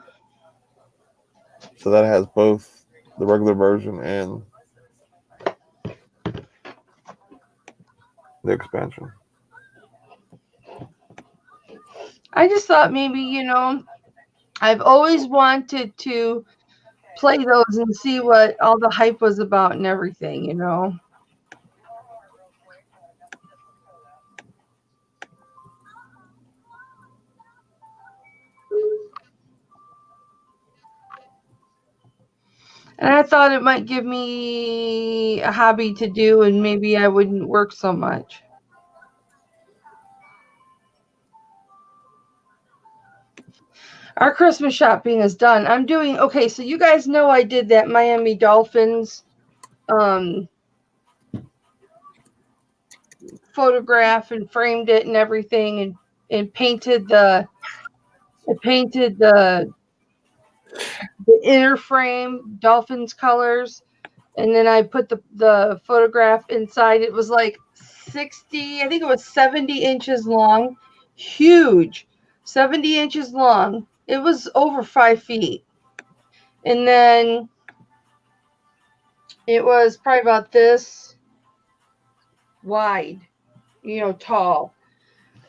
so that has both the regular version and the expansion. I just thought maybe, I've always wanted to play those and see what all the hype was about and everything, And I thought it might give me a hobby to do, and maybe I wouldn't work so much. Our Christmas shopping is done. I'm doing okay. So you guys know I did that Miami Dolphins photograph and framed it and everything, and painted the inner frame Dolphins colors, and then I put the photograph inside. It was like 60, I think it was 70 inches long, huge, 70 inches long. It was over 5 feet. And then it was probably about this wide, tall.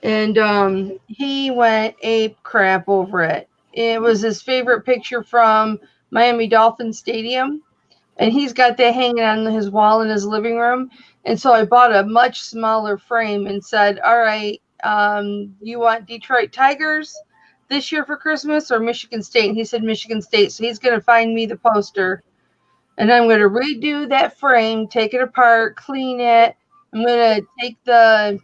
And he went ape crap over it. It was his favorite picture from Miami Dolphins Stadium, and he's got that hanging on his wall in his living room. And so I bought a much smaller frame and said, all right, you want Detroit Tigers this year for Christmas or Michigan State? And he said Michigan State. So he's going to find me the poster, and I'm going to redo that frame, take it apart, clean it. I'm going to take the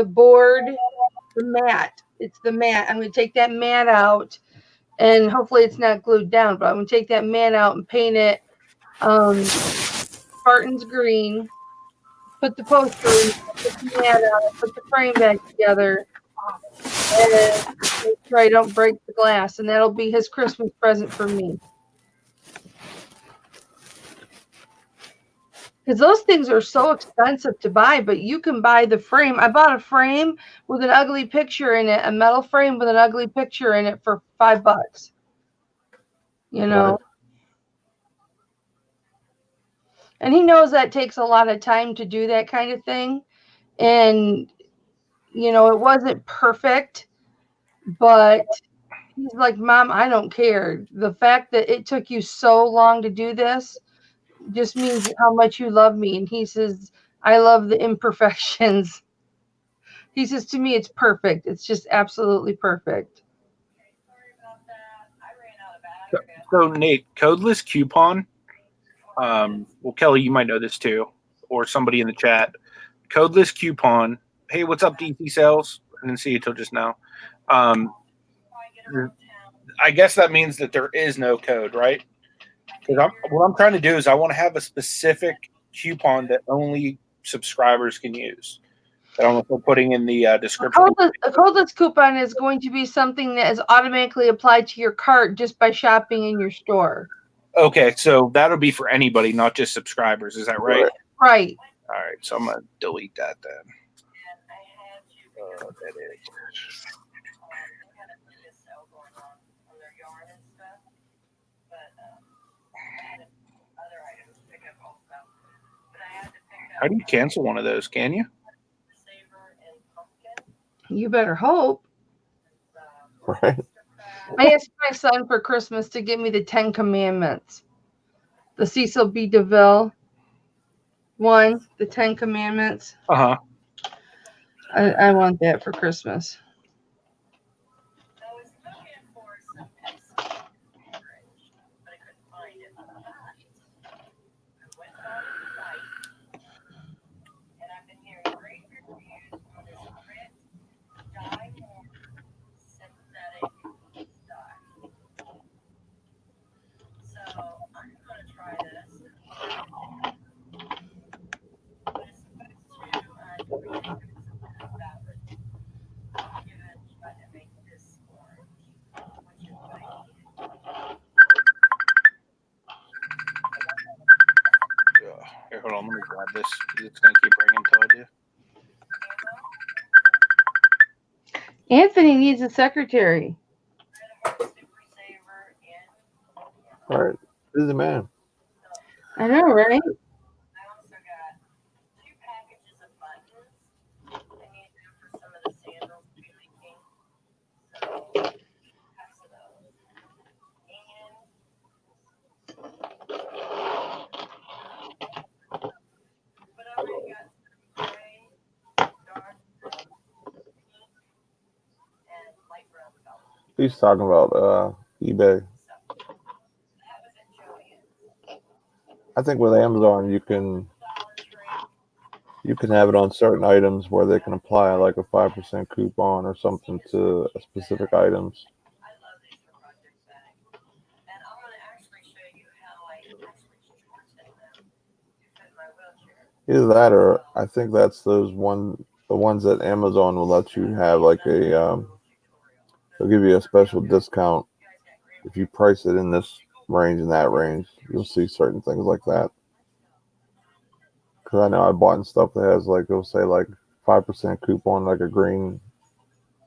board, the mat. It's the mat. I'm going to take that mat out, and hopefully it's not glued down, but I'm going to take that mat out and paint it Spartans green, put the poster in, put the mat out, put the frame back together, and make sure I don't break the glass, and that'll be his Christmas present for me. Because those things are so expensive to buy, but you can buy the frame. I bought a frame with an ugly picture in it, a metal frame with an ugly picture in it for $5. Right. And he knows that takes a lot of time to do that kind of thing. And, it wasn't perfect, but he's like, Mom, I don't care. The fact that it took you so long to do this just means how much you love me. And he says, I love the imperfections. He says, to me, it's perfect. It's just absolutely perfect. So Nate, codeless coupon. Well, Kelly, you might know this too, or somebody in the chat. Codeless coupon. Hey, what's up, DC Sales? I didn't see you till just now. I guess that means that there is no code, right? Because what I'm trying to do is I want to have a specific coupon that only subscribers can use. That I'm putting in the description. A codeless coupon is going to be something that is automatically applied to your cart just by shopping in your store. Okay, so that'll be for anybody, not just subscribers. Is that right? Right. All right, so I'm going to delete that then. That is. How do you cancel one of those? Can you? You better hope. Right. I asked my son for Christmas to give me the 10 Commandments. The Cecil B. DeVille one, the 10 Commandments. Uh-huh. I want that for Christmas. Here, hold on. Let me grab this. It's going to keep ringing until I do. Anthony needs a secretary. All right. Busy man. I know, right? He's talking about eBay. I think with Amazon you can have it on certain items where they can apply like a 5% coupon or something to specific items. Either that or I think that's the ones that Amazon will let you have like they'll give you a special discount if you price it in this range and that range. You'll see certain things like that. Because I know I bought stuff that has like it'll say like 5% coupon, like a green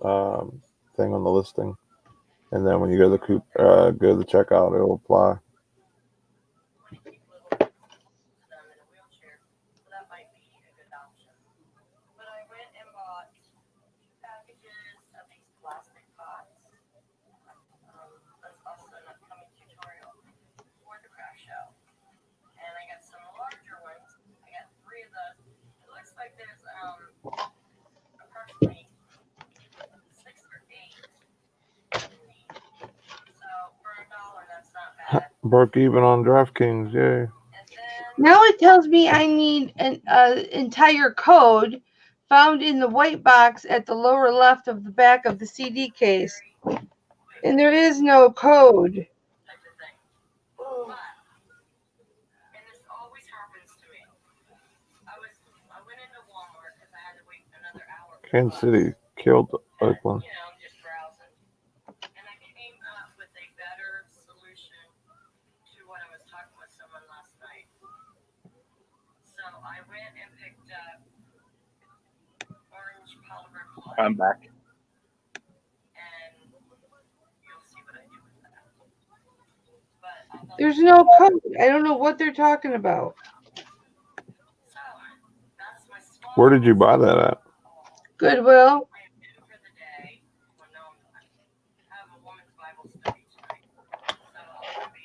thing on the listing, and then when you go to the go to the checkout, it'll apply. Broke even on DraftKings, yay. Now it tells me I need an entire code found in the white box at the lower left of the back of the CD case. And there is no code. Kansas City killed Oakland. I'm back. There's no code. I don't know what they're talking about. Where did you buy that at? Goodwill.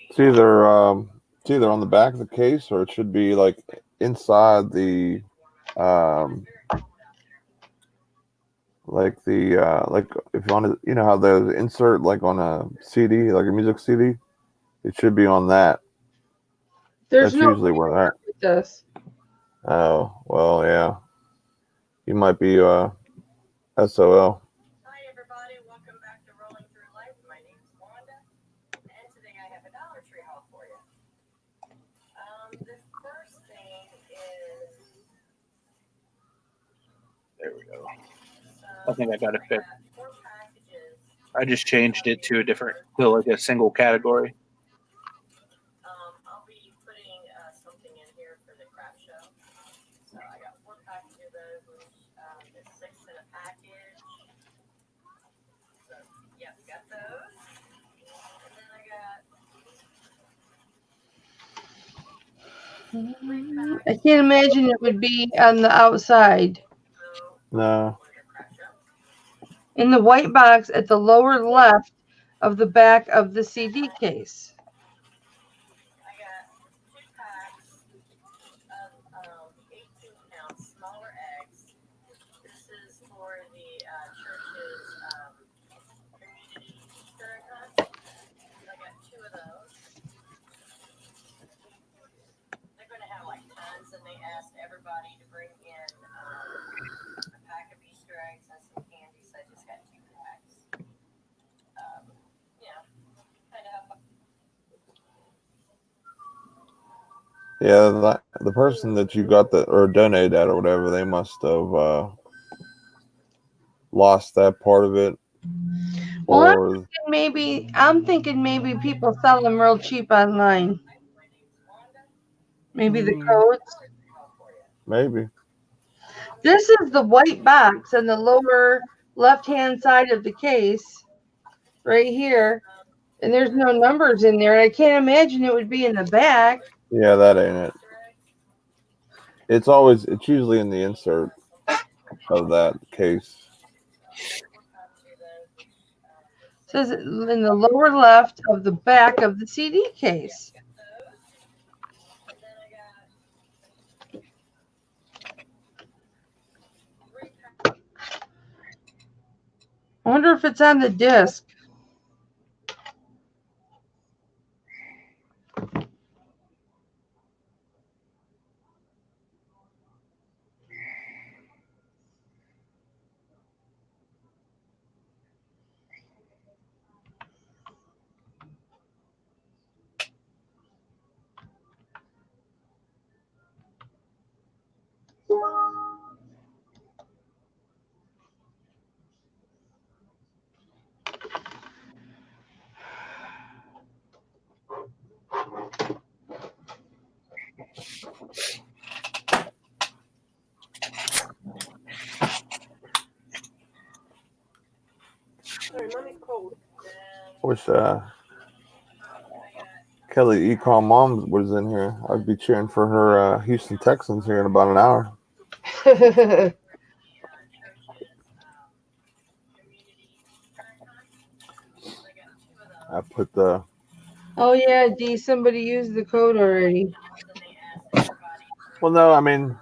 It's either on the back of the case or it should be like inside the like if you want to, you know how there's insert like on a CD, like a music CD, it should be on that. There's That's no usually where that. with this. Oh well, yeah. You might be SOL. Hi everybody, welcome back to Rolling Through Life. My name is Wanda, and today I have a Dollar Tree haul for you. The first thing is. There we go. I think I got it fixed. I just changed it to like a single category. I'll be putting something in here for the craft show. So I got 4 packages of those, which is 6 in a package. So, yep, got those. And then I got. I can't imagine it would be on the outside. No. In the white box at the lower left of the back of the CD case. I got 2 packs of 18-ounce smaller eggs. This is for the church's community Easter egg hunt. I got 2 of those. They're going to have like tons, and they asked everybody to bring in a pack of Easter eggs and some candy, so I just got 2 packs. Kind of have fun. Yeah, the person that you got that or donated that or whatever, they must have lost that part of it. Well, Or I'm thinking maybe people sell them real cheap online. Maybe the codes. maybe. This is the white box on the lower left-hand side of the case, right here. And there's no numbers in there. I can't imagine it would be in the back. Yeah, that ain't it. It's usually in the insert of that case. It says in the lower left of the back of the CD case. I wonder if it's on the disc. Wish Kelly Econ Mom was in here. I'd be cheering for her Houston Texans here in about an hour. I put the. Oh yeah, D. Somebody used the code already. Well, no, I mean,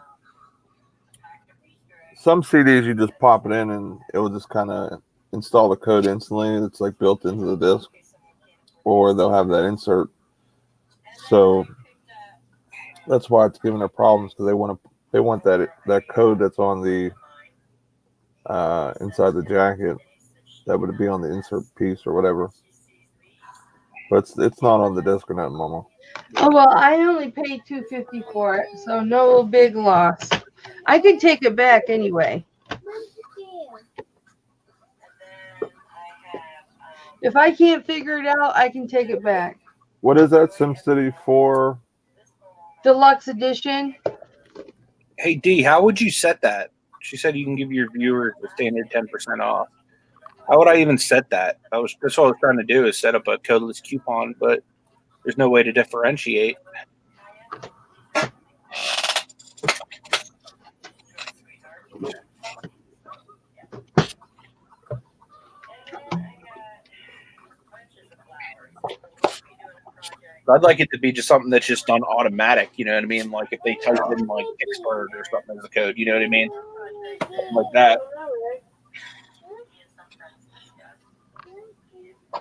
some CDs you just pop it in and it will just kind of install the code instantly. It's like built into the disc, or they'll have that insert. So that's why it's giving her problems, because they want that code that's on the inside the jacket, that would be on the insert piece or whatever. But it's not on the disc or nothing, Mama. Oh well, I only paid $2.50 for it, so no big loss. I can take it back anyway. If I can't figure it out, I can take it back. What is that? SimCity 4 Deluxe edition. Hey D, how would you set that? She said you can give your viewers the standard 10% off. How would I even set that? That's what I was trying to do, is set up a codeless coupon, but there's no way to differentiate. I'd like it to be just something that's just done automatic, you know what I mean? Like if they type in like Picksburgh or something as a code, you know what I mean? Something like that.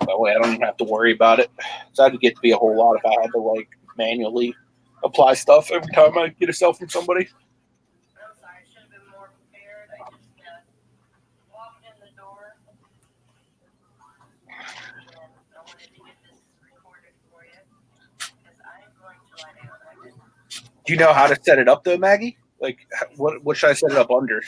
That way I don't even have to worry about it. So that'd get to be a whole lot if I had to like manually apply stuff every time I get a sale from somebody. Do you know how to set it up though, Maggie? Like, what should I set it up under?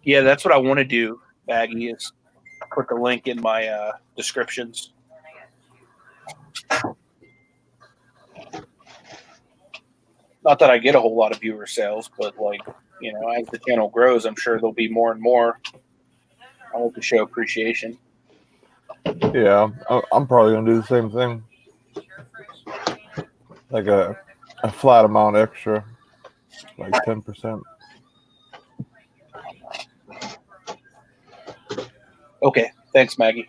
Yeah, that's what I want to do, Maggie, is put the link in my descriptions. Not that I get a whole lot of viewer sales, but like, you know, as the channel grows, I'm sure there'll be more and more. I like to show appreciation. Yeah, I'm probably gonna do the same thing. Like a flat amount extra, like 10%. Okay, thanks, Maggie.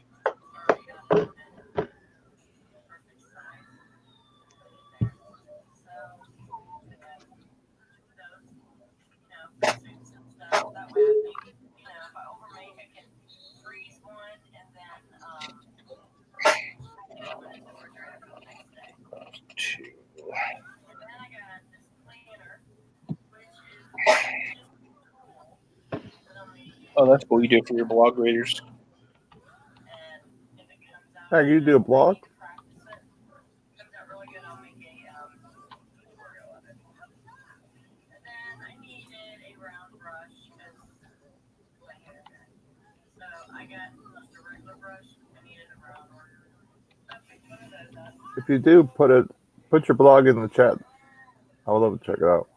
Oh, that's cool. You do it for your blog readers. Hey, you do a blog? If you do, put your blog in the chat. I would love to check it out.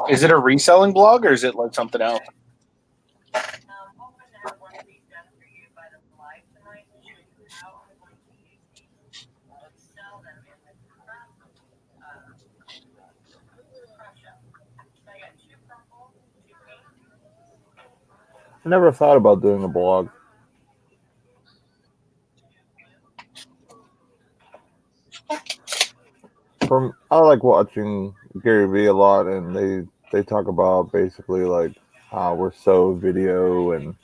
Is it a reselling blog or is it like something else? I never thought about doing a blog. I like watching Gary Vee a lot, and they talk about basically like how we're so video and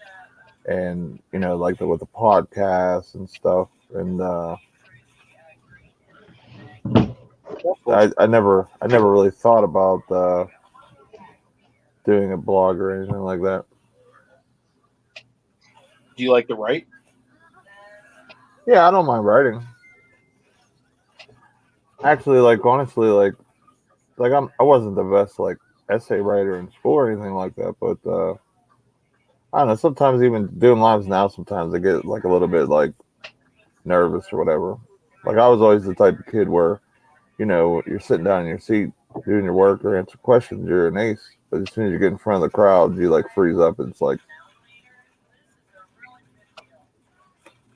you know, like with the podcast and stuff, and I never really thought about doing a blog or anything like that. Do you like to write? Yeah, I don't mind writing. Actually, like honestly, like I wasn't the best like essay writer in school or anything like that, but I don't know. Sometimes even doing lives now, sometimes I get like a little bit like nervous or whatever. Like I was always the type of kid where, you're sitting down in your seat doing your work or answer questions, you're an ace. But as soon as you get in front of the crowd, you like freeze up. It's like,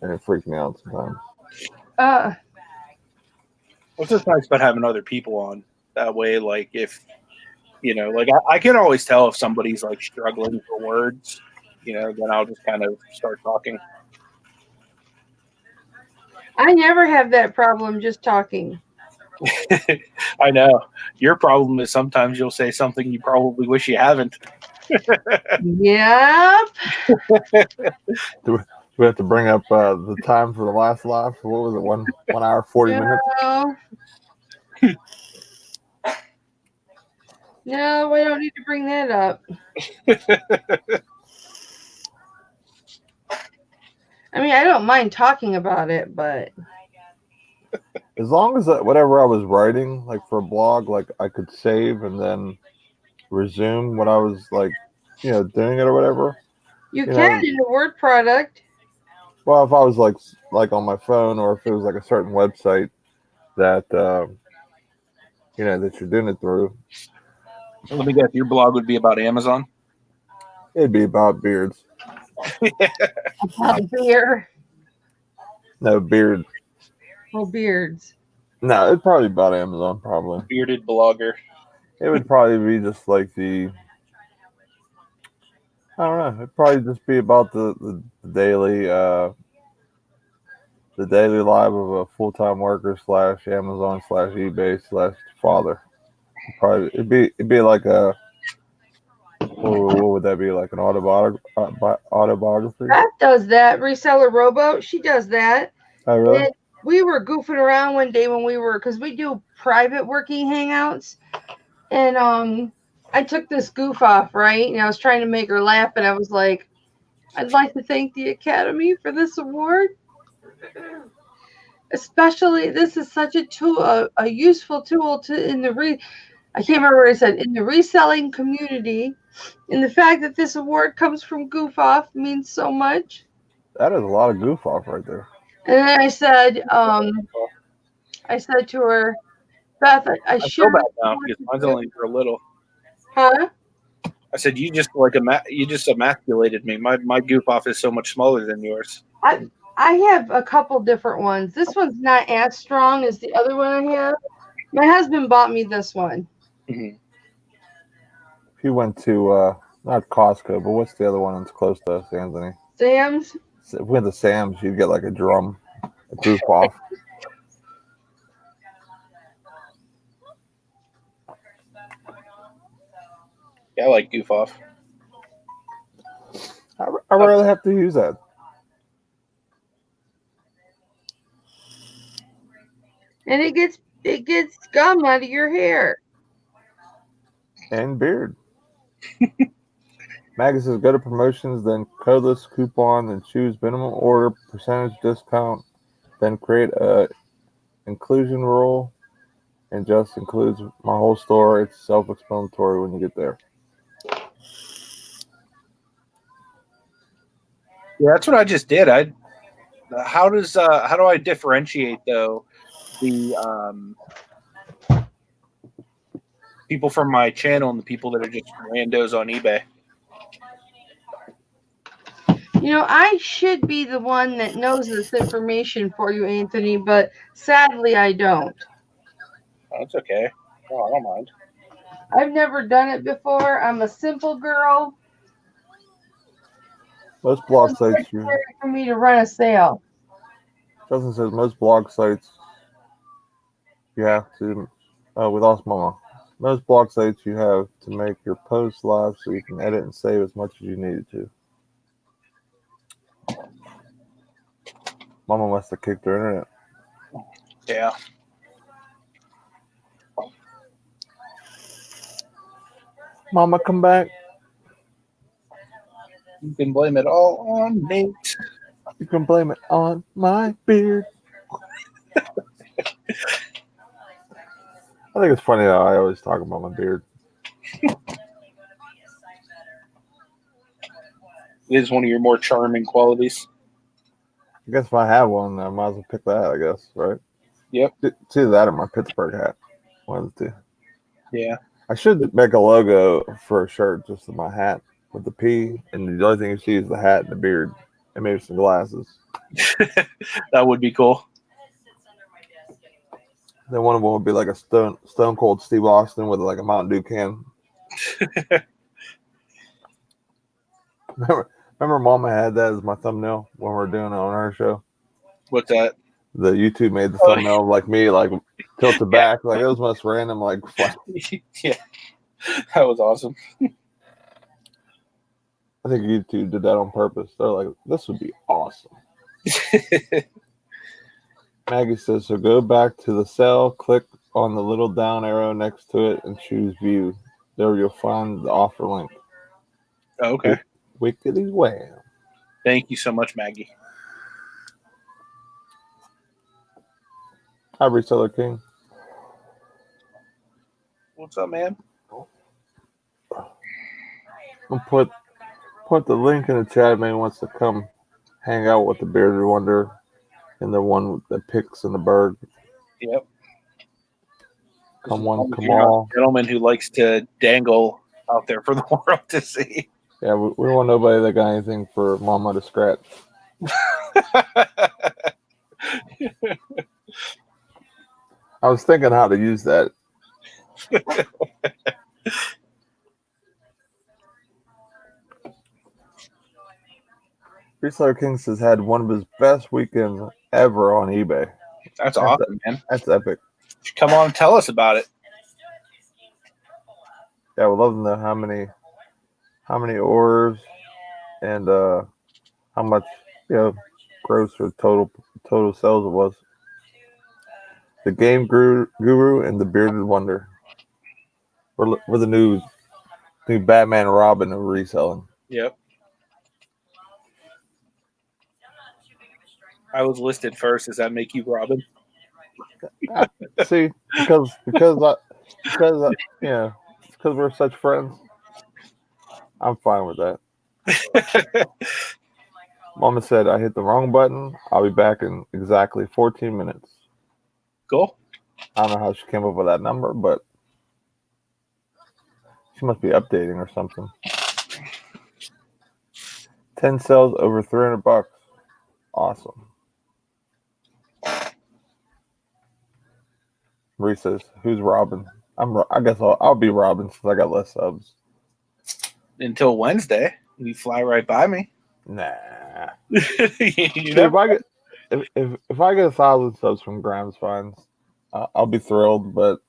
and it freaks me out sometimes. What's just nice about having other people on that way? Like if like I can always tell if somebody's like struggling for words. Then I'll just kind of start talking. I never have that problem just talking. I know. Your problem is sometimes you'll say something you probably wish you haven't. Yep. Do we have to bring up the time for the last live? What was it? 1 hour 40 minutes? No, we don't need to bring that up. I mean, I don't mind talking about it, but As long as whatever I was writing, like for a blog, like I could save and then resume when I was like, doing it or whatever. you can in the Word product. Well, if I was like on my phone, or if it was like a certain website that that you're doing it through, Let me guess, your blog would be about Amazon? it'd be about beards. About beer. No, beard. Oh, beards. No, it'd probably be about Amazon, probably. Bearded blogger. It would probably be just like I don't know. It'd probably just be about the daily life of a full-time worker / Amazon / eBay / father. Probably it'd be like a what would that be, like an autobiography? Beth does that. Reseller Rowboat, she does that. Oh really? And we were goofing around one day when because we do private working hangouts, and I took this goof off, right? And I was trying to make her laugh, and I was like, I'd like to thank the Academy for this award. Especially, this is such a tool, a useful tool I can't remember what I said, in the reselling community. And the fact that this award comes from Goof Off means so much. That is a lot of goof off right there. And then I said to her, Beth, I feel bad now because mine's only for a little. Huh? I said you just emasculated me. My goof off is so much smaller than yours. I have a couple different ones. This one's not as strong as the other one I have. My husband bought me this one. Mm-hmm. If you went to not Costco, but what's the other one that's close to us, Anthony? Sam's. If we went to Sam's, you'd get like a drum, a goof off. Yeah, I like goof off. I rarely have to use that. And it gets gum out of your hair. And beard. Maggie says go to promotions, then codeless coupon, then choose minimum order percentage discount, then create a inclusion rule, and just includes my whole store. It's self-explanatory when you get there. Yeah, that's what I just did. How do I differentiate though the people from my channel and the people that are just randos on eBay? I should be the one that knows this information for you, Anthony, but sadly I don't. Oh, that's okay. Oh, I don't mind. I've never done it before. I'm a simple girl. Most blog sites, for me to run a sale. Justin says most blog sites you have to. We lost Mama. Most blog sites you have to make your posts live so you can edit and save as much as you needed to. Mama must have kicked her internet. Yeah. Mama, come back. You can blame it all on Nate. You can blame it on my beard. I think it's funny how I always talk about my beard. It is one of your more charming qualities. I guess if I have one, I might as well pick that, I guess, right? Yep. It's either that or my Pittsburgh hat. One of the two. Yeah. I should make a logo for a shirt, just my hat with the P, and the only thing you see is the hat and the beard, and maybe some glasses. That would be cool. Then one of them would be like a stone cold Steve Austin with like a Mountain Dew can. Remember Mama had that as my thumbnail when we were doing it on our show? What's that? The YouTube made the thumbnail of like me, like tilted back. Like it was most random, like Yeah. That was awesome. I think YouTube did that on purpose. They're like, this would be awesome. Maggie says, so go back to the cell, click on the little down arrow next to it, and choose view. There you'll find the offer link. Okay. Wickedy wham. Thank you so much, Maggie. Hi, Reseller King. What's up, man? I'll put the link in the chat. Man wants to come hang out with the Bearded Wonder and the one that picks in the bird. Yep. Come one, come all. Gentleman who likes to dangle out there for the world to see. Yeah, we want nobody that got anything for Mama to scratch. I was thinking how to use that. Reseller Kings has had one of his best weekends ever on eBay. That's awesome, man. That's epic. Come on and tell us about it. Yeah, I would love to know how many orders and how much gross or total sales it was. The Game Guru and the Bearded Wonder. We're the new Batman and Robin of reselling. Yep. I was listed first. Does that make you Robin? See, because we're such friends, I'm fine with that. Mama said I hit the wrong button. I'll be back in exactly 14 minutes. Cool. I don't know how she came up with that number, but she must be updating or something. 10 sales over $300. Awesome. Marie says, "Who's Robin?" I guess I'll be Robin since I got less subs. Until Wednesday, you fly right by me. Nah. If I get 1,000 subs from Grimes Finds, I'll be thrilled. But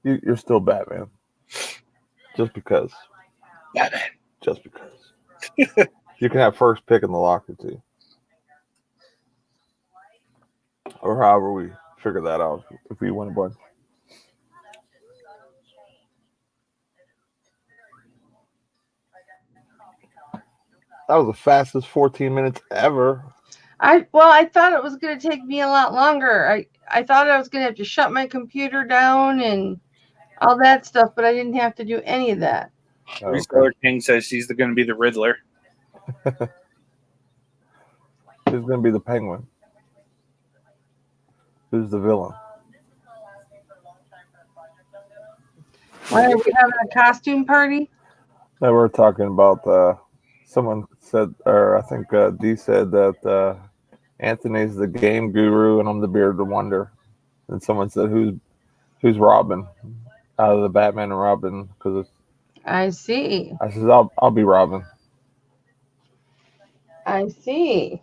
you're still Batman, just because. Batman. Just because. You can have first pick in the locker too, or however we figure that out if we win a bunch. That was the fastest 14 minutes ever. I thought it was going to take me a lot longer. I thought I was going to have to shut my computer down and all that stuff, but I didn't have to do any of that. Reseller King says she's going to be the Riddler. Who's going to be the Penguin? Who's the villain? Why are we having a costume party? No, we're talking about someone said, or I think Dee said that Anthony's the Game Guru and I'm the Bearded Wonder. And someone said, who's Robin out of the Batman and Robin? Because I see. I said I'll be Robin. I see.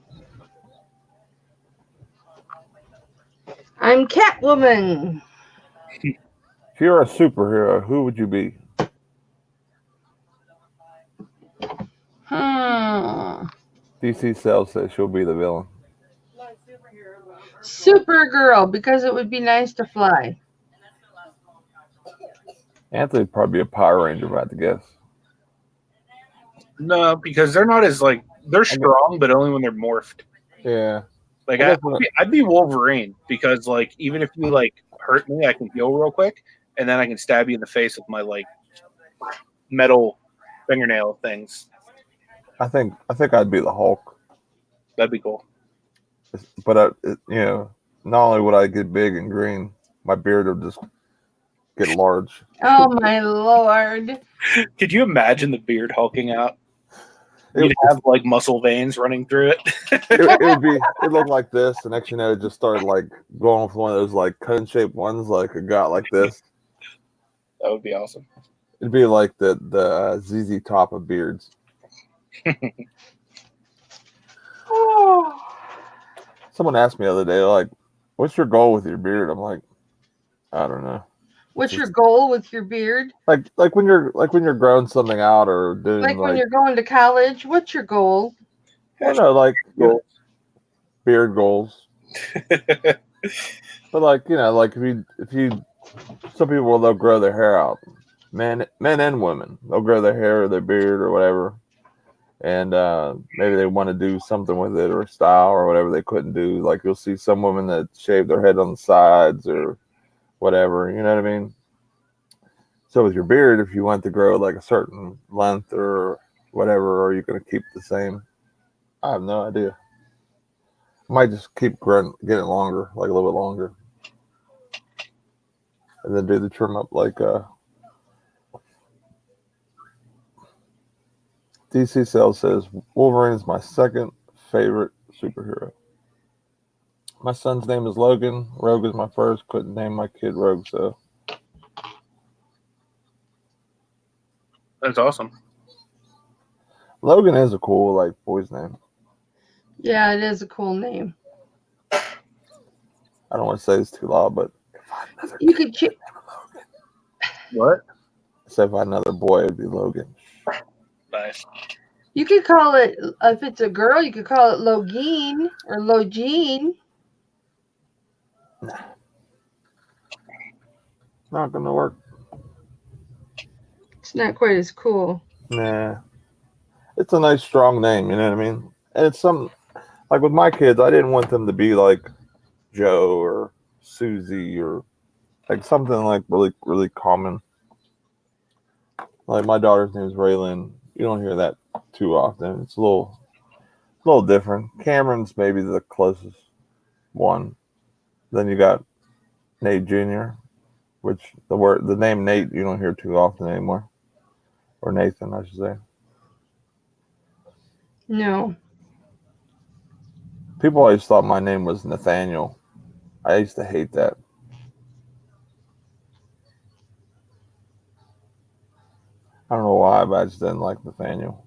I'm Catwoman. If you're a superhero, who would you be? DC Sales says she'll be the villain. Supergirl, because it would be nice to fly. Anthony'd probably be a Power Ranger, if I had to guess. No, because they're not as like they're strong, but only when they're morphed. Yeah. Like I guess when I'd be Wolverine because like even if you like hurt me, I can heal real quick, and then I can stab you in the face with my like metal fingernail things. I think I'd be the Hulk, That'd be cool. but not only would I get big and green, my beard would just get large. Oh my lord. Could you imagine the beard hulking out? It, You'd have like muscle veins running through it. it looked like this, and next you know, it just started like going with one of those like cone shaped ones, like it got like this. That would be awesome. It'd be like the ZZ Top of beards. Someone asked me the other day, like, "What's your goal with your beard?" I'm like, I don't know. What's your goal with your beard? Like when you're growing something out or doing Like when you're going to college, what's your goal? Well, no, like beard goals. But like like if you some people they'll grow their hair out, men and women they'll grow their hair or their beard or whatever, and maybe they want to do something with it or style or whatever they couldn't do. Like you'll see some women that shave their head on the sides or whatever, you know what I mean? So with your beard, if you want to grow like a certain length or whatever, are you going to keep it the same? I have no idea. I might just keep growing, get it longer, like a little bit longer, and then do the trim up like DC Sales says. Wolverine is my second favorite superhero. My son's name is Logan. Rogue is my first. Couldn't name my kid Rogue, so. That's awesome. Logan is a cool like boy's name. Yeah, it is a cool name. I don't want to say this too loud, but you could what? So if I had another boy, it'd be Logan. Nice. You could call it, if it's a girl, you could call it Logeen or Logene. Nah. Not gonna work. It's not quite as cool. Nah. It's a nice, strong name, you know what I mean? And it's some, like with my kids, I didn't want them to be like Joe or Susie or like something like really, really common. Like my daughter's name is Raylan. You don't hear that too often. It's a little different. Cameron's maybe the closest one. Then you got Nate Jr., which the name Nate you don't hear too often anymore. Or Nathan, I should say. No. People always thought my name was Nathaniel. I used to hate that. I don't know why, but I just didn't like Nathaniel.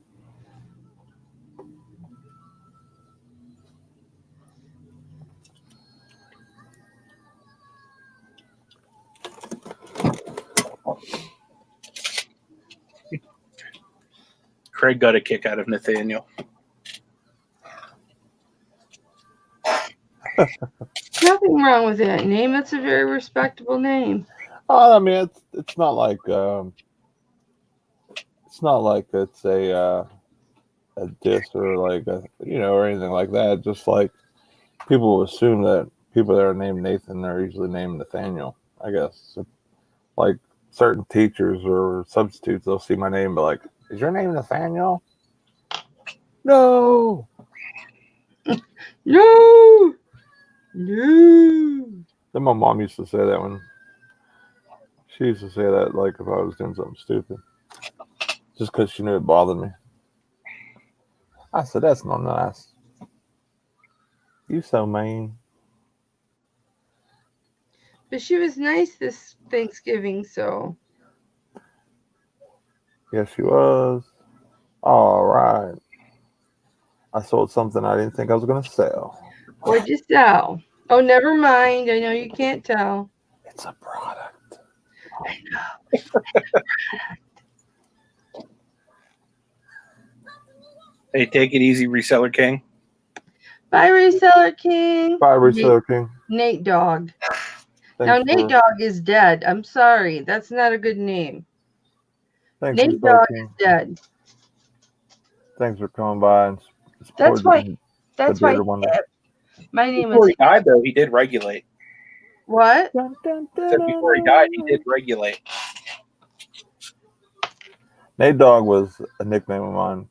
Craig got a kick out of Nathaniel. Nothing wrong with that name. It's a very respectable name. I mean, it's not like it's a diss or like or anything like that. Just like people assume that people that are named Nathan are usually named Nathaniel. I guess so, like certain teachers or substitutes, they'll see my name and be like, "Is your name Nathaniel?" No. No. No. Then my mom used to say that when she used to say that like if I was doing something stupid, just because she knew it bothered me. I said, "That's not nice. You so mean." But she was nice this Thanksgiving, so. Yes, she was. All right. I sold something I didn't think I was going to sell. What'd you sell? Oh, never mind. I know you can't tell. It's a product. I know. Hey, take it easy, Reseller King. Bye, Reseller King. Bye, Reseller King. Nate Dog. Thanks Now, Nate Dog is dead. I'm sorry. That's not a good name. Thanks, Nate Dog is dead. Thanks for coming by and That's why. supporting the That's why. bearded one. My name Before is he died, though, he did regulate. what? Said before he died, he did regulate. Nate Dogg was a nickname of mine.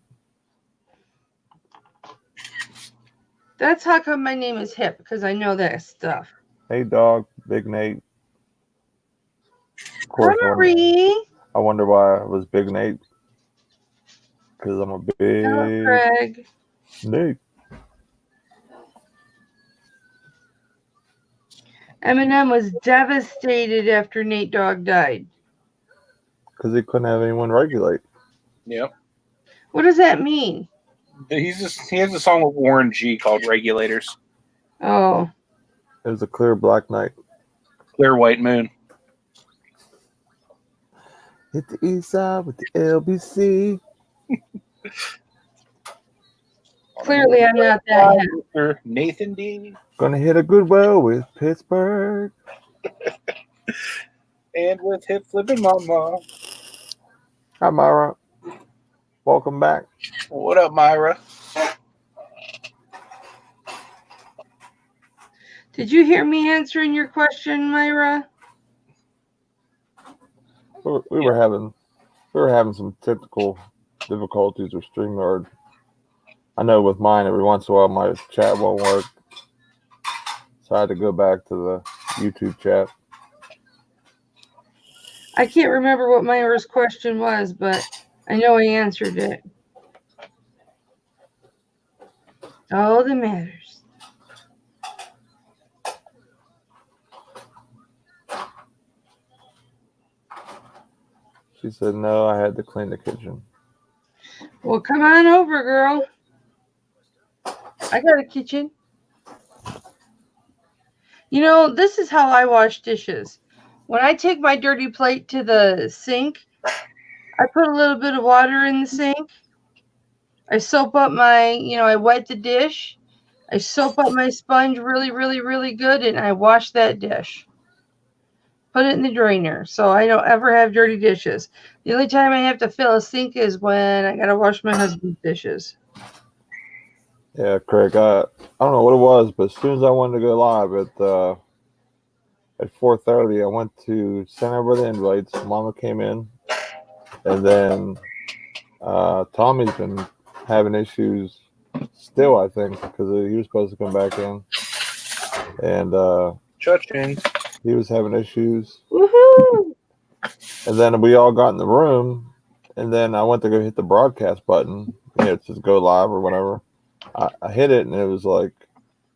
That's how come my name is Hip, because I know that stuff. Nate Dogg, Big Nate. Of course, Marie. I wonder why it was Big Nate. Because I'm a big Hello, Craig. Nate. Eminem was devastated after Nate Dogg died. Because he couldn't have anyone regulate. Yep. What does that mean? He has a song with Warren G called Regulators. Oh. It was a clear black night. Clear White Moon. Hit the east side with the LBC. Clearly, I'm not that hip. Nathan D. Gonna hit a good well with Pittsburgh. And with Hip Flippin' Mama. Hi, Myra. Welcome back. What up, Myra? Did you hear me answering your question, Myra? We were having some technical difficulties with StreamYard. I know with mine, every once in a while my chat won't work, so I had to go back to the YouTube chat. I can't remember what Myra's question was, but I know I answered it. All that matters. She said, no, I had to clean the kitchen. Well, come on over, girl. I got a kitchen. You know, this is how I wash dishes. When I take my dirty plate to the sink, I put a little bit of water in the sink. I soap up I wet the dish. I soap up my sponge really, really, really good, and I wash that dish. Put it in the drainer so I don't ever have dirty dishes. The only time I have to fill a sink is when I got to wash my husband's dishes. Yeah, Craig, I don't know what it was, but as soon as I wanted to go live at 4:30, I went to send over the invites. Mama came in, and then Tommy's been having issues still, I think, because he was supposed to come back in, and Cha-ching. he was having issues. Woohoo! And then we all got in the room, and then I went to go hit the broadcast button, to go live or whatever. I hit it, and it was like,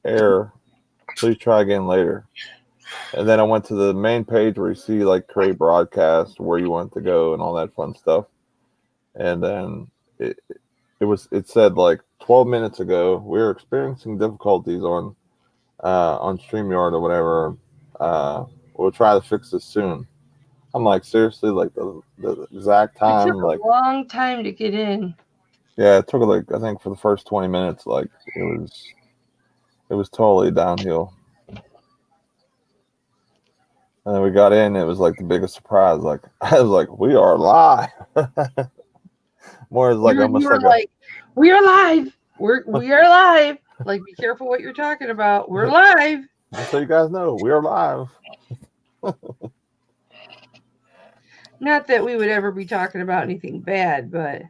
error, please try again later. And then I went to the main page where you see like create broadcast, where you want to go and all that fun stuff. And then it said like 12 minutes ago, we're experiencing difficulties on StreamYard or whatever. We'll try to fix this soon. I'm like, seriously, like the exact time, It took a long time to get in. Yeah, it took like, I think for the first 20 minutes, like it was totally downhill. And then we got in, it was like the biggest surprise. Like I was like, we are live. More is like almost like we are live. We are live. Like, be careful what you're talking about. We're live. Just so you guys know, we are live. Not that we would ever be talking about anything bad, but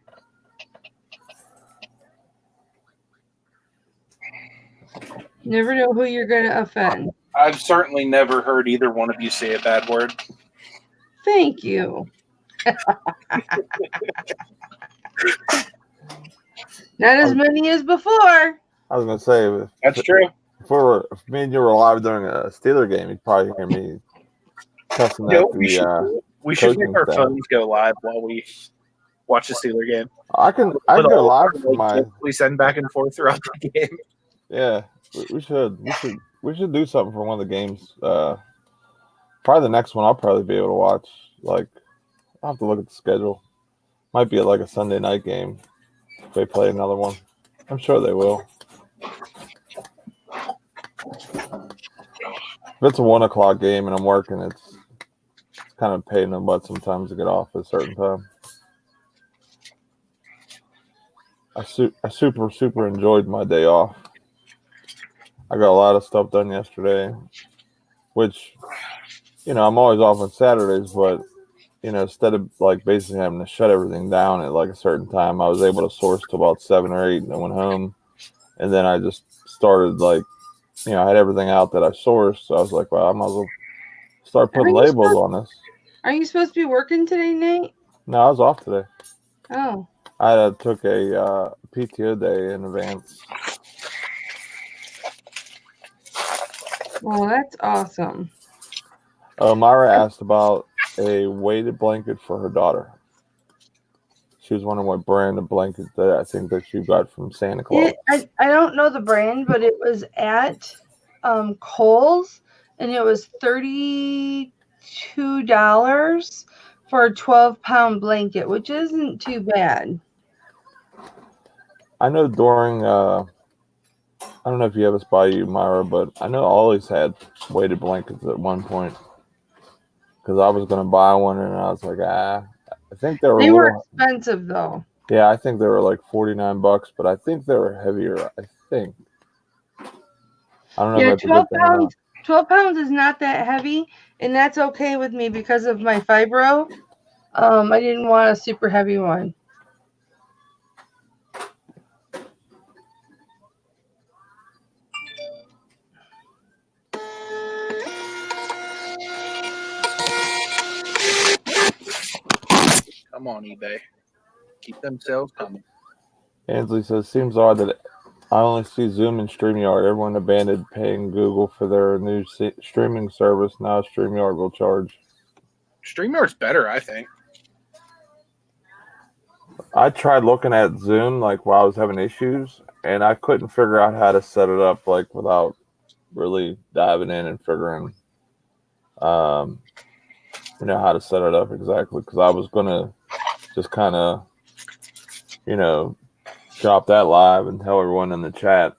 you never know who you're going to offend. I've certainly never heard either one of you say a bad word. Thank you. Not as many as before. I was gonna say, That's true. If me and you were live during a Steeler game, you'd probably hear me cussing at we should make our phones go live while we watch the Steeler game. I can go live for my. We send back and forth throughout the game. Yeah, we should do something for one of the games. Probably the next one I'll probably be able to watch. Like, I'll have to look at the schedule. Might be like a Sunday night game. If they play another one, I'm sure they will. If it's a 1 o'clock game and I'm working, it's kind of pain in the butt sometimes to get off at a certain time. I super enjoyed my day off. I got a lot of stuff done yesterday, which, I'm always off on Saturdays, but, instead of like basically having to shut everything down at like a certain time, I was able to source to about 7 or 8 and I went home. And then I just started like, I had everything out that I sourced. So I was like, well, I might as well start putting labels on this. Are you supposed to be working today, Nate? No, I was off today. Oh. I took a PTO day in advance. Well, that's awesome. Myra asked about a weighted blanket for her daughter. She was wondering what brand of blanket that I think that she got from Santa Claus. I don't know the brand, but it was at Kohl's, and it was $32 for a 12-pound blanket, which isn't too bad. I know during, I don't know if you have this by you, Myra, but I know Ollie's had weighted blankets at one point. Because I was going to buy one, and I was like, I think they were expensive, though. Yeah, I think they were like $49, but I think they were heavier. I think. I don't know. Yeah, if that's 12 pounds is not that heavy, and that's okay with me because of my fibro. I didn't want a super heavy one. Come on, eBay. Keep them sales coming. Ansley says, seems odd that I only see Zoom and StreamYard. Everyone abandoned paying Google for their new streaming service. Now StreamYard will charge. StreamYard's better, I think. I tried looking at Zoom like while I was having issues, and I couldn't figure out how to set it up like without really diving in and figuring, how to set it up exactly. Because I was gonna just kind of, drop that live and tell everyone in the chat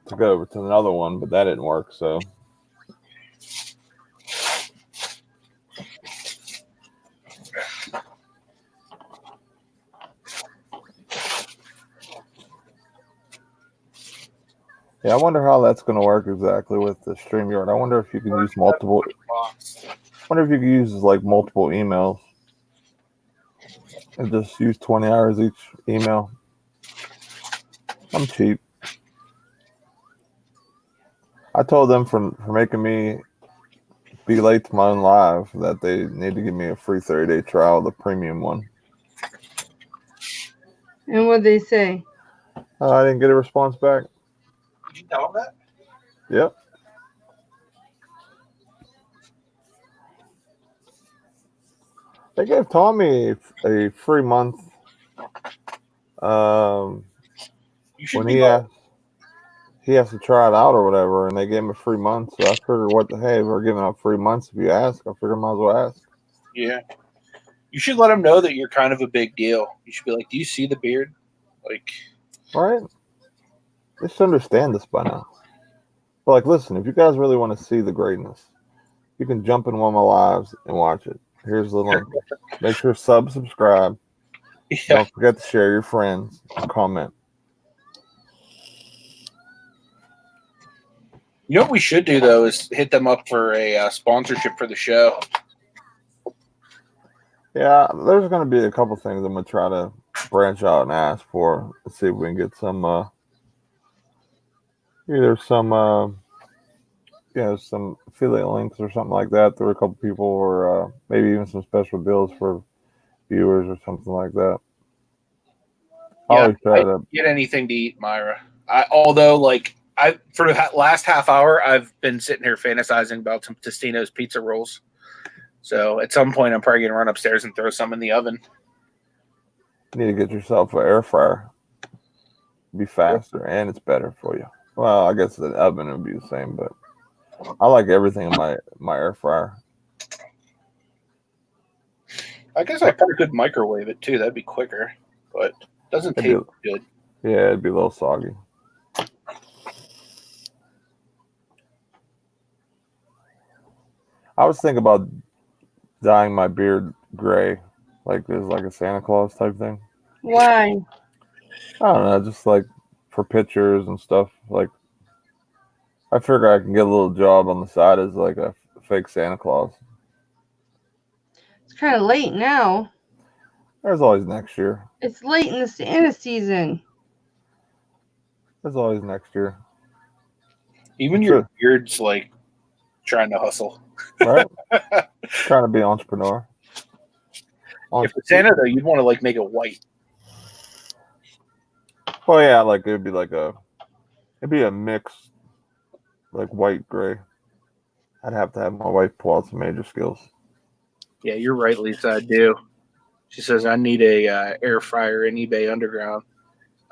to go over to another one, but that didn't work. So. Yeah, I wonder how that's going to work exactly with the StreamYard. I wonder if you can use multiple. I wonder if you can use like multiple emails and just use 20 hours each email. I'm cheap. I told them for making me be late to my own live that they need to give me a free 30-day trial of the premium one. And what'd they say? I didn't get a response back. Did you tell them that? Yep. They gave Tommy a free month. When he has to try it out or whatever, and they gave him a free month. So I figured, hey, we're giving out free months if you ask. I figured I might as well ask. Yeah. You should let them know that you're kind of a big deal. You should be like, do you see the beard? Like, right? They should understand this by now. But like, listen, if you guys really want to see the greatness, you can jump in one of my lives and watch it. Here's the link. Make sure subscribe. Yeah. Don't forget to share your friends and comment. You know what we should do, though, is hit them up for a sponsorship for the show. Yeah, there's going to be a couple things I'm going to try to branch out and ask for. Let's see if we can get some, either some, some affiliate links or something like that. There were a couple people, or maybe even some special deals for viewers or something like that. Yeah, always try to get anything to eat, Myra. For the last half hour, I've been sitting here fantasizing about some Tostino's pizza rolls. So at some point, I'm probably going to run upstairs and throw some in the oven. You need to get yourself an air fryer. Be faster, and it's better for you. Well, I guess the oven would be the same, but I like everything in my air fryer. I guess I probably could microwave it, too. That'd be quicker, but it doesn't taste good. Yeah, it'd be a little soggy. I was thinking about dyeing my beard gray, like a Santa Claus type thing. Why? I don't know, just like for pictures and stuff. Like, I figure I can get a little job on the side as like a fake Santa Claus. It's kind of late now. There's always next year. It's late in the Santa season. There's always next year. Even That's your it. beard's like trying to hustle. Right? Trying to be an entrepreneur. If it's Santa though, you'd want to like make it white. Well, yeah, like it'd be a mix, like white gray. I'd have to have my wife pull out some major skills. Yeah, you're right, Lisa. I do. She says I need a air fryer in eBay Underground.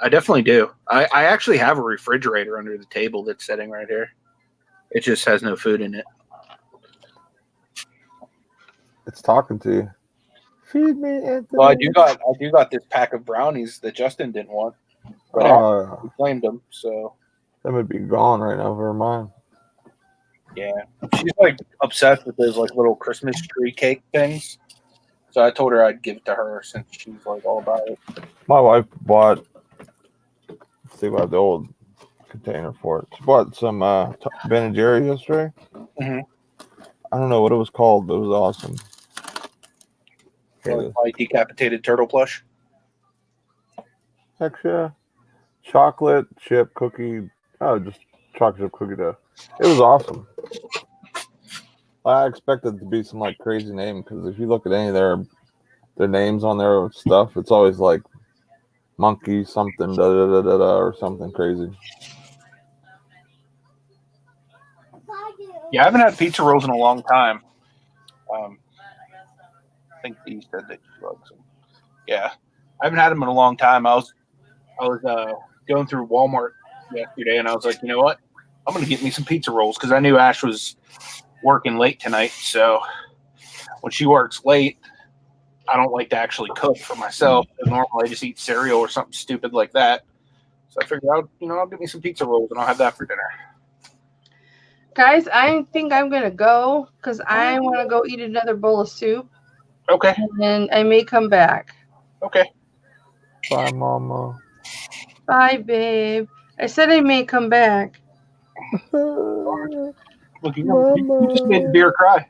I definitely do. I actually have a refrigerator under the table that's sitting right here. It just has no food in it. It's talking to you. Feed me, Anthony. Well, I do got this pack of brownies that Justin didn't want, but Oh, we claimed them. So that would be gone right now for mine. yeah, she's like obsessed with those like little Christmas tree cake things. So I told her I'd give it to her since she's like all about it. My wife bought. Let's see about the old container for it. She bought some Ben and Jerry yesterday. Mhm. I don't know what it was called, but it was awesome. Like my decapitated turtle plush. Heck yeah. Chocolate chip cookie. Oh, just chocolate chip cookie dough. It was awesome. I expected it to be some like crazy name because if you look at any of their names on their stuff, it's always like monkey something da da da da da or something crazy. Yeah, I haven't had pizza rolls in a long time. I think Dee said that she likes them. Yeah, I haven't had them in a long time. I was going through Walmart yesterday, and I was like, you know what? I'm gonna get me some pizza rolls because I knew Ash was working late tonight. So when she works late, I don't like to actually cook for myself. Normally, I just eat cereal or something stupid like that. So I figured I'll get me some pizza rolls and I'll have that for dinner. Guys, I think I'm going to go because I want to go eat another bowl of soup. Okay. And then I may come back. Okay. Bye, Mama. Bye, babe. I said I may come back. Look, you just made the beer cry.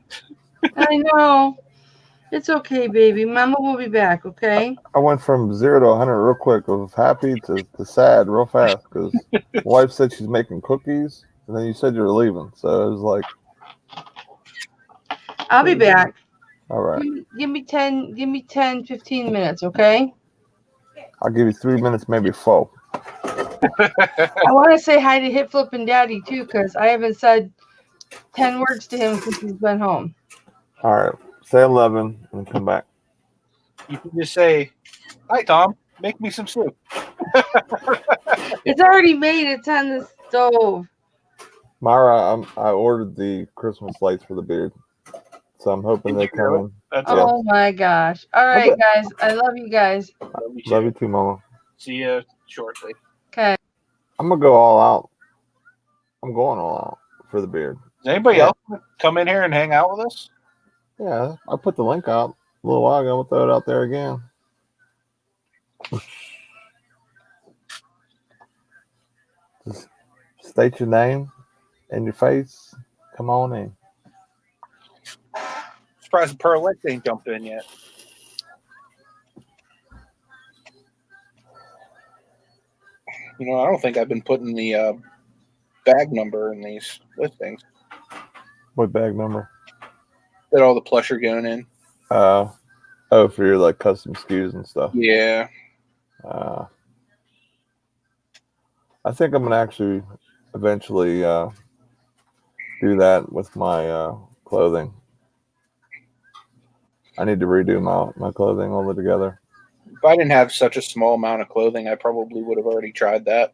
I know. It's okay, baby. Mama will be back, okay? I went from 0 to 100 real quick, of happy to sad real fast because wife said she's making cookies, and then you said you were leaving. So it was like, I'll be back. all right, Give me 10, 15 minutes, okay? I'll give you 3 minutes, maybe 4. I want to say hi to Hit Flip and Daddy, too, because I haven't said 10 words to him since he's been home. All right, say 11 and come back. You can just say, "Hi, Tom. Make me some soup." It's already made. It's on the stove. Myra, I ordered the Christmas lights for the beard, so I'm hoping they come in. That's Oh my gosh. All right, guys. I love you guys. Love you too, Mama. See you shortly. Okay. I'm gonna go all out. I'm going all out for the beard. Does anybody else come in here and hang out with us? Yeah, I put the link out a little while ago. We'll throw it out there again. Just state your name and your face. Come on in. Surprised the Pearlette ain't jumped in yet. I don't think I've been putting the bag number in these listings What bag number? that all the plush are going in. Oh, for your like custom SKUs and stuff. Yeah. I think I'm gonna actually eventually do that with my clothing. I need to redo my clothing all together. If I didn't have such a small amount of clothing, I probably would have already tried that.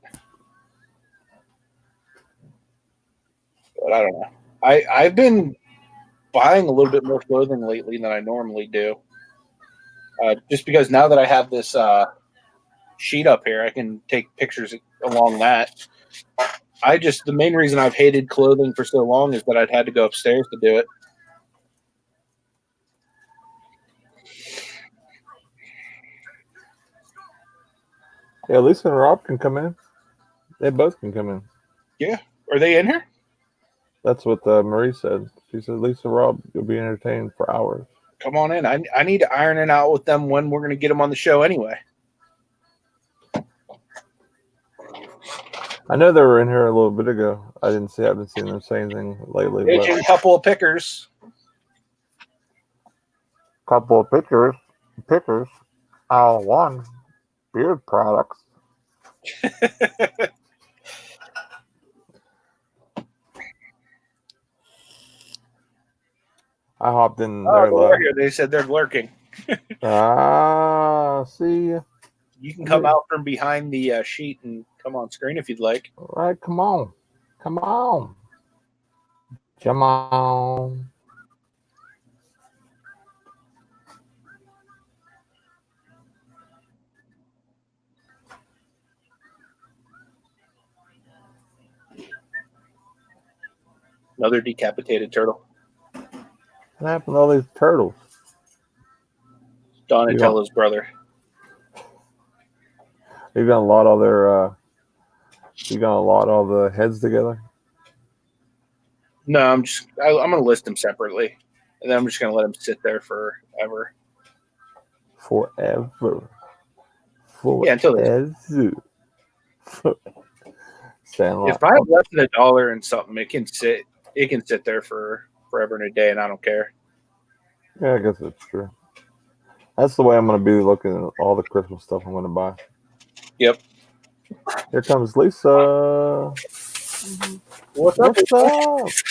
But I don't know. I've been buying a little bit more clothing lately than I normally do. Just because now that I have this sheet up here, I can take pictures along that. The main reason I've hated clothing for so long is that I'd had to go upstairs to do it. Yeah, Lisa and Rob can come in. They both can come in. Are they in here? That's what Marie said. She said, Lisa, Rob, you'll be entertained for hours. Come on in. I need to iron it out with them when we're going to get them on the show anyway. I know they were in here a little bit ago. I haven't seen them say anything lately. There's But a couple of pickers. couple of pickers, all one beard products. I hopped in there. They're here. They said they're lurking. See ya. You can come out from behind the sheet and come on screen if you'd like. All right, come on. Come on. Come on. Another decapitated turtle. What happened to all these turtles? Donatello's brother. You're gonna lot all their you gonna lot all the heads together? No, I'm gonna list them separately, and then I'm just gonna let them sit there forever. Forever. Yeah, until they. If I have less than $1 and something, it can sit. It can sit there for forever and a day, and I don't care. Yeah, I guess that's true. That's the way I'm gonna be looking at all the Christmas stuff I'm gonna buy. Yep. Here comes Lisa. What's up?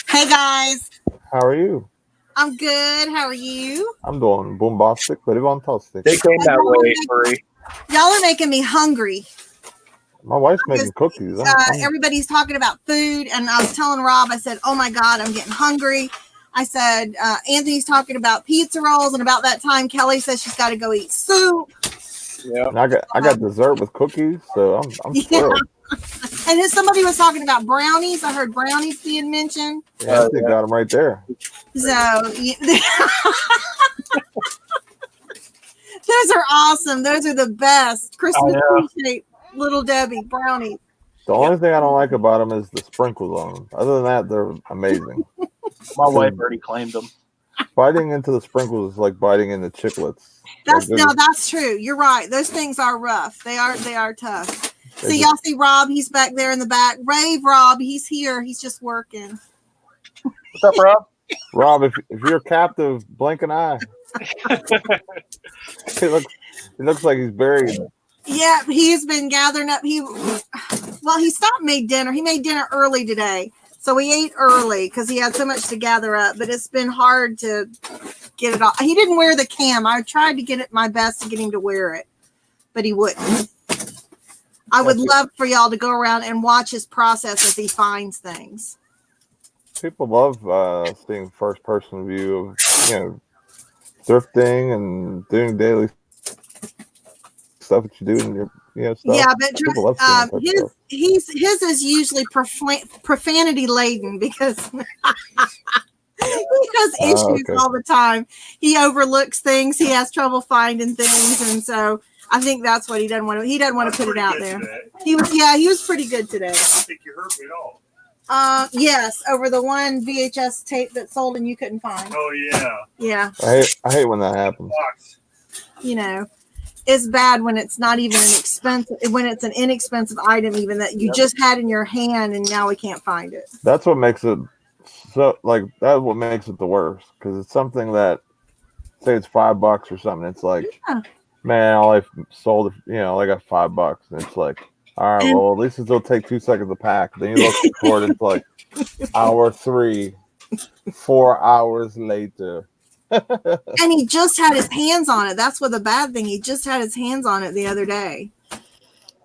Hey guys, How are you? I'm good. How are you? I'm doing bombastic, very fantastic. They came that way, Furry. Y'all are making me hungry. My wife's making cookies. Everybody's talking about food, and I was telling Rob, I said, "Oh my God, I'm getting hungry." I said, "Anthony's talking about pizza rolls," and about that time, Kelly says she's got to go eat soup. Yeah, and I got dessert with cookies, so I'm thrilled. And then somebody was talking about brownies. I heard brownies being mentioned. Yeah, I think got them right there. So those are awesome. Those are the best Christmas tree shaped Little Debbie brownies. The only thing I don't like about them is the sprinkles on them. Other than that, they're amazing. My wife already claimed them. Biting into the sprinkles is like biting into chiclets. That's true. You're right. Those things are rough. They are tough. See, y'all see Rob? He's back there in the back. Rave Rob, he's here. He's just working. What's up, Rob? Rob, if you're captive, blink an eye. He looks like he's buried. Yeah, he's been gathering up. He stopped and made dinner. He made dinner early today. So we ate early because he had so much to gather up, but it's been hard to get it all. He didn't wear the cam. I tried to get it my best to get him to wear it, but he wouldn't. I would love for y'all to go around and watch his process as he finds things. People love seeing first person view of thrifting and doing daily stuff that you do in your stuff. Yeah, but his is usually profanity laden because he has issues all the time. He overlooks things. He has trouble finding things, and so I think that's what he doesn't want to. He doesn't want to put it out there. Today. He was pretty good today. I don't think you hurt me at all. Yes, over the one VHS tape that sold and you couldn't find. Oh yeah. Yeah. I hate when that happens. It's bad when it's not even when it's an inexpensive item even that you just had in your hand and now we can't find it. That's what makes it that's what makes it the worst, because it's something that, say it's $5 or something. It's like, man, all I sold, I got $5, and it's like, all right, well, at least it'll take 2 seconds to pack. Then you look for it, it's like hour 3, 4 hours later. And he just had his hands on it. That's what the bad thing. He just had his hands on it the other day.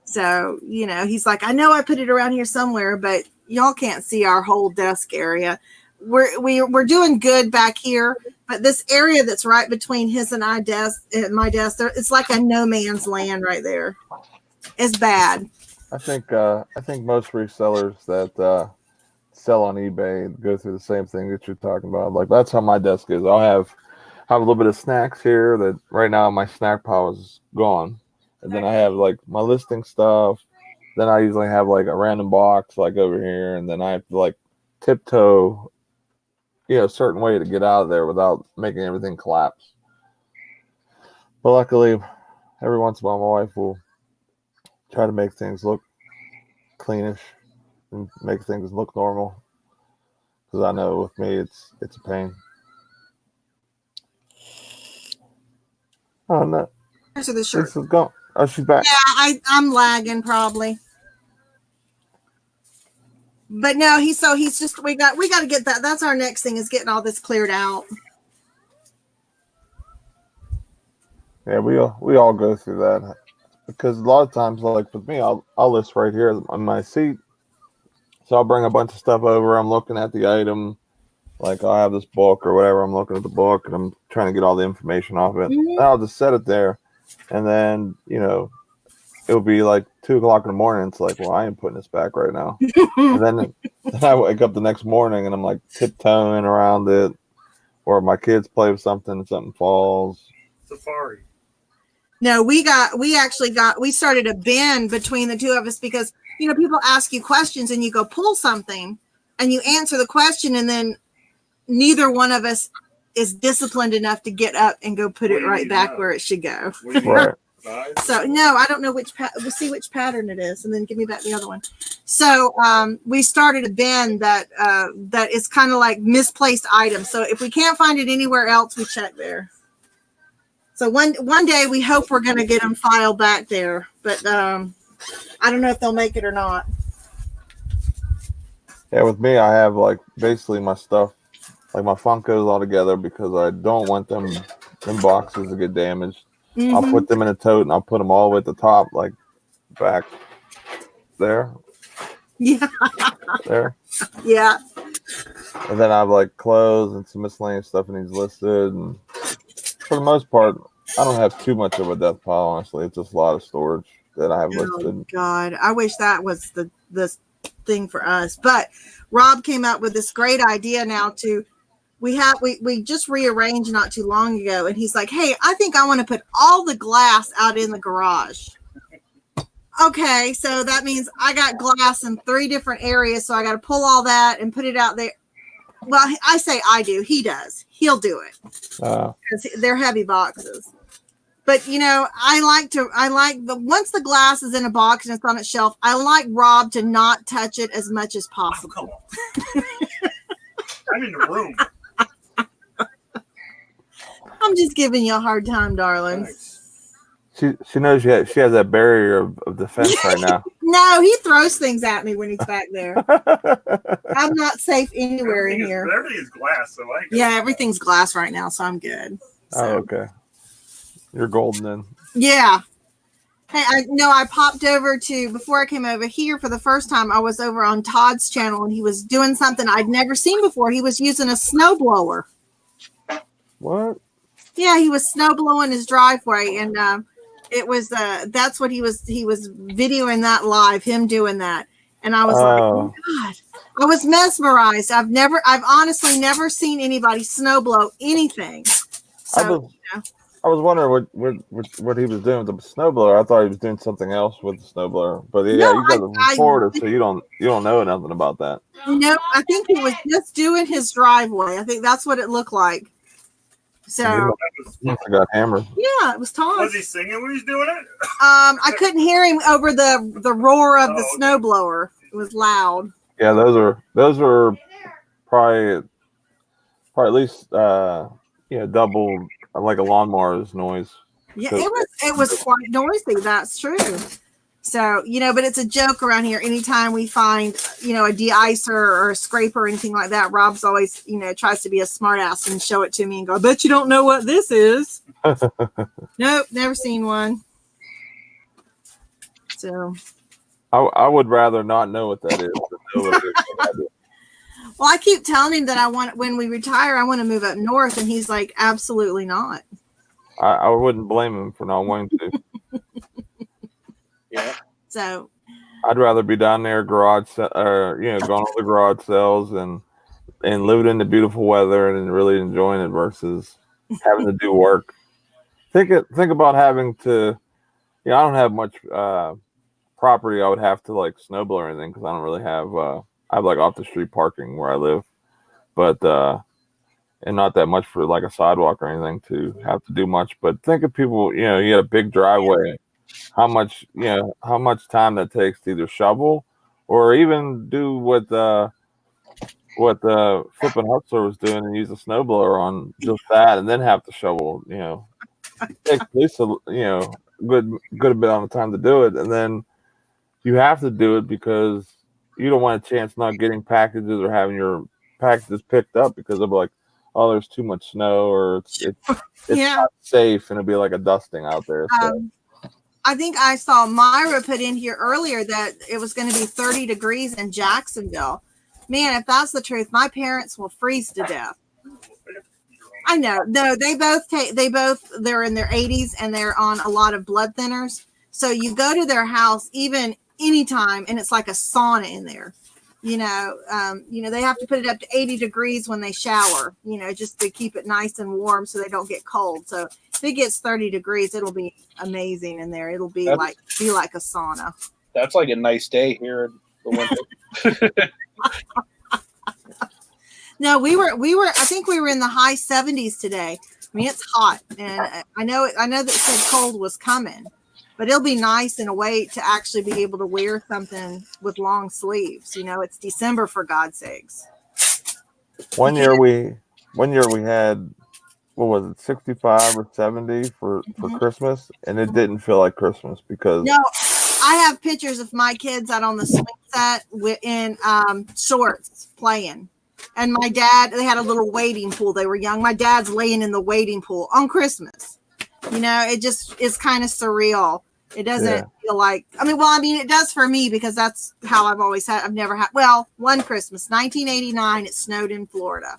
So, he's like, I know I put it around here somewhere, but y'all can't see our whole desk area. We're doing good back here, but this area that's right between his and my desk, it's like a no man's land right there. It's bad. I think most resellers that sell on eBay go through the same thing that you're talking about. Like, that's how my desk is. I'll have a little bit of snacks here that right now my snack pile is gone, and then I have like my listing stuff. Then I usually have like a random box like over here, and then I have to like tiptoe, a certain way to get out of there without making everything collapse. But luckily, every once in a while, my wife will try to make things look cleanish and make things look normal. Because I know with me, it's a pain. Oh no! Answer the shirt. Lisa's gone. Oh, she's back. Yeah, I'm lagging probably. But no, he's just we got to get that. That's our next thing is getting all this cleared out. Yeah, we all go through that because a lot of times, like with me, I'll list right here on my seat. So I'll bring a bunch of stuff over. I'm looking at the item, like I'll have this book or whatever. I'm looking at the book and I'm trying to get all the information off it. Mm-hmm. I'll just set it there, and then it'll be like 2:00 in the morning. It's like, well, I ain't putting this back right now. And then I wake up the next morning and I'm like tiptoeing around it, or my kids play with something and something falls. Safari. No, we started a bin between the two of us because, people ask you questions and you go pull something and you answer the question and then neither one of us is disciplined enough to get up and go put it right back where it should go. Right. So no, I don't know we'll see which pattern it is and then give me back the other one. So we started a bin that is kind of like misplaced items. So if we can't find it anywhere else, we check there. So one day we hope we're going to get them filed back there, but I don't know if they'll make it or not. Yeah, with me, I have like basically my stuff, like my Funkos all together because I don't want them boxes to get damaged. Mm-hmm. I'll put them in a tote and I'll put them all the way at the top, like back there. Yeah. There. Yeah. And then I have like clothes and some miscellaneous stuff and he's listed. And for the most part, I don't have too much of a death pile, honestly. It's just a lot of storage that I have listed. Oh, God. I wish that was the thing for us. But Rob came up with this great idea now we just rearranged not too long ago. And he's like, hey, I think I want to put all the glass out in the garage. Okay, so that means I got glass in 3 different areas. So I got to pull all that and put it out there. Well, I say I do. He does. He'll do it because they're heavy boxes. But I like once the glass is in a box and it's on its shelf, I like Rob to not touch it as much as possible. I'm in the room. I'm just giving you a hard time, darling. Nice. She knows she has that barrier of defense right now. No, he throws things at me when he's back there. I'm not safe anywhere in here. Everything is glass, so everything's glass right now, so I'm good. So. Oh, okay. You're golden then. Yeah. Hey, I popped over before I came over here for the first time, I was over on Todd's channel and he was doing something I'd never seen before. He was using a snowblower. What? Yeah, he was snow blowing his driveway and it was that's what he was videoing that live, him doing that. And I was like, oh God, I was mesmerized. I've honestly never seen anybody snow blow anything. So I was wondering what he was doing with the snowblower. I thought he was doing something else with the snowblower. But yeah, you guys are reported, so you don't know nothing about that. No, I think he was just doing his driveway. I think that's what it looked like. So I got hammered. Yeah, it was Tom. Was he singing when he was doing it? I couldn't hear him over the roar of the snowblower. It was loud. Yeah, those are probably at least double like a lawnmower's noise. Yeah, it was quite noisy. That's true. So, but it's a joke around here. Anytime we find, a de-icer or a scraper or anything like that, Rob's always, tries to be a smart ass and show it to me and go, I bet you don't know what this is. Nope, never seen one. So. I would rather not know what that is. Than know what it is. Well, I keep telling him that when we retire, I want to move up north. And he's like, absolutely not. I wouldn't blame him for not wanting to. Yeah. So I'd rather be down there going to the garage sales and living in the beautiful weather and really enjoying it versus having to do work. Think about having to Yeah, I don't have much property I would have to like snowblow or anything because I don't really have. I have like off the street parking where I live, but and not that much for like a sidewalk or anything to have to do much. But think of people, you know, you got a big driveway. How much, you know, how much time that takes to either shovel or even do what flipping hustler was doing and use a snowblower on just that, and then have to shovel. You know, it takes at least good bit on the time to do it, and then you have to do it because you don't want a chance not getting packages or having your packages picked up because they'll be like, oh, there's too much snow or it's Yeah. not safe, and it'll be like a dusting out there. So. I think I saw Myra put in here earlier that it was going to be 30 degrees in Jacksonville. Man, if that's the truth, my parents will freeze to death. I know. No, they're in their 80s and they're on a lot of blood thinners. So you go to their house even anytime and it's like a sauna in there. You know, they have to put it up to 80 degrees when they shower, you know, just to keep it nice and warm so they don't get cold. So if it gets 30 degrees, it'll be amazing in there. It'll be like a sauna. That's like a nice day here in the winter. No, I think we were in the high 70s today. I mean, it's hot, and I know that it said cold was coming, but it'll be nice in a way to actually be able to wear something with long sleeves. You know, it's December, for God's sakes. One year we had, what was it, 65 or 70 for Christmas, and it didn't feel like Christmas because no, I have pictures of my kids out on the swing set in shorts playing. And my dad, they had a little wading pool. They were young. My dad's laying in the wading pool on Christmas. You know, it just is kind of surreal. It doesn't feel like, it does for me because that's how I've always had. I've never had, one Christmas, 1989, it snowed in Florida.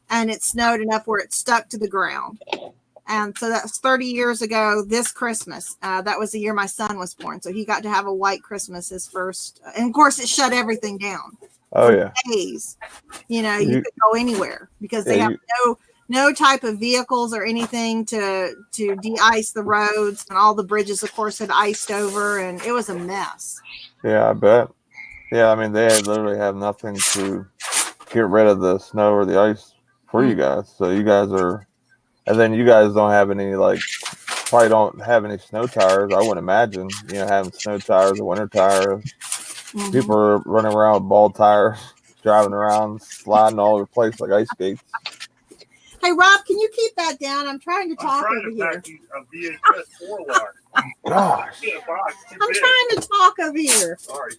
And it snowed enough where it stuck to the ground. And so that's 30 years ago this Christmas. That was the year my son was born. So he got to have a white Christmas, his first. And of course, it shut everything down. Oh yeah. Days, you know, you could go anywhere because they have no type of vehicles or anything to de-ice the roads, and all the bridges, of course, had iced over, and it was a mess. Yeah, I bet. Yeah, I mean, they literally have nothing to get rid of the snow or the ice for you guys. So you guys are, and then you guys don't have any probably don't have any snow tires. I wouldn't imagine, you know, having snow tires or winter tires. Mm-hmm. People are running around with ball tires, driving around, sliding all over the place like ice skates. Hey, Rob, can you keep that down? I'm trying to talk over here. Gosh. I'm trying to talk over here. Sorry.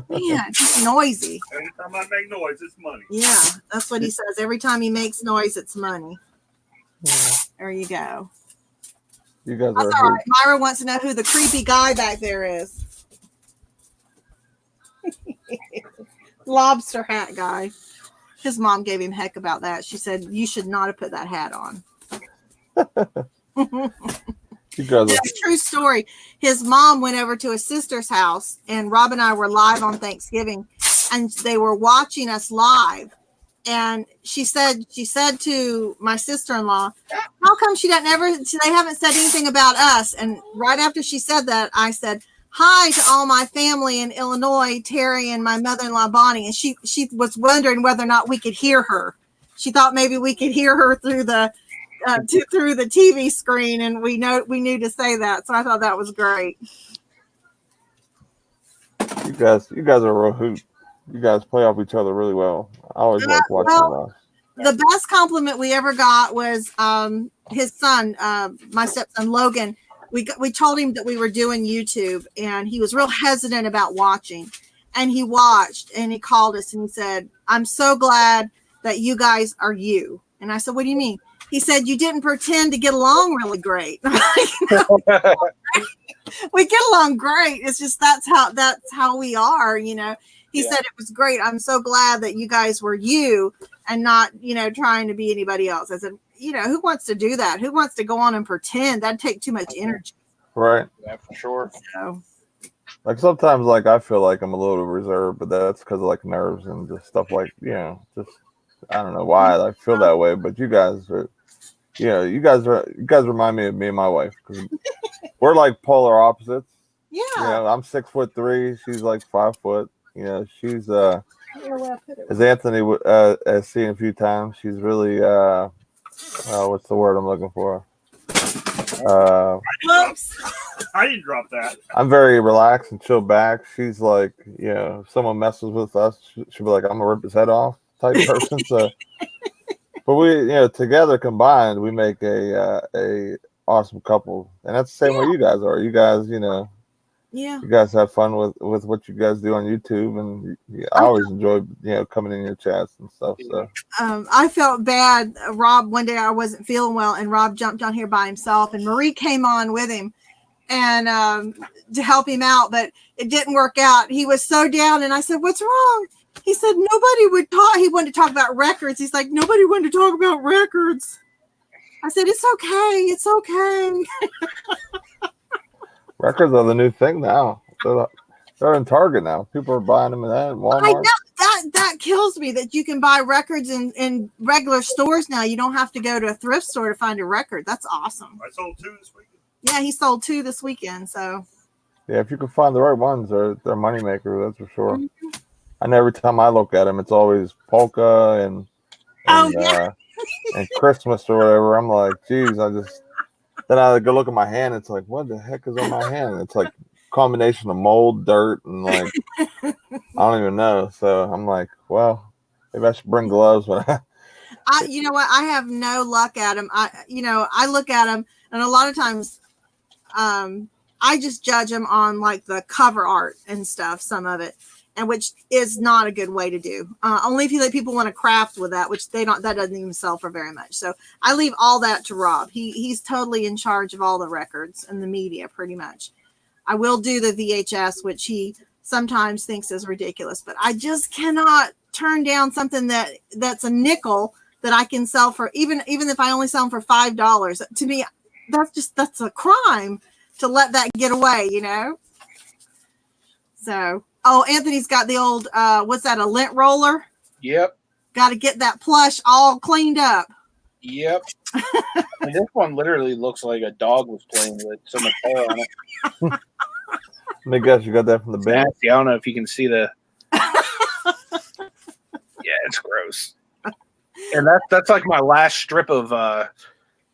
Man, it's noisy. Anytime I make noise, it's money. Yeah, that's what he says. Every time he makes noise, it's money. Yeah. There you go. You guys that's all right. Myra wants to know who the creepy guy back there is. Lobster hat guy. His mom gave him heck about that. She said, you should not have put that hat on. True story. His mom went over to his sister's house, and Rob and I were live on Thanksgiving, and they were watching us live. And she said to my sister-in-law, how come they haven't said anything about us? And right after she said that, I said, hi to all my family in Illinois, Terry and my mother-in-law, Bonnie. And she was wondering whether or not we could hear her. She thought maybe we could hear her through the TV screen, and we knew to say that. So I thought that was great. You guys are a real hoot. You guys play off each other really well. I always like watching you. The best compliment we ever got was his son, my stepson Logan. We told him that we were doing YouTube, and he was real hesitant about watching. And he watched, and he called us, and he said, I'm so glad that you guys are you. And I said, what do you mean? He said, you didn't pretend to get along really great. We get along great. It's just that's how we are, you know. He said it was great. I'm so glad that you guys were you and not, you know, trying to be anybody else. I said, you know, who wants to do that? Who wants to go on and pretend? That'd take too much energy. Right. Yeah, for sure. So, like sometimes, like I feel like I'm a little reserved, but that's because of like nerves and just stuff like, you know, just I don't know why I feel that way. But you guys are, you know, you guys remind me of me and my wife because we're like polar opposites. Yeah. You know, I'm 6'3", she's like 5 foot. You know, she's I don't know where I put it. as Anthony has seen a few times, she's really what's the word I'm looking for? Whoops. I didn't drop that. I'm very relaxed and chill back. She's like, you know, if someone messes with us, she'll be like, I'm gonna rip his head off type person. So, but we, you know, together combined, we make a awesome couple, and that's the same way you guys are. You guys, you know, Yeah. you guys have fun with what you guys do on YouTube, and I always enjoy, you know, coming in your chats and stuff. So I felt bad. Rob, one day I wasn't feeling well, and Rob jumped on here by himself, and Marie came on with him, and to help him out, but it didn't work out. He was so down, and I said, "What's wrong?" He said, "Nobody would talk." He wanted to talk about records. He's like, "Nobody wanted to talk about records." I said, "It's okay. It's okay." records are the new thing now. They're in Target now. People are buying them in Walmart. I know that kills me that you can buy records in regular stores now. You don't have to go to a thrift store to find a record. That's awesome. I sold 2 this weekend. Yeah, he sold 2 this weekend. So Yeah, if you can find the right ones, they're money maker. That's for sure. Mm-hmm. I know every time I look at them, it's always polka and Christmas or whatever. I'm like, geez, then I go look at my hand. It's like, what the heck is on my hand? It's like combination of mold, dirt, and like I don't even know. So I'm like, well, maybe I should bring gloves. you know what? I have no luck at them. I look at them, and a lot of times, I just judge them on like the cover art and stuff. Some of it, and which is not a good way to do. Only if you let people want to craft with that, which they don't. That doesn't even sell for very much. So I leave all that to Rob. He's totally in charge of all the records and the media, pretty much. I will do the VHS, which he sometimes thinks is ridiculous, but I just cannot turn down something that's a nickel that I can sell for, even if I only sell them for $5. To me, that's a crime to let that get away, you know? So, Anthony's got the old, what's that, a lint roller? Yep. Got to get that plush all cleaned up. Yep. And this one literally looks like a dog was playing with so much hair on it. Let me guess, you got that from the bin? Nasty. I don't know if you can see the. Yeah, it's gross. And that's like my last strip of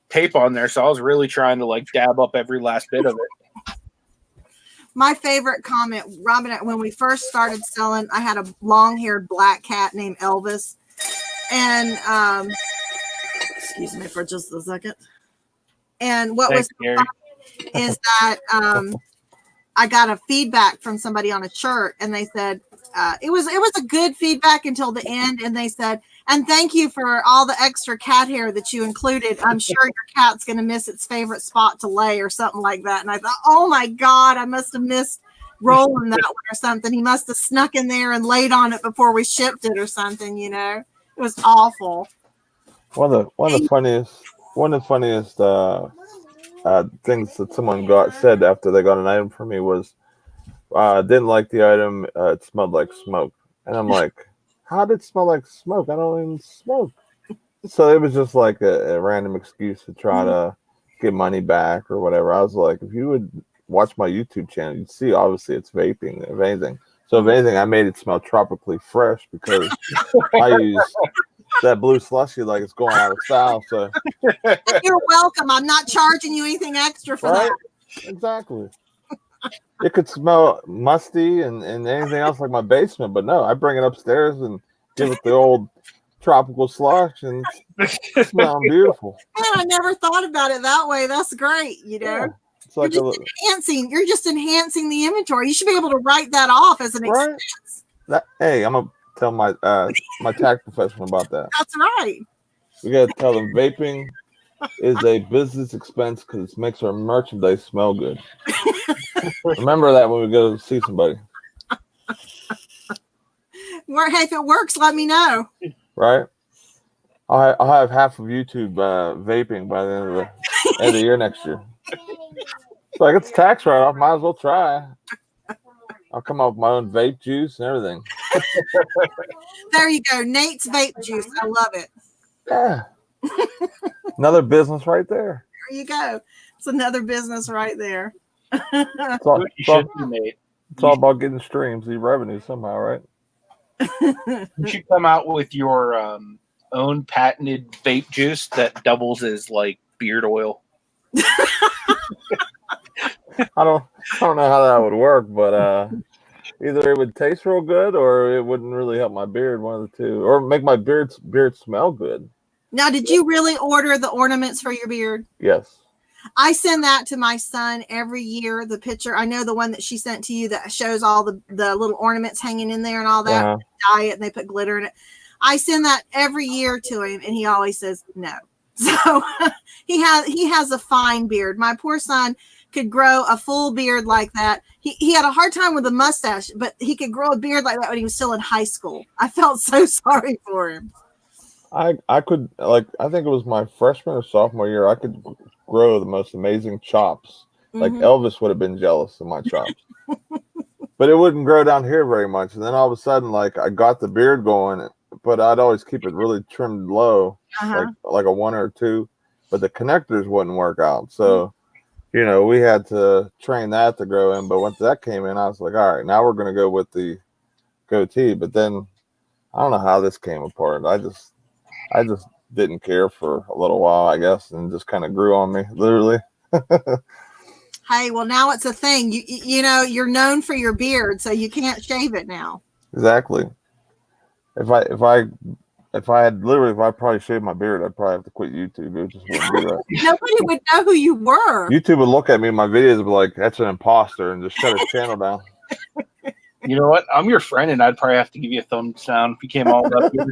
tape on there, so I was really trying to like dab up every last bit of it. My favorite comment, Robin, when we first started selling, I had a long-haired black cat named Elvis, and excuse me for just a second. And what Thanks, was funny is that I got a feedback from somebody on a shirt, and they said it was a good feedback until the end, and they said, "And thank you for all the extra cat hair that you included. I'm sure your cat's going to miss its favorite spot to lay," or something like that. And I thought, oh my God, I must have missed rolling that one or something. He must have snuck in there and laid on it before we shipped it or something. You know, it was awful. One of the funniest things that someone said after they got an item from me was, didn't like the item. It smelled like smoke, and I'm like, how did it smell like smoke? I don't even smoke. So it was just like a random excuse to try to get money back or whatever. I was like, if you would watch my YouTube channel, you'd see obviously it's vaping, if anything. So if anything, I made it smell tropically fresh because I use that blue slushy like it's going out of style. So you're welcome. I'm not charging you anything extra for that. Exactly. It could smell musty and anything else like my basement, but no, I bring it upstairs and give it the old tropical slush and it's smelling beautiful. Man, I never thought about it that way. That's great. You know, yeah. It's like you're just enhancing the inventory. You should be able to write that off as an expense. Hey, I'm gonna tell my my tax professional about that. That's right. We gotta tell them vaping is a business expense because it makes our merchandise smell good. Remember that when we go to see somebody. Hey, if it works, let me know. Right? I'll have half of YouTube vaping by the end of the year next year. It's like it's tax write-off. Might as well try. I'll come up with my own vape juice and everything. There you go. Nate's vape juice. I love it. Yeah. Another business right there. There you go. It's another business right there. It's all, You it's all, should do, Nate. it's all about getting streams, the revenue somehow, right? You should come out with your own patented vape juice that doubles as like beard oil. I don't know how that would work, but either it would taste real good or it wouldn't really help my beard, one of the two, or make my beard smell good. Now, did you really order the ornaments for your beard? Yes. I send that to my son every year. The picture, I know the one that she sent to you that shows all the little ornaments hanging in there and all that. Dye it and they put glitter in it. I send that every year to him, and he always says no. So he has a fine beard. My poor son could grow a full beard like that. He had a hard time with a mustache, but he could grow a beard like that when he was still in high school. I felt so sorry for him. I could, like, I think it was my freshman or sophomore year, I could grow the most amazing chops. Like Elvis would have been jealous of my chops. But it wouldn't grow down here very much. And then all of a sudden, like, I got the beard going, but I'd always keep it really trimmed low, like a 1 or 2. But the connectors wouldn't work out. So, you know, we had to train that to grow in. But once that came in, I was like, all right, now we're going to go with the goatee. But then I don't know how this came apart. I just didn't care for a little while, I guess, and just kind of grew on me, literally. Hey, well, now it's a thing. You know, you're known for your beard, so you can't shave it now. Exactly. If I probably shaved my beard, I'd probably have to quit YouTube. It just wouldn't do that. Nobody would know who you were. YouTube would look at me in my videos and be like, that's an imposter, and just shut his channel down. You know what? I'm your friend, and I'd probably have to give you a thumbs down if you came all up here.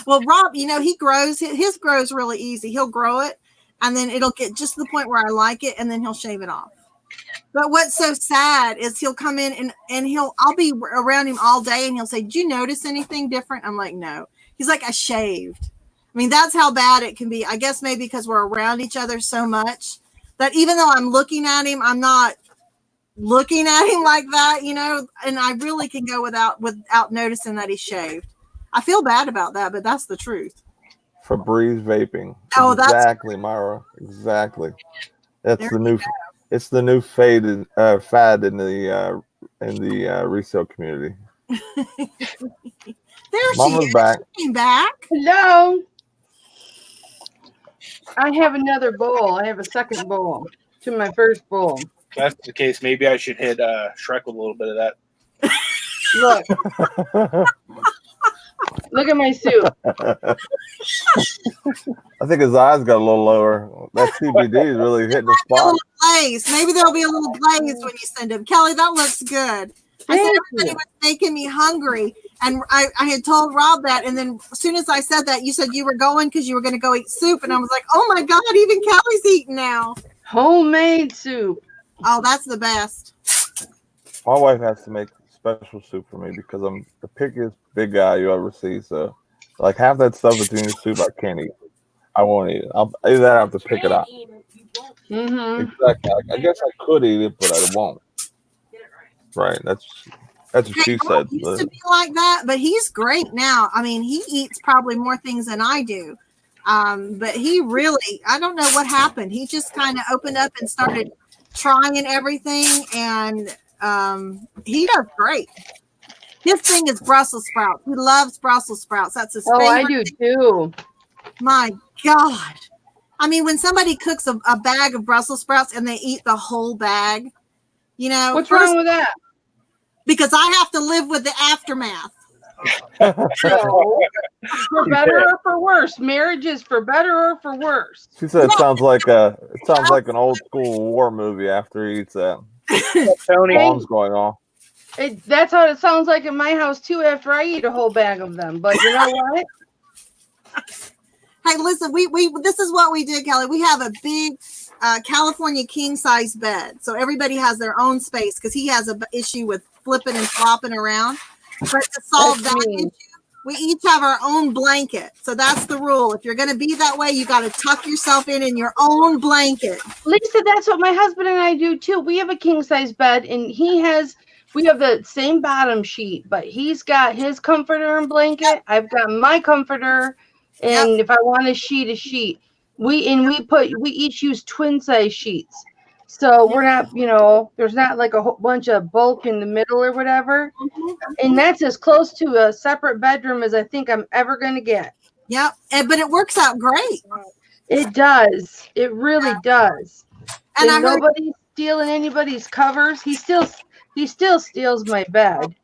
Well, Rob, you know, his grows really easy. He'll grow it, and then it'll get just to the point where I like it, and then he'll shave it off. But what's so sad is he'll come in and I'll be around him all day, and he'll say, "Did you notice anything different?" I'm like, "No." He's like, "I shaved." I mean, that's how bad it can be. I guess maybe because we're around each other so much that even though I'm looking at him, I'm not looking at him like that, you know, and I really can go without noticing that he shaved. I feel bad about that, but that's the truth. Febreze vaping. Oh, exactly, Myra. Exactly. That's the new. It's the new fad in the resale community. There Mama's she is. back. She came back. Hello. I have another bowl. I have a second bowl to my first bowl. If that's the case, maybe I should hit Shrek with a little bit of that. Look. Look at my soup. I think his eyes got a little lower. That CBD is really hitting the spot. Glaze. Maybe there'll be a little glaze when you send him. Kelly, that looks good. I said everybody was making me hungry. And I had told Rob that. And then as soon as I said that, you said you were going because you were going to go eat soup. And I was like, oh my God, even Kelly's eating now. Homemade soup. Oh, that's the best. My wife has to make special soup for me because I'm the pickiest big guy you ever see. So, like, half that stuff that's in your soup, I can't eat. I won't eat it. Either I have to pick it out. Exactly. I guess I could eat it, but I won't. Right. That's what she said. He used to be like that, but he's great now. I mean, he eats probably more things than I do. But he really, I don't know what happened. He just kind of opened up and started trying everything, and he does great. His thing is Brussels sprouts. He loves Brussels sprouts. That's his favorite. Oh, I do too. My God. I mean, when somebody cooks a bag of Brussels sprouts and they eat the whole bag, you know. What's wrong with that? Because I have to live with the aftermath. For better or for worse. Marriage is for better or for worse. She said it sounds like an old school war movie after he eats that. Tony, bombs going off. That's how it sounds like in my house too after I eat a whole bag of them. But you know what? Hey, listen, we this is what we did, Kelly. We have a big California king size bed, so everybody has their own space because he has an issue with flipping and flopping around. But to solve that issue, we each have our own blanket. So that's the rule. If you're going to be that way, you got to tuck yourself in your own blanket. Lisa, that's what my husband and I do too. We have a king size bed, and we have the same bottom sheet, but he's got his comforter and blanket. I've got my comforter, And if I want a sheet, we each use twin size sheets. So we're not, there's not like a whole bunch of bulk in the middle or whatever. And that's as close to a separate bedroom as I think I'm ever going to get. Yep. But it works out great. It does. It really does. And I heard nobody's stealing anybody's covers. He still steals my bed.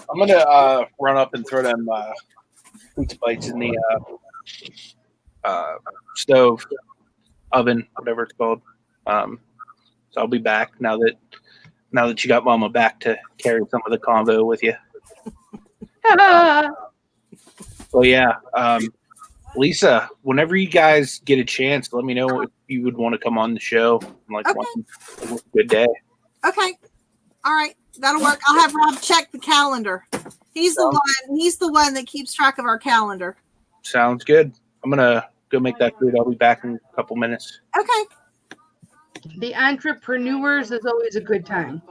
I'm gonna run up and throw them pizza bites in the stove, oven, whatever it's called. So I'll be back now that you got Mama back to carry some of the convo with you. Well, yeah. Lisa, whenever you guys get a chance, let me know if you would want to come on the show. Like, okay. Good day. Okay. All right. That'll work. I'll have Rob check the calendar. He's the one that keeps track of our calendar. Sounds good. I'm going to go make that food. I'll be back in a couple minutes. Okay. The Entrepreneurs is always a good time.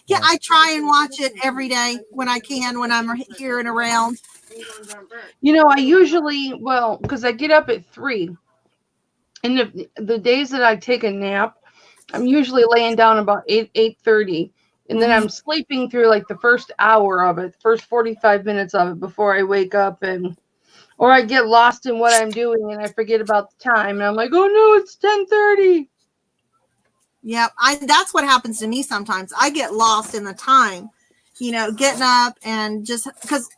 Yeah, I try and watch it every day when I can, when I'm here and around. I usually, because I get up at 3. And the days that I take a nap, I'm usually laying down about 8:30. And then I'm sleeping through like the first hour of it, the first 45 minutes of it before I wake up, or I get lost in what I'm doing and I forget about the time. And I'm like, oh no, it's 10:30. Yeah, that's what happens to me sometimes. I get lost in the time, getting up and just because,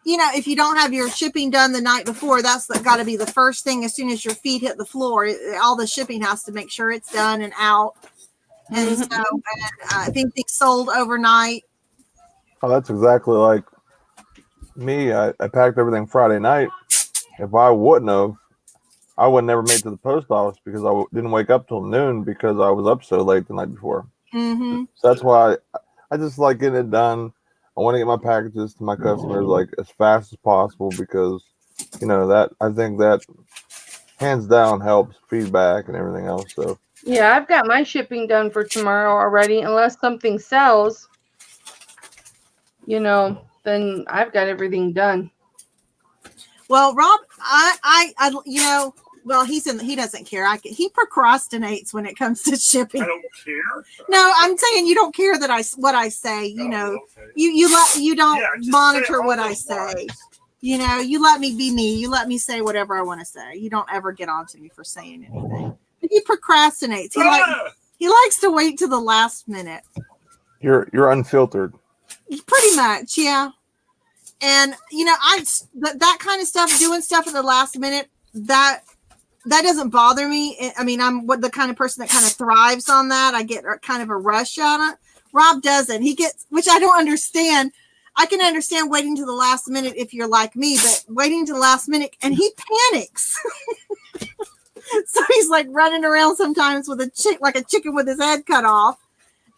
if you don't have your shipping done the night before, that's got to be the first thing as soon as your feet hit the floor. All the shipping has to make sure it's done and out. And so if anything's sold overnight. Oh, that's exactly like me. I packed everything Friday night. If I wouldn't have, I would never made it to the post office because I didn't wake up till noon because I was up so late the night before. Mm-hmm. So that's why I just like getting it done. I want to get my packages to my customers like as fast as possible because, that I think that hands down helps feedback and everything else. So yeah, I've got my shipping done for tomorrow already. Unless something sells, then I've got everything done. Well, Rob, he doesn't care. He procrastinates when it comes to shipping. I don't care. No, I'm saying you don't care that what I say. Okay. You don't monitor what I say. You let me be me. You let me say whatever I want to say. You don't ever get on to me for saying anything. But he procrastinates. He likes to wait till the last minute. You're unfiltered. Pretty much, yeah. And that kind of stuff, doing stuff at the last minute, that doesn't bother me. I mean, I'm the kind of person that kind of thrives on that. I get kind of a rush on it. Rob doesn't. He gets, which I don't understand. I can understand waiting to the last minute if you're like me, but waiting to the last minute, and he panics. So he's like running around sometimes with like a chicken with his head cut off.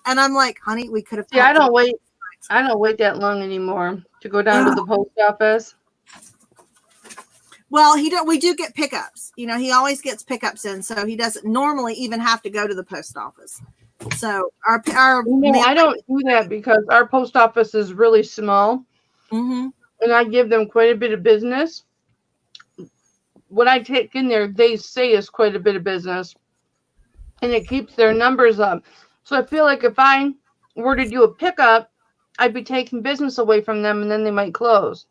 And I'm like, honey, we could have. Yeah, I don't wait that long anymore to go down to the post office. Well, we do get pickups. He always gets pickups in, so he doesn't normally even have to go to the post office. So I don't do that because our post office is really small, and I give them quite a bit of business. What I take in there, they say is quite a bit of business, and it keeps their numbers up. So I feel like if I were to do a pickup, I'd be taking business away from them, and then they might close.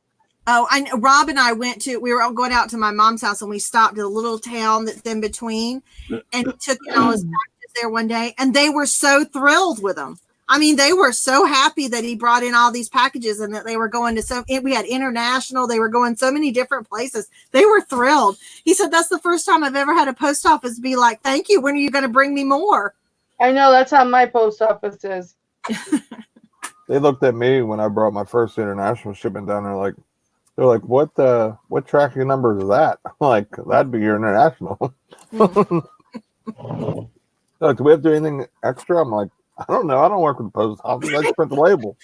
Oh, Rob and I we were all going out to my mom's house, and we stopped at a little town that's in between, and he took in all his packages there one day, and they were so thrilled with him. I mean, they were so happy that he brought in all these packages and that they were going to we had international, they were going so many different places. They were thrilled. He said, that's the first time I've ever had a post office be like, thank you. When are you going to bring me more? I know, that's how my post office is. They looked at me when I brought my first international shipment down there they're like, what tracking number is that? I'm like, that'd be your international. Like, do we have to do anything extra? I'm like, I don't know. I don't work with the post office. I just print the label.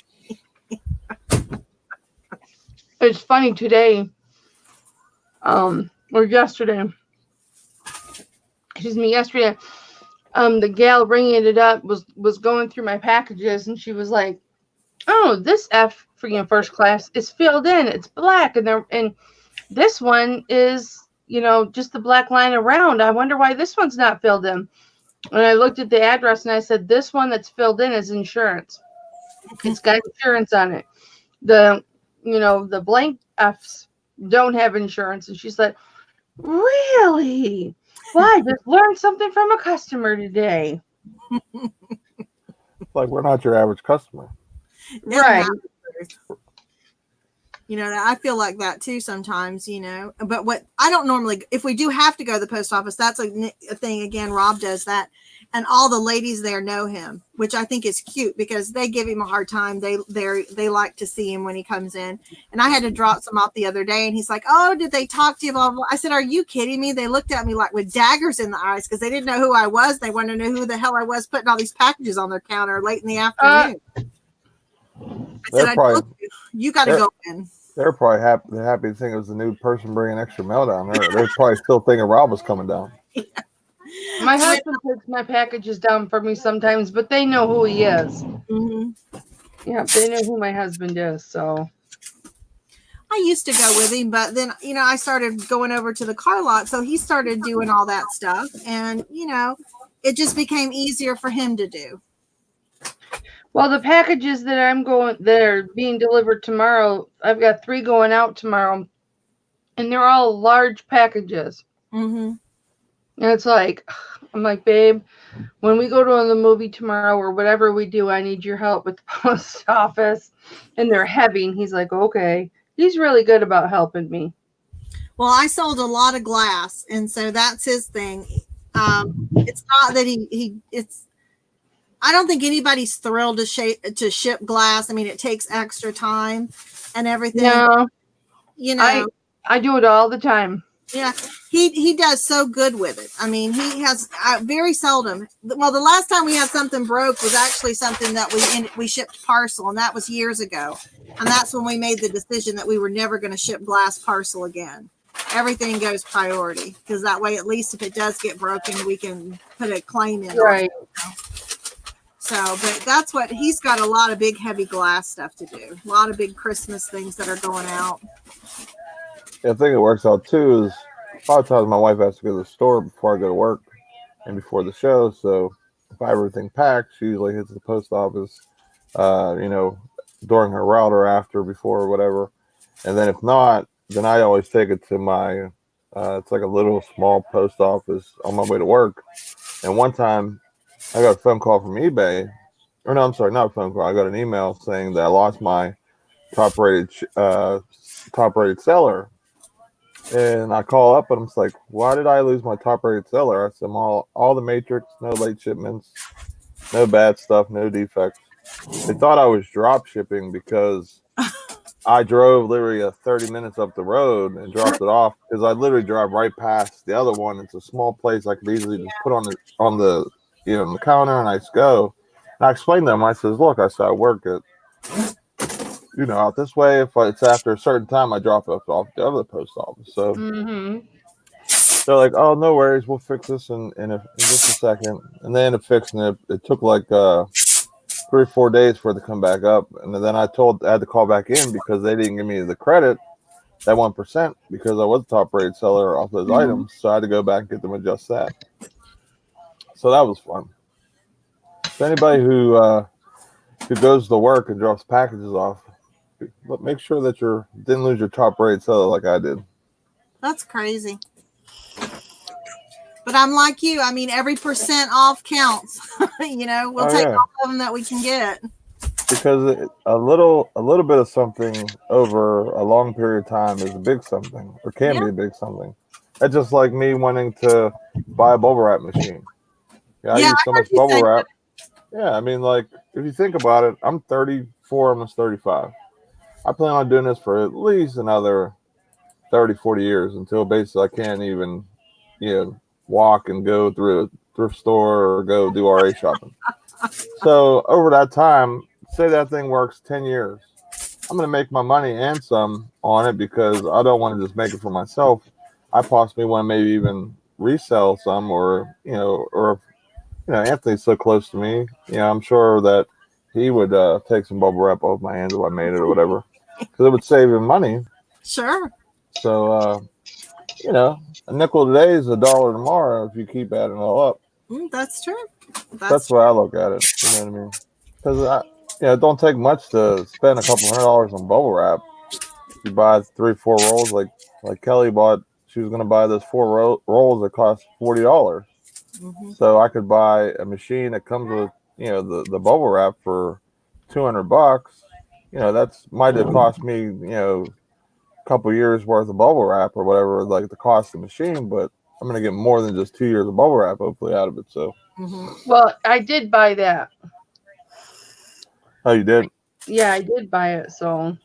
It's funny today, or yesterday. Yesterday, the gal ringing it up was going through my packages, and she was like, "Oh, this freaking first class is filled in. It's black, and this one is, just the black line around. I wonder why this one's not filled in. And I looked at the address and I said, this one that's filled in is insurance. It's got insurance on it. The blank F's don't have insurance. And she's like, really? Well, I just learned something from a customer today. Like, we're not your average customer. Right. I feel like that too sometimes, but what I don't normally, if we do have to go to the post office, that's a thing. Again, Rob does that. And all the ladies there know him, which I think is cute because they give him a hard time. They like to see him when he comes in. And I had to drop some off the other day and he's like, oh, did they talk to you? Blah, blah, blah. I said, are you kidding me? They looked at me like with daggers in the eyes because they didn't know who I was. They wanted to know who the hell I was putting all these packages on their counter late in the afternoon. I said, I told you got to go in. They're probably happy. They're happy to think it was a new person bringing extra mail down. They're probably still thinking Rob was coming down. Yeah. My husband takes my packages down for me sometimes, but they know who he is. Mm-hmm. Yeah, they know who my husband is. So I used to go with him, but then, I started going over to the car lot. So he started doing all that stuff. And, it just became easier for him to do. Well, the packages that are being delivered tomorrow, I've got 3 going out tomorrow, and they're all large packages. Mm-hmm. And it's like, I'm like, babe, when we go to the movie tomorrow or whatever we do, I need your help with the post office. And they're heavy. And he's like, okay. He's really good about helping me. Well, I sold a lot of glass, and so that's his thing. It's not that I don't think anybody's thrilled to ship glass. I mean, it takes extra time and everything. No, I do it all the time. Yeah, he does so good with it. I mean, he has very seldom. Well, the last time we had something broke was actually something that we shipped parcel, and that was years ago. And that's when we made the decision that we were never going to ship glass parcel again. Everything goes priority because that way, at least if it does get broken, we can put a claim in. Right. So, but that's what he's got, a lot of big, heavy glass stuff to do. A lot of big Christmas things that are going out. Yeah, I think it works out too is a lot of times my wife has to go to the store before I go to work and before the show. So if I have everything packed, she usually hits the post office, during her route or after, before, or whatever. And then if not, then I always take it to my, it's like a little small post office on my way to work. And one time I got a phone call from eBay, or no, I'm sorry, not a phone call. I got an email saying that I lost my top rated seller. And I call up and I'm like, why did I lose my top rated seller? I said, all the matrix, no late shipments, no bad stuff, no defects. They thought I was drop shipping because I drove literally 30 minutes up the road and dropped it off because I literally drive right past the other one. It's a small place I could easily just put on the counter and I just go. And I explained to them, I says, look, I said, I work at, out this way. If it's after a certain time, I drop it off the other post office. So they're like, oh, no worries. We'll fix this in just a second. And they ended up fixing it. It took like 3 or 4 days for it to come back up. And then I had to call back in because they didn't give me the credit, that 1%, because I was a top rated seller off those items. So I had to go back and get them adjust that. So that was fun. So anybody who goes to work and drops packages off, but make sure that you didn't lose your top rated seller like I did. That's crazy. But I'm like you. I mean, every % off counts. We'll take all of them that we can get. Because a little bit of something over a long period of time is a big something, or can be a big something. That's just like me wanting to buy a bubble wrap machine. I use so much bubble wrap. Yeah, I mean, like, if you think about it, I'm 34, almost 35. I plan on doing this for at least another 30, 40 years until basically I can't even, walk and go through a thrift store or go do RA shopping. So over that time, say that thing works 10 years. I'm going to make my money and some on it because I don't want to just make it for myself. I possibly want to maybe even resell some or Anthony's so close to me. I'm sure that he would take some bubble wrap off my hands if I made it or whatever, because it would save him money. Sure. So you know, a nickel today is $1 tomorrow if you keep adding it all up. That's true. That's the way I look at it. You know what I mean? Because it don't take much to spend a couple $100 on bubble wrap. You buy 3-4 rolls, like Kelly bought. She was going to buy those 4 rolls that cost $40. So I could buy a machine that comes with the bubble wrap for $200. That's might have cost me a couple years worth of bubble wrap or whatever, like the cost of the machine, but I'm going to get more than just 2 years of bubble wrap hopefully out of it. So Well, I did buy that. Oh, you did? Yeah, I did buy it. So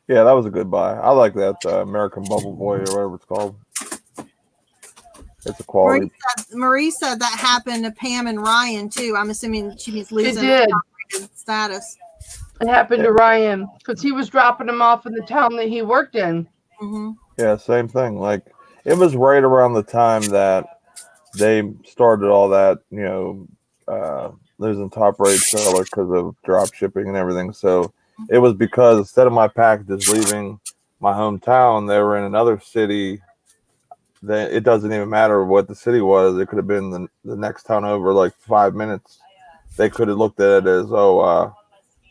yeah, that was a good buy. I like that American Bubble Boy or whatever it's called. It's a quality. Marie said that happened to Pam and Ryan too. I'm assuming she means losing status. It happened to Ryan because he was dropping them off in the town that he worked in. Yeah, same thing. Like it was right around the time that they started all that, losing top rate seller because of drop shipping and everything. So it was because instead of my packages leaving my hometown, they were in another city. It doesn't even matter what the city was. It could have been the next town over, like 5 minutes. They could have looked at it as,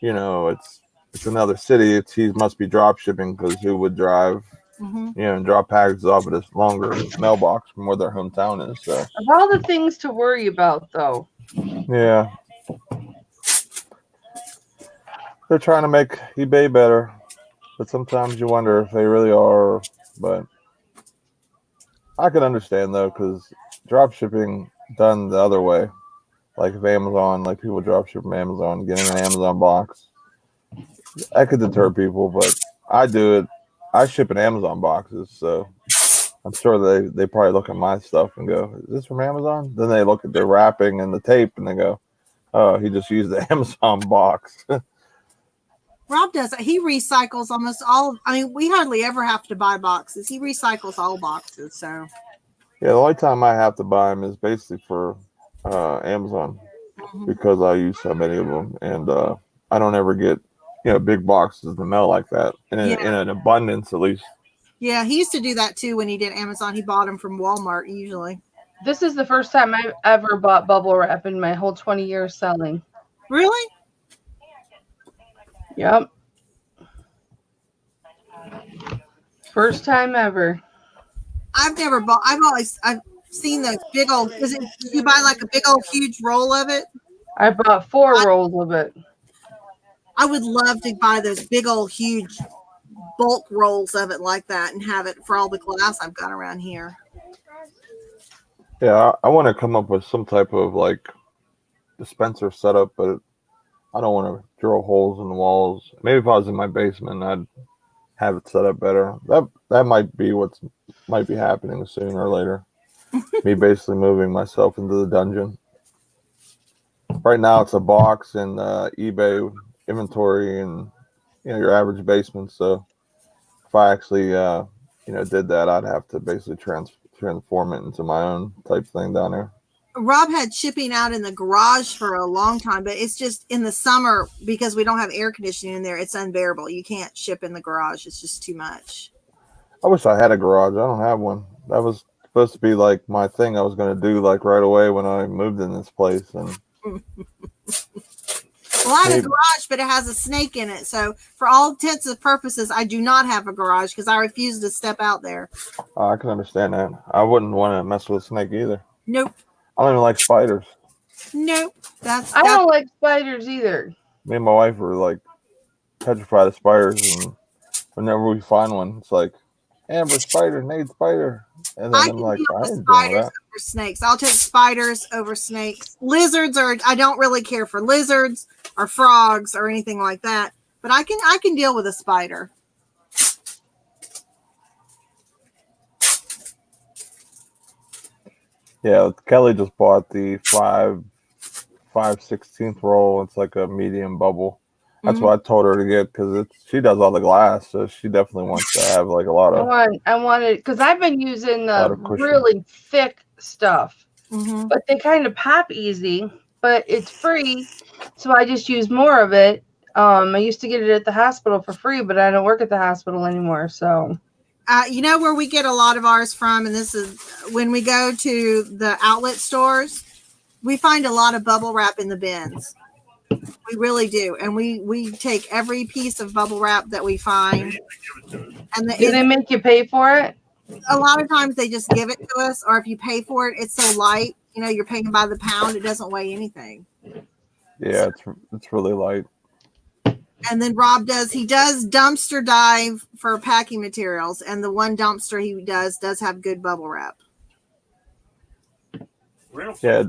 it's another city. He must be drop shipping because who would drive, and drop packages off at this longer mailbox from where their hometown is. So of all the things to worry about, though. Yeah. They're trying to make eBay better, but sometimes you wonder if they really are. But I can understand though, because drop shipping done the other way, like if Amazon, like people drop ship from Amazon, getting an Amazon box, that could deter people. But I do it. I ship in Amazon boxes, so I'm sure they probably look at my stuff and go, "Is this from Amazon?" Then they look at the wrapping and the tape and they go, "Oh, he just used the Amazon box." Rob does it. He recycles almost all. I mean, we hardly ever have to buy boxes. He recycles all boxes. So yeah, the only time I have to buy them is basically for Amazon because I use so many of them, and I don't ever get big boxes in the mail like that in an abundance at least. Yeah, he used to do that too when he did Amazon. He bought them from Walmart usually. This is the first time I've ever bought bubble wrap in my whole 20 years selling. Really? Yep. First time ever. I've never bought. I've seen those big old. You buy like a big old huge roll of it? I bought 4 rolls of it. I would love to buy those big old huge bulk rolls of it like that and have it for all the glass I've got around here. Yeah, I want to come up with some type of like dispenser setup, but I don't want to drill holes in the walls. Maybe if I was in my basement, I'd have it set up better. That might be might be happening sooner or later. Me basically moving myself into the dungeon. Right now, it's a box and eBay inventory and your average basement. So if I actually did that, I'd have to basically transform it into my own type thing down there. Rob had shipping out in the garage for a long time, but it's just in the summer because we don't have air conditioning in there. It's unbearable. You can't ship in the garage. It's just too much. I wish I had a garage. I don't have one. That was supposed to be like my thing I was going to do like right away when I moved in this place. And well, I have a garage, but it has a snake in it. So for all intents and purposes, I do not have a garage because I refuse to step out there. I can understand that. I wouldn't want to mess with a snake either. Nope. I don't even like spiders. Nope. I don't like spiders either. Me and my wife are like petrified of spiders, and whenever we find one, it's like, Amber, spider, Nate, spider. And then I'm like, I ain't doing that. Over snakes. I'll take spiders over snakes. Lizards I don't really care for lizards or frogs or anything like that. But I can deal with a spider. Yeah, Kelly just bought the 5/16 roll. It's like a medium bubble. That's what I told her to get because she does all the glass, so she definitely wants to have like a lot of. I wanted because I've been using the really thick stuff, but they kind of pop easy. but it's free, so I just use more of it. I used to get it at the hospital for free, but I don't work at the hospital anymore. So, you know where we get a lot of ours from, and this is when we go to the outlet stores, we find a lot of bubble wrap in the bins. We really do, and we take every piece of bubble wrap that we find. And do they make you pay for it? A lot of times they just give it to us, or if you pay for it, it's so light. You know, you're paying by the pound; it doesn't weigh anything. Yeah, it's really light. And then Rob does dumpster dive for packing materials, and the one dumpster he does have good bubble wrap. Yeah,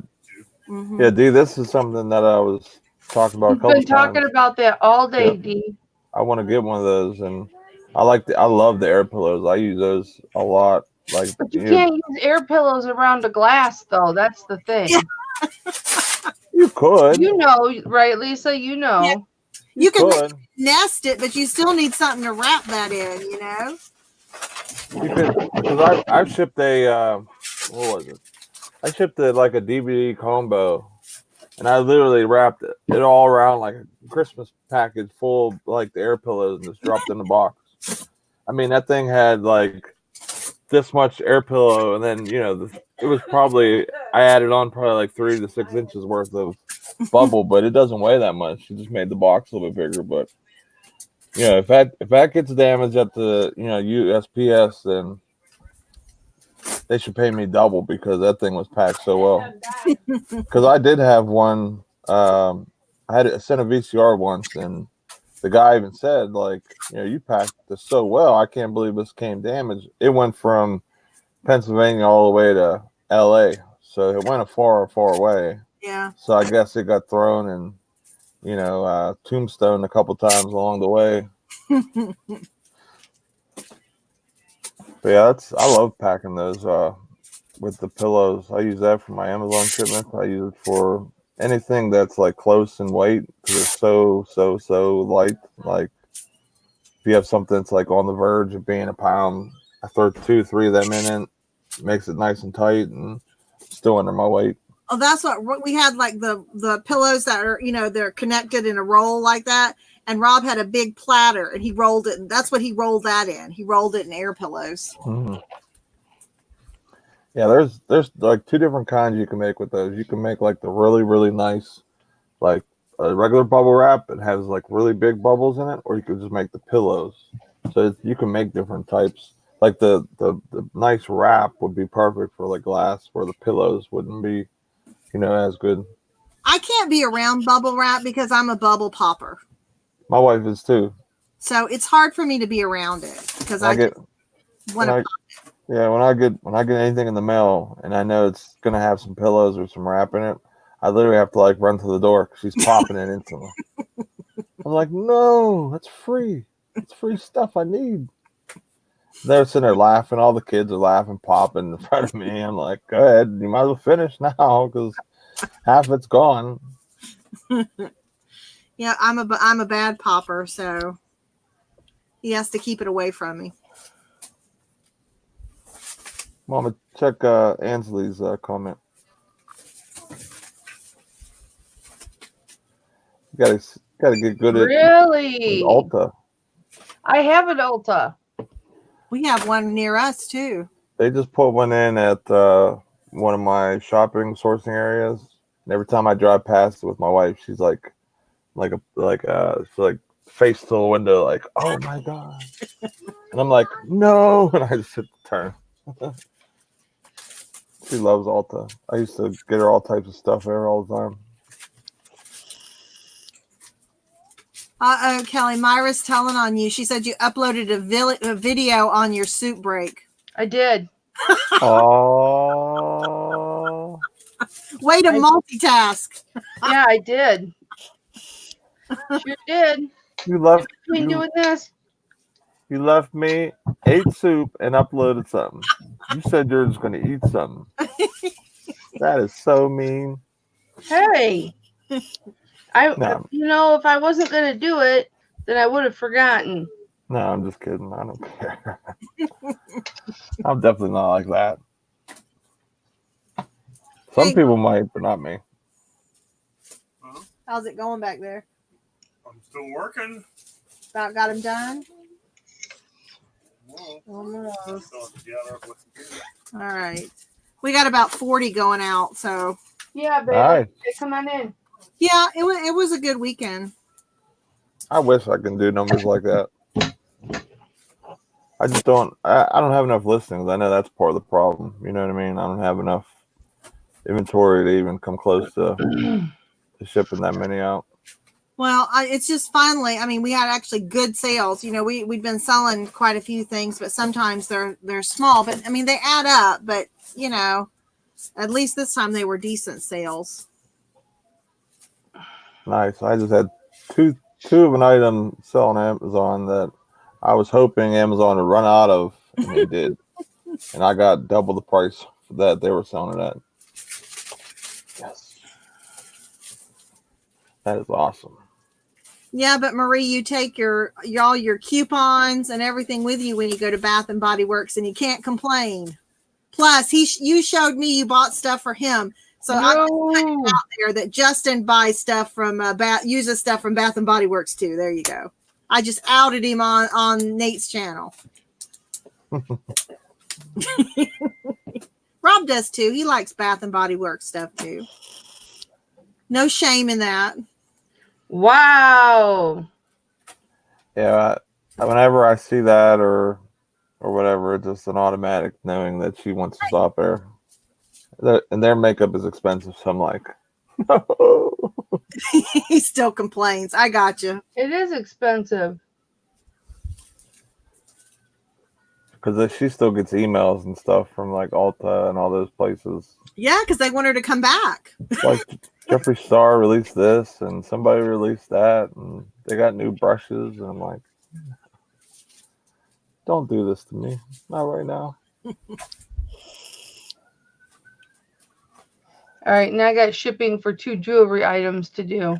Mm-hmm. yeah, D. This is something that I was talking about a You've couple been talking times. about that all day, Yeah. D. I want to get one of those, and I love the air pillows. I use those a lot. Like, But you can't use air pillows around a glass, though. That's the thing. Yeah. You could. You know, right, Lisa? You know. Yeah. You can could. nest it, but you still need something to wrap that in, you know? You could, because I shipped a what was it? I shipped like a DVD combo, and I literally wrapped it all around like a Christmas package full of like the air pillows and just dropped in the box. I mean, that thing had like this much air pillow, and then it was probably I added on probably like 3 to 6 inches worth of bubble, but it doesn't weigh that much. It just made the box a little bit bigger. But if that gets damaged at the USPS, then they should pay me double because that thing was packed so well. Because I did have one. I sent a VCR once, and the guy even said, like, you packed this so well. I can't believe this came damaged. It went from Pennsylvania all the way to LA, so it went a far way. Yeah. So I guess it got thrown and tombstone a couple times along the way. But yeah, I love packing those with the pillows. I use that for my Amazon shipments. I use it for anything that's like close in weight because it's so light. Like if you have something that's like on the verge of being a pound, I throw 2-3 of them in it, makes it nice and tight and still under my weight. Oh, that's what we had, like the pillows that are, they're connected in a roll like that. And Rob had a big platter and he rolled it. And that's what he rolled that in. He rolled it in air pillows. Mm-hmm. Yeah, there's like 2 different kinds you can make with those. You can make like the really, really nice, like a regular bubble wrap. It has like really big bubbles in it, or you could just make the pillows. So you can make different types. Like the nice wrap would be perfect for like glass, where the pillows wouldn't be, as good. I can't be around bubble wrap because I'm a bubble popper. My wife is too. So it's hard for me to be around it because when I get anything in the mail and I know it's gonna have some pillows or some wrap in it, I literally have to like run to the door because she's popping it instantly. I'm like, no, that's free. It's free stuff I need. They're sitting there laughing. All the kids are laughing, popping in front of me. I'm like, go ahead. You might as well finish now because half it's gone. Yeah, I'm a bad popper, so he has to keep it away from me. Mama, check Ansley's comment. You gotta get good at Ulta. I have an Ulta. We have one near us too. They just put one in at one of my shopping sourcing areas. And every time I drive past it with my wife, she's like face to the window, like, oh my god. And I'm like, no, and I just hit the turn. She loves Ulta. I used to get her all types of stuff there all the time. Kelly, Myra's telling on you. She said you uploaded a video on your soup break. I did. Oh. Way to multitask. Yeah, I did. Sure did. You left between doing this. You left me, ate soup, and uploaded something. You said you're just going to eat something. That is so mean. Hey. If I wasn't going to do it, then I would have forgotten. No, I'm just kidding. I don't care. I'm definitely not like that. Some people might, but not me. How's it going back there? I'm still working. About got him done? Well, Almost. still have to gather up what's good. All right. We got about 40 going out, so Yeah, baby. Nice. Hey, come on in. yeah, it was a good weekend. I wish I can do numbers like that. I just don't. I don't have enough listings. I know that's part of the problem. You know what I mean? I don't have enough inventory to even come close to shipping that many out. Well, it's just finally. I mean, we had actually good sales. You know, we'd been selling quite a few things, but sometimes they're small. But I mean, they add up. But you know, at least this time they were decent sales. Nice. I just had two of an item sell on Amazon that I was hoping Amazon would run out of, and they did. And I got double the price that they were selling it at. Yes. That is awesome. Yeah, but Marie, you take all your coupons and everything with you when you go to Bath and Body Works, and you can't complain. Plus, you showed me you bought stuff for him, so I'm just putting it out there that Justin buys stuff from uses stuff from Bath and Body Works too. There you go. I just outed him on Nate's channel. Rob does too. He likes Bath and Body Works stuff too. No shame in that. Wow. Yeah, whenever I see that or whatever, it's just an automatic knowing that she wants to stop there. And their makeup is expensive, so I'm like, no. He still complains. I got you. It is expensive. Because she still gets emails and stuff from like Ulta and all those places. Yeah, because they want her to come back. Like Jeffree Star released this and somebody released that and they got new brushes and I'm like, don't do this to me. Not right now. All right, now I got shipping for 2 jewelry items to do.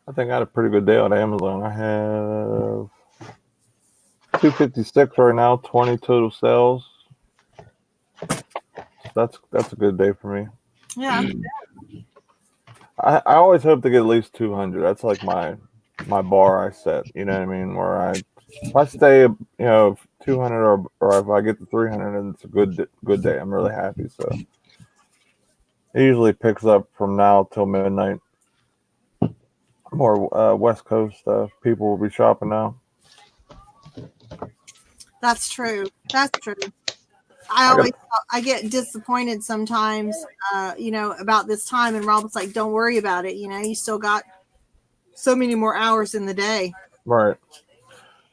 I think I had a pretty good day on Amazon. I have $256 right now, 20 total sales. That's a good day for me. Yeah. I always hope to get at least 200. That's like my bar I set. You know what I mean? Where if I stay, 200 or if I get to 300, and it's a good day. I'm really happy. So it usually picks up from now till midnight. More West Coast stuff. People will be shopping now. That's true. That's true. I get disappointed sometimes, about this time. And Rob's like, don't worry about it. You still got so many more hours in the day. Right.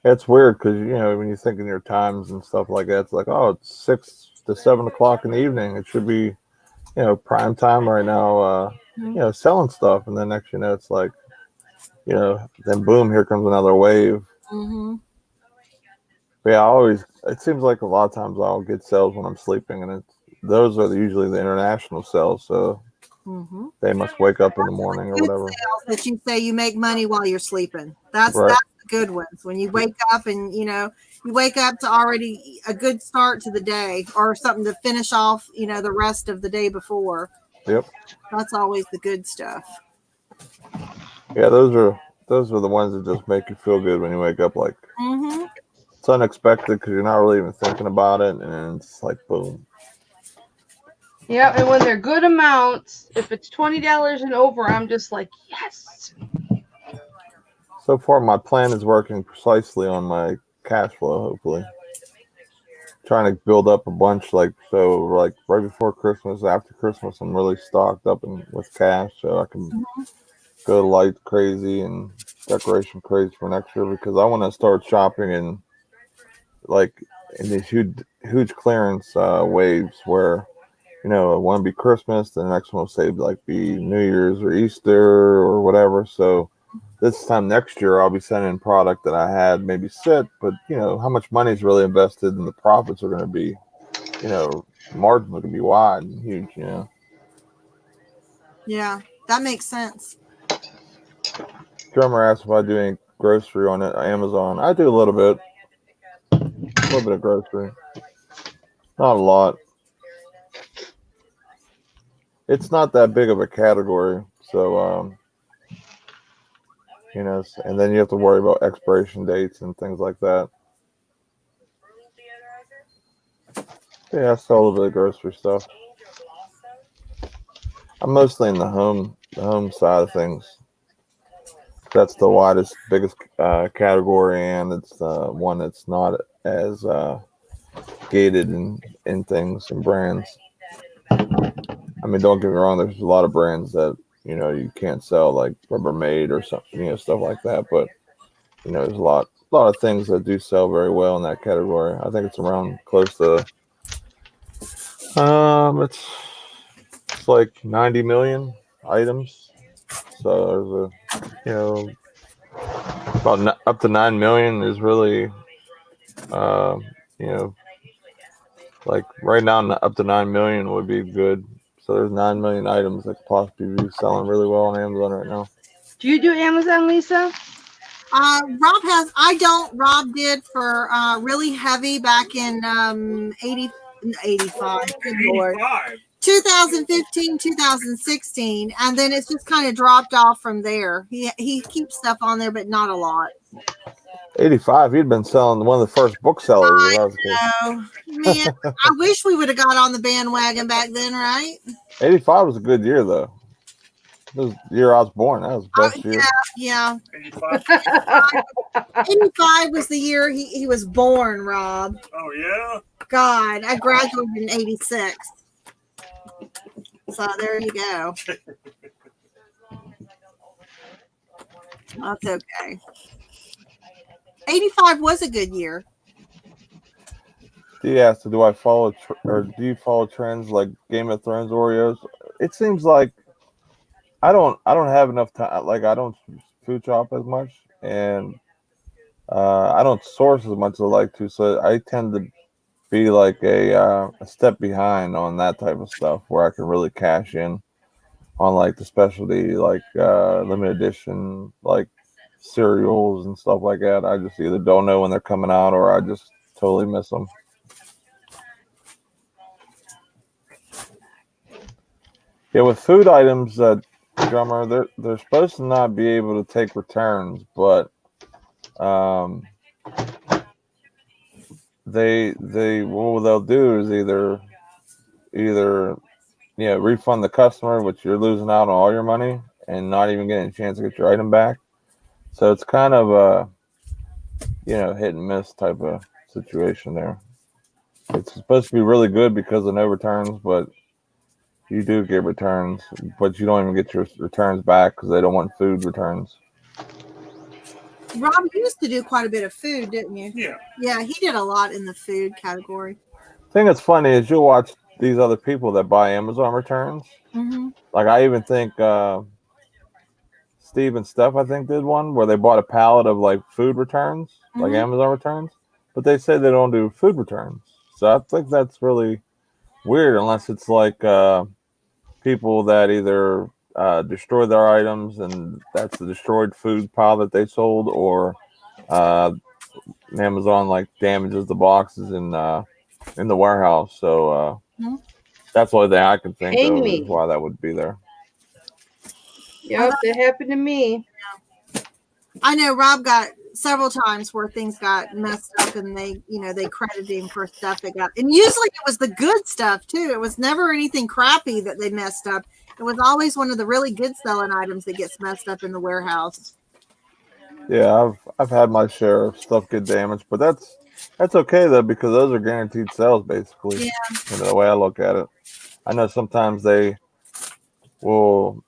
It's weird because, when you think in your times and stuff like that, it's like, oh, it's 6 to 7 o'clock in the evening. It should be, prime time right now, selling stuff. And then next, it's like, then boom, here comes another wave. Mm-hmm. But yeah, it seems like a lot of times I'll get sales when I'm sleeping, and those are usually the international sales. So they must wake up in the morning or whatever. Sales that you say you make money while you're sleeping. That's Right. That's the good ones. When you wake up and, you wake up to already a good start to the day or something to finish off, the rest of the day before. Yep. That's always the good stuff. Yeah, those are the ones that just make you feel good when you wake up. Like it's unexpected because you're not really even thinking about it, and it's like boom. Yeah, and when they're good amounts, if it's $20 and over, I'm just like, yes. So far, my plan is working precisely on my cash flow. Hopefully, trying to build up a bunch. Like right before Christmas, after Christmas, I'm really stocked up with cash, so I can go light crazy and decoration crazy for next year because I want to start shopping in these huge clearance waves where one be Christmas, the next one will say be New Year's or Easter or whatever. So this time next year I'll be sending product that I had maybe sit, but how much money is really invested and the profits are going to be, margins are going to be wide and huge. Yeah, that makes sense. Drummer asked if I do any grocery on Amazon. I do a little bit of grocery, not a lot. it's not that big of a category. So, you know, and then you have to worry about expiration dates and things like that. Yeah, I sell a little bit of grocery stuff. I'm mostly in the home side of things. That's the widest, biggest category, and it's the one that's not as gated in things and brands. I mean, don't get me wrong. There's a lot of brands that you can't sell, like Rubbermaid or something, stuff like that. But there's a lot of things that do sell very well in that category. I think it's around close to it's like 90 million items. So there's about up to 9 million is really uh, you know like right now up to 9 million would be good. So there's 9 million items that could possibly be selling really well on Amazon right now. Do you do Amazon, Lisa? Rob has. I don't. Rob did for really heavy back in 85. Good Lord. 2015, 2016, and then it's just kind of dropped off from there. He keeps stuff on there, but not a lot. 85, he'd been selling one of the first booksellers when I was a kid. Man, I wish we would have got on the bandwagon back then, right? 85 was a good year, though. It was the year I was born. That was the best year. Yeah. 85. 85 was the year he was born, Rob. Oh, yeah? God, I graduated in 86. So there you go. That's okay. 85 was a good year. He asked, do I follow or do you follow trends like Game of Thrones Oreos? It seems like I don't have enough time. Like I don't food shop as much, and I don't source as much as I like to. So I tend to be like a step behind on that type of stuff where I can really cash in on like the specialty, like limited edition, like cereals and stuff like that. I just either don't know when they're coming out or I just totally miss them. Yeah, with food items, drummer, they're supposed to not be able to take returns, but they what they'll do is either refund the customer, which you're losing out on all your money and not even getting a chance to get your item back. So it's kind of a hit and miss type of situation there. It's supposed to be really good because of no returns, but you do get returns, but you don't even get your returns back because they don't want food returns. Rob, you used to do quite a bit of food, didn't you? Yeah. Yeah, he did a lot in the food category. The thing that's funny is you'll watch these other people that buy Amazon returns. Mm-hmm. Like I even think Steve and Steph, I think, did one where they bought a pallet of like food returns, like Amazon returns, but they say they don't do food returns. So I think that's really weird unless it's like people that either destroy their items and that's the destroyed food pile that they sold, or Amazon like damages the boxes in the warehouse. So that's the only thing I can think of is why that would be there. Yep, that happened to me. I know Rob got several times where things got messed up and they credited him for stuff they got. And usually it was the good stuff too. It was never anything crappy that they messed up. It was always one of the really good selling items that gets messed up in the warehouse. Yeah, I've had my share of stuff get damaged, but that's okay though, because those are guaranteed sales basically. Yeah. The way I look at it. I know sometimes they will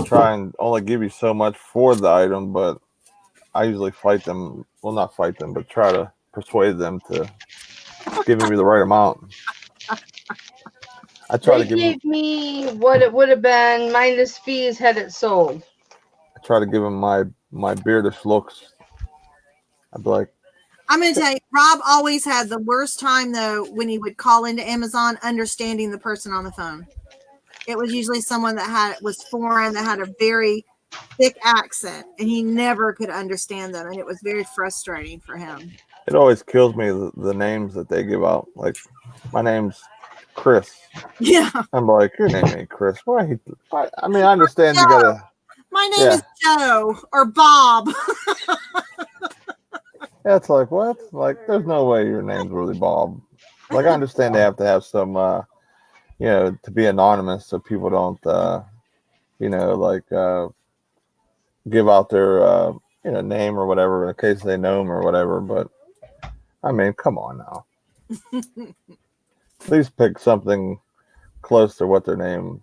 try and only give you so much for the item, but I usually fight them. Well, not fight them, but try to persuade them to give me the right amount. I try They to give gave me what it would have been minus fees had it sold. I try to give them my beardish looks. I'd be like, I'm going to tell you, Rob always had the worst time though when he would call into Amazon understanding the person on the phone. It was usually someone that was foreign, that had a very thick accent, and he never could understand them, and it was very frustrating for him. it always kills me the names that they give out. Like my name's Chris. Yeah. I'm like, your name ain't Chris. Why? I mean, I understand you gotta. My name is Joe or Bob. Yeah, it's like what? Like, there's no way your name's really Bob. Like, I understand they have to have some, to be anonymous so people don't, give out their, name or whatever in case they know them or whatever. But I mean, come on now. At least pick something close to what their name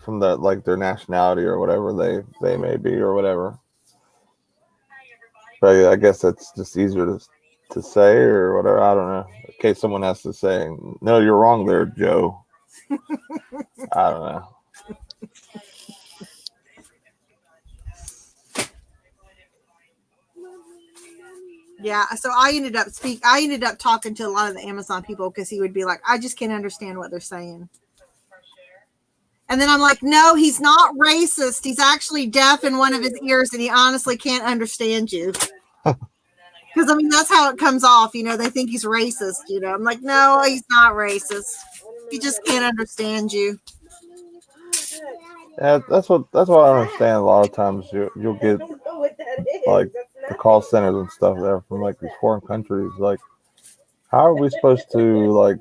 from their nationality or whatever they may be or whatever. But I guess that's just easier to say or whatever. I don't know. In case someone has to say, no, you're wrong there, Joe. I don't know. Yeah, so I ended up talking to a lot of the Amazon people because he would be like, I just can't understand what they're saying. And then I'm like, no, he's not racist. He's actually deaf in one of his ears and he honestly can't understand you. Because, I mean, that's how it comes off. They think he's racist. I'm like, no, he's not racist. He just can't understand you. Yeah, that's what I don't understand. A lot of times you'll get like the call centers and stuff there from like these foreign countries. Like, how are we supposed to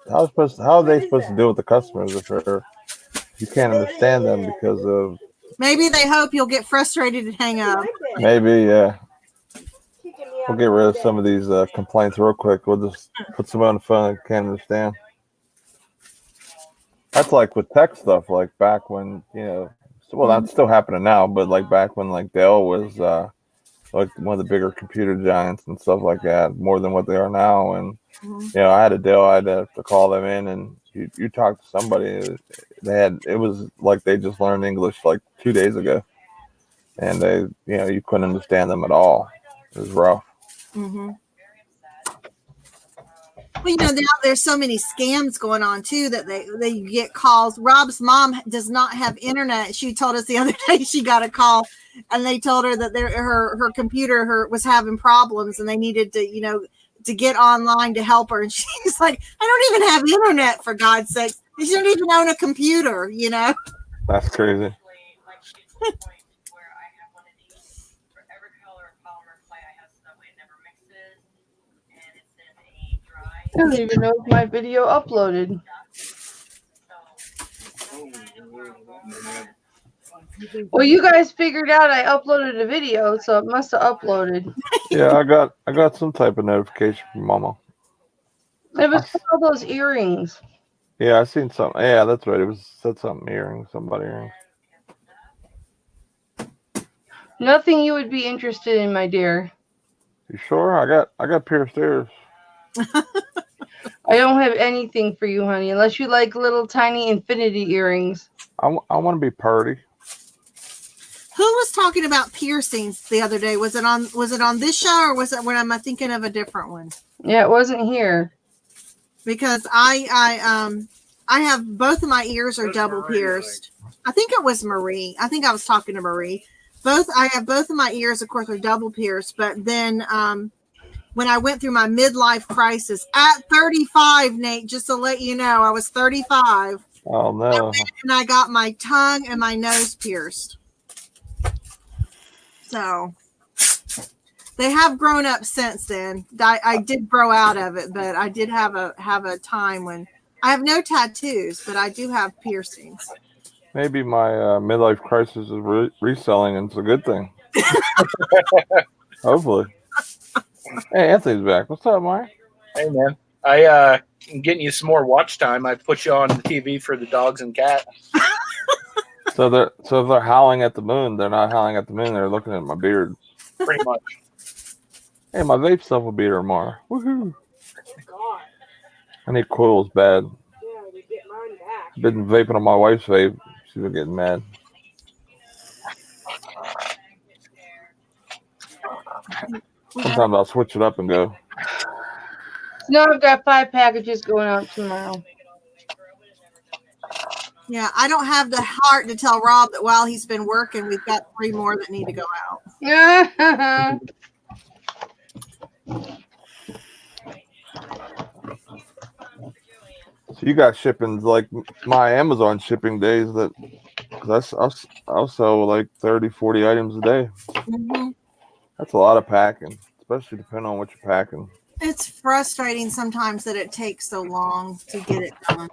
how are they supposed to deal with the customers if you can't understand them because of maybe they hope you'll get frustrated and hang up. Maybe, yeah. We'll get rid of some of these complaints real quick. We'll just put somebody on the phone that can't understand. That's like with tech stuff, like back when, that's still happening now, but like back when like Dell was like one of the bigger computer giants and stuff like that, more than what they are now. And, I had a Dell, I had to call them in and you talk to somebody, it was like they just learned English like 2 days ago. And they, you couldn't understand them at all. It was rough. Mm-hmm. Well, now there's so many scams going on too that they get calls. Rob's mom does not have internet. She told us the other day she got a call, and they told her that her computer was having problems, and they needed to get online to help her. And she's like, "I don't even have internet, for God's sake. You don't even own a computer." That's crazy. I don't even know if my video uploaded. Well, you guys figured out I uploaded a video, so it must have uploaded. Yeah, I got some type of notification from Mama. It was for all those earrings. Yeah, I seen something. Yeah, that's right. It said something earrings, somebody earrings. Nothing you would be interested in, my dear. You sure? I got pierced ears. I don't have anything for you, honey, unless you like little tiny infinity earrings. I want to be purty. Who was talking about piercings the other day? Was it on this show, or was it when I'm thinking of a different one? Yeah, it wasn't here. Because I have both of my ears are double pierced. I think it was Marie. I think I was talking to Marie. I have both of my ears, of course, are double pierced. But then when I went through my midlife crisis at 35, Nate, just to let you know, I was 35. Oh no! And I got my tongue and my nose pierced. So they have grown up since then. I did grow out of it, but I did have a time when I have no tattoos, but I do have piercings. Maybe my midlife crisis is reselling, and it's a good thing. Hopefully. Hey, Anthony's back. What's up, Mike? Hey, man. I'm getting you some more watch time. I put you on the TV for the dogs and cats. So if they're howling at the moon, they're not howling at the moon. They're looking at my beard. Pretty much. Hey, my vape stuff will be here tomorrow. Woohoo! I need coils bad. Been vaping on my wife's vape. She's been getting mad. Sometimes I'll switch it up and go. Now I've got 5 packages going out tomorrow. Yeah, I don't have the heart to tell Rob that while he's been working, we've got 3 more that need to go out. Yeah. So You got shippings like my Amazon shipping days that I'll sell like 30, 40 items a day. Mm-hmm. That's a lot of packing, especially depending on what you're packing. It's frustrating sometimes that it takes so long to get it done.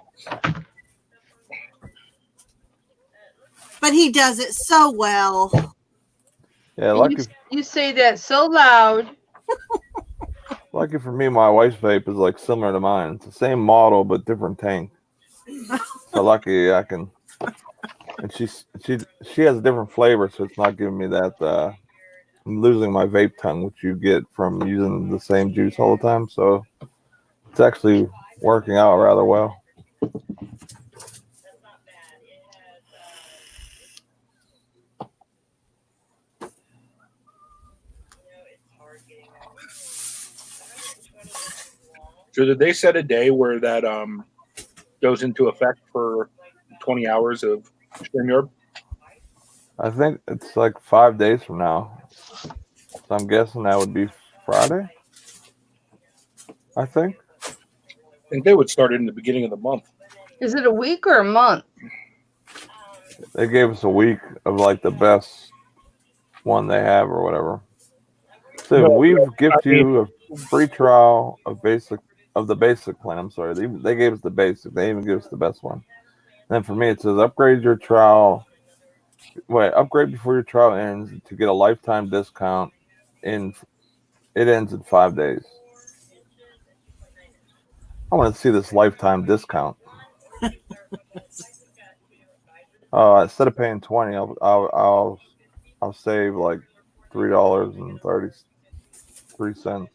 But he does it so well. Yeah, You say that so loud. lucky for me, my wife's vape is like similar to mine. It's the same model but different tank. So lucky I can, and she has a different flavor, so it's not giving me that. I'm losing my vape tongue, which you get from using the same juice all the time. So it's actually working out rather well. So did they set a day where that goes into effect for 20 hours of StreamYard? I think it's like 5 days from now. So I'm guessing that would be Friday. I think they would start it in the beginning of the month. Is it a week or a month? they gave us a week of like the best one they have or whatever. So No, we've gifted I mean- you a free trial of the basic plan. I'm sorry, they gave us the basic. They even gave us the best one. And then for me, it says upgrade your trial. Upgrade before your trial ends to get a lifetime discount. It ends in 5 days. I want to see this lifetime discount. Instead of paying $20, I'll save like $3.33.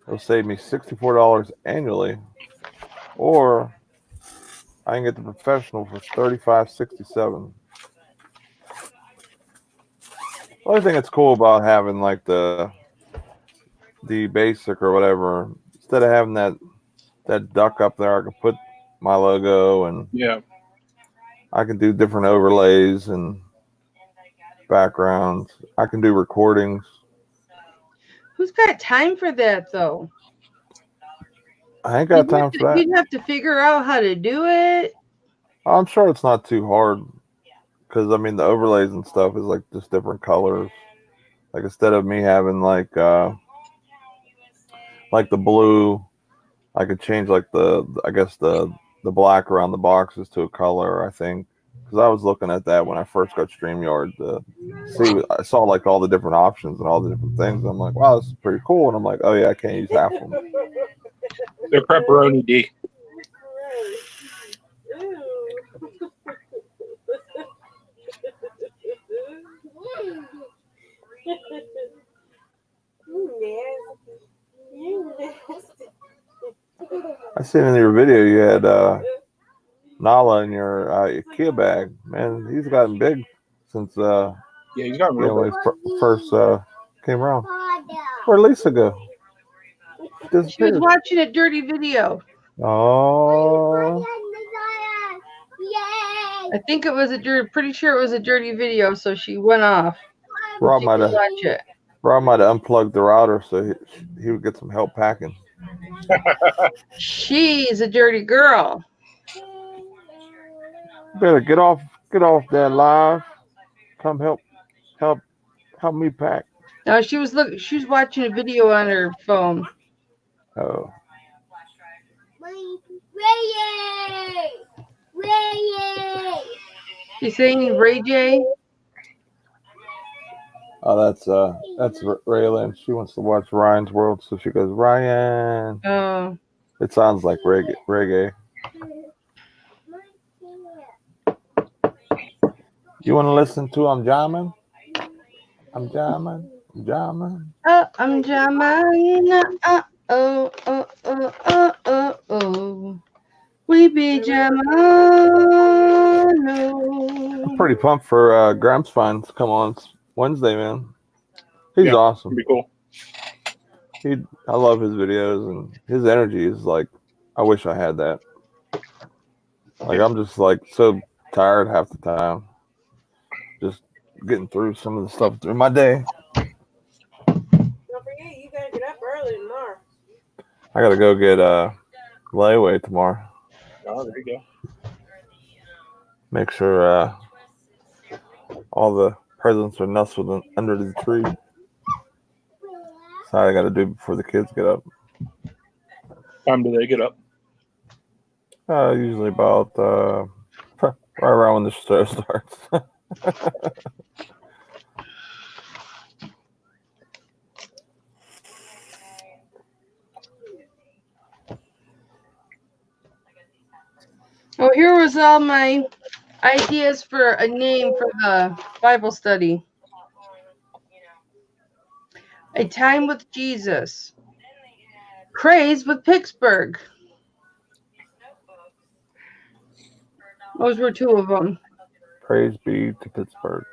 It'll save me $64 annually, or I can get the professional for $35.67. The only thing that's cool about having like the basic or whatever, instead of having that duck up there, I can put my logo and Yeah. I can do different overlays and backgrounds. I can do recordings. Who's got time for that though? I ain't got time for that. You'd have to figure out how to do it. I'm sure it's not too hard because I mean the overlays and stuff is like just different colors. Like instead of me having like the blue, I could change like the black around the boxes to a color. I think because I was looking at that when I first got StreamYard to see. I saw like all the different options and all the different things. I'm like, wow, this is pretty cool. And I'm like, oh yeah, I can't use half of them. They're pepperoni D. I seen in your video you had Nala in your IKEA bag. Man, he's gotten big since Yeah, he's gotten real when he first came around. Where'd Lisa go? She was Disappeared. watching a dirty video. Oh, I think it was pretty sure it was a dirty video, so she went off. Rob She might could have watch it. unplugged the router so he would get some help packing. She's a dirty girl. Better get off that live. Come help me pack. No, she was watching a video on her phone. Oh. She's saying Ray J. Oh, that's Raylan. She wants to watch Ryan's World, so she goes, Ryan. Oh. It sounds like reggae. You want to listen to I'm Jamming? I'm jamming. Oh, I'm jamming. Oh. We be jamming. I'm pretty pumped for Gramps Fine to come on Wednesday, man. He's awesome. Pretty cool. I love his videos and his energy is like, I wish I had that. Like I'm just like so tired half the time. Just getting through some of the stuff through my day. Don't forget, you gotta get up early. I gotta go get layaway tomorrow. Oh, there you go. Make sure all the presents are nestled under the tree. That's what I gotta do before the kids get up. Time do they get up? Usually about right around when the show starts. Oh, here was all my ideas for a name for the Bible study. A Time with Jesus. Craze with Picksburgh. Those were two of them. Praise be to Pittsburgh.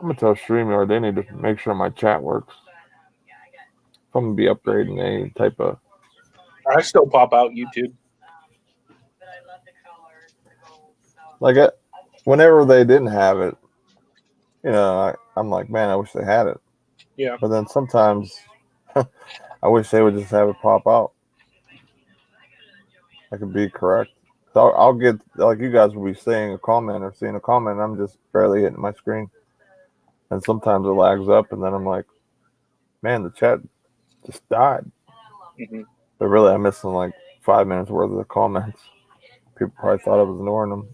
I'm gonna tell StreamYard they need to make sure my chat works. If I'm gonna be upgrading any type of. I still pop out YouTube. Like whenever they didn't have it, I'm like, man, I wish they had it. Yeah. But then sometimes I wish they would just have it pop out. I could be correct. So I'll get, like you guys will be saying a comment or seeing a comment, and I'm just barely hitting my screen. And sometimes it lags up, and then I'm like, man, the chat just died. Mm-hmm. But really, I'm missing like 5 minutes worth of the comments. People probably thought I was ignoring them.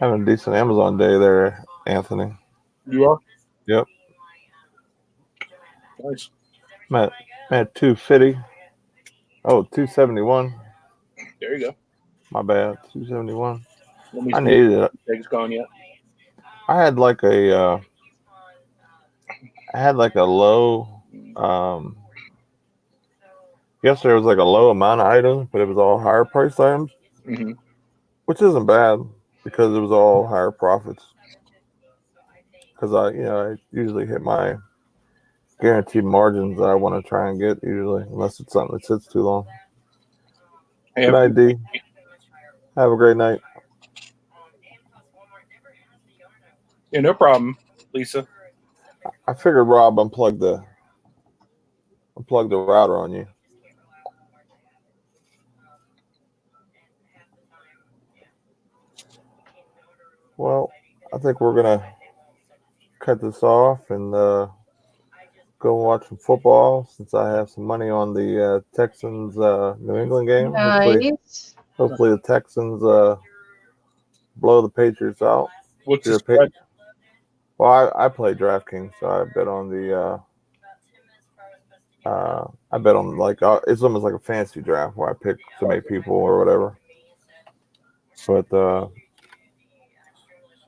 Having a decent Amazon day there, Anthony. You are? Yep. Nice. I'm at 250. Oh, 271. There you go. My bad. 271. I needed it. Eggs gone yet? I had like a low. Yesterday was like a low amount of items, but it was all higher priced items, Mm-hmm. which isn't bad because it was all higher profits. Because I usually hit my guaranteed margins that I want to try and get usually, unless it's something that sits too long. Hey, Good night, D. Have a great night. Yeah, no problem, Lisa. I figured Rob unplugged the router on you. Well, I think we're gonna cut this off and go and watch some football since I have some money on the Texans New England game. Nice. Hopefully the Texans blow the Patriots out. What's the spread? Well, I play DraftKings, so I bet on the. I bet on it's almost like a fantasy draft where I pick so many people or whatever. But so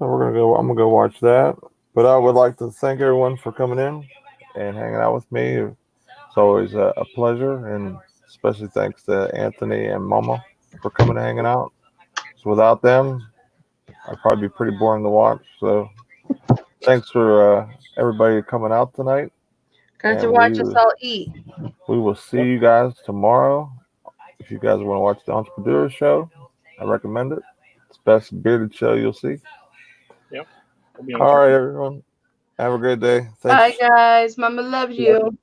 we're gonna go. I'm gonna go watch that. But I would like to thank everyone for coming in and hanging out with me. It's always a pleasure, and especially thanks to Anthony and Mama for coming and hanging out. So without them, I'd probably be pretty boring to watch. So thanks for everybody coming out tonight. Got to watch us all eat. We will see you guys tomorrow. If you guys want to watch the Entrepreneur Show, I recommend it. It's the best bearded show you'll see. Yep. All right, everyone. Have a great day. Thanks. Bye, guys. Mama loves you.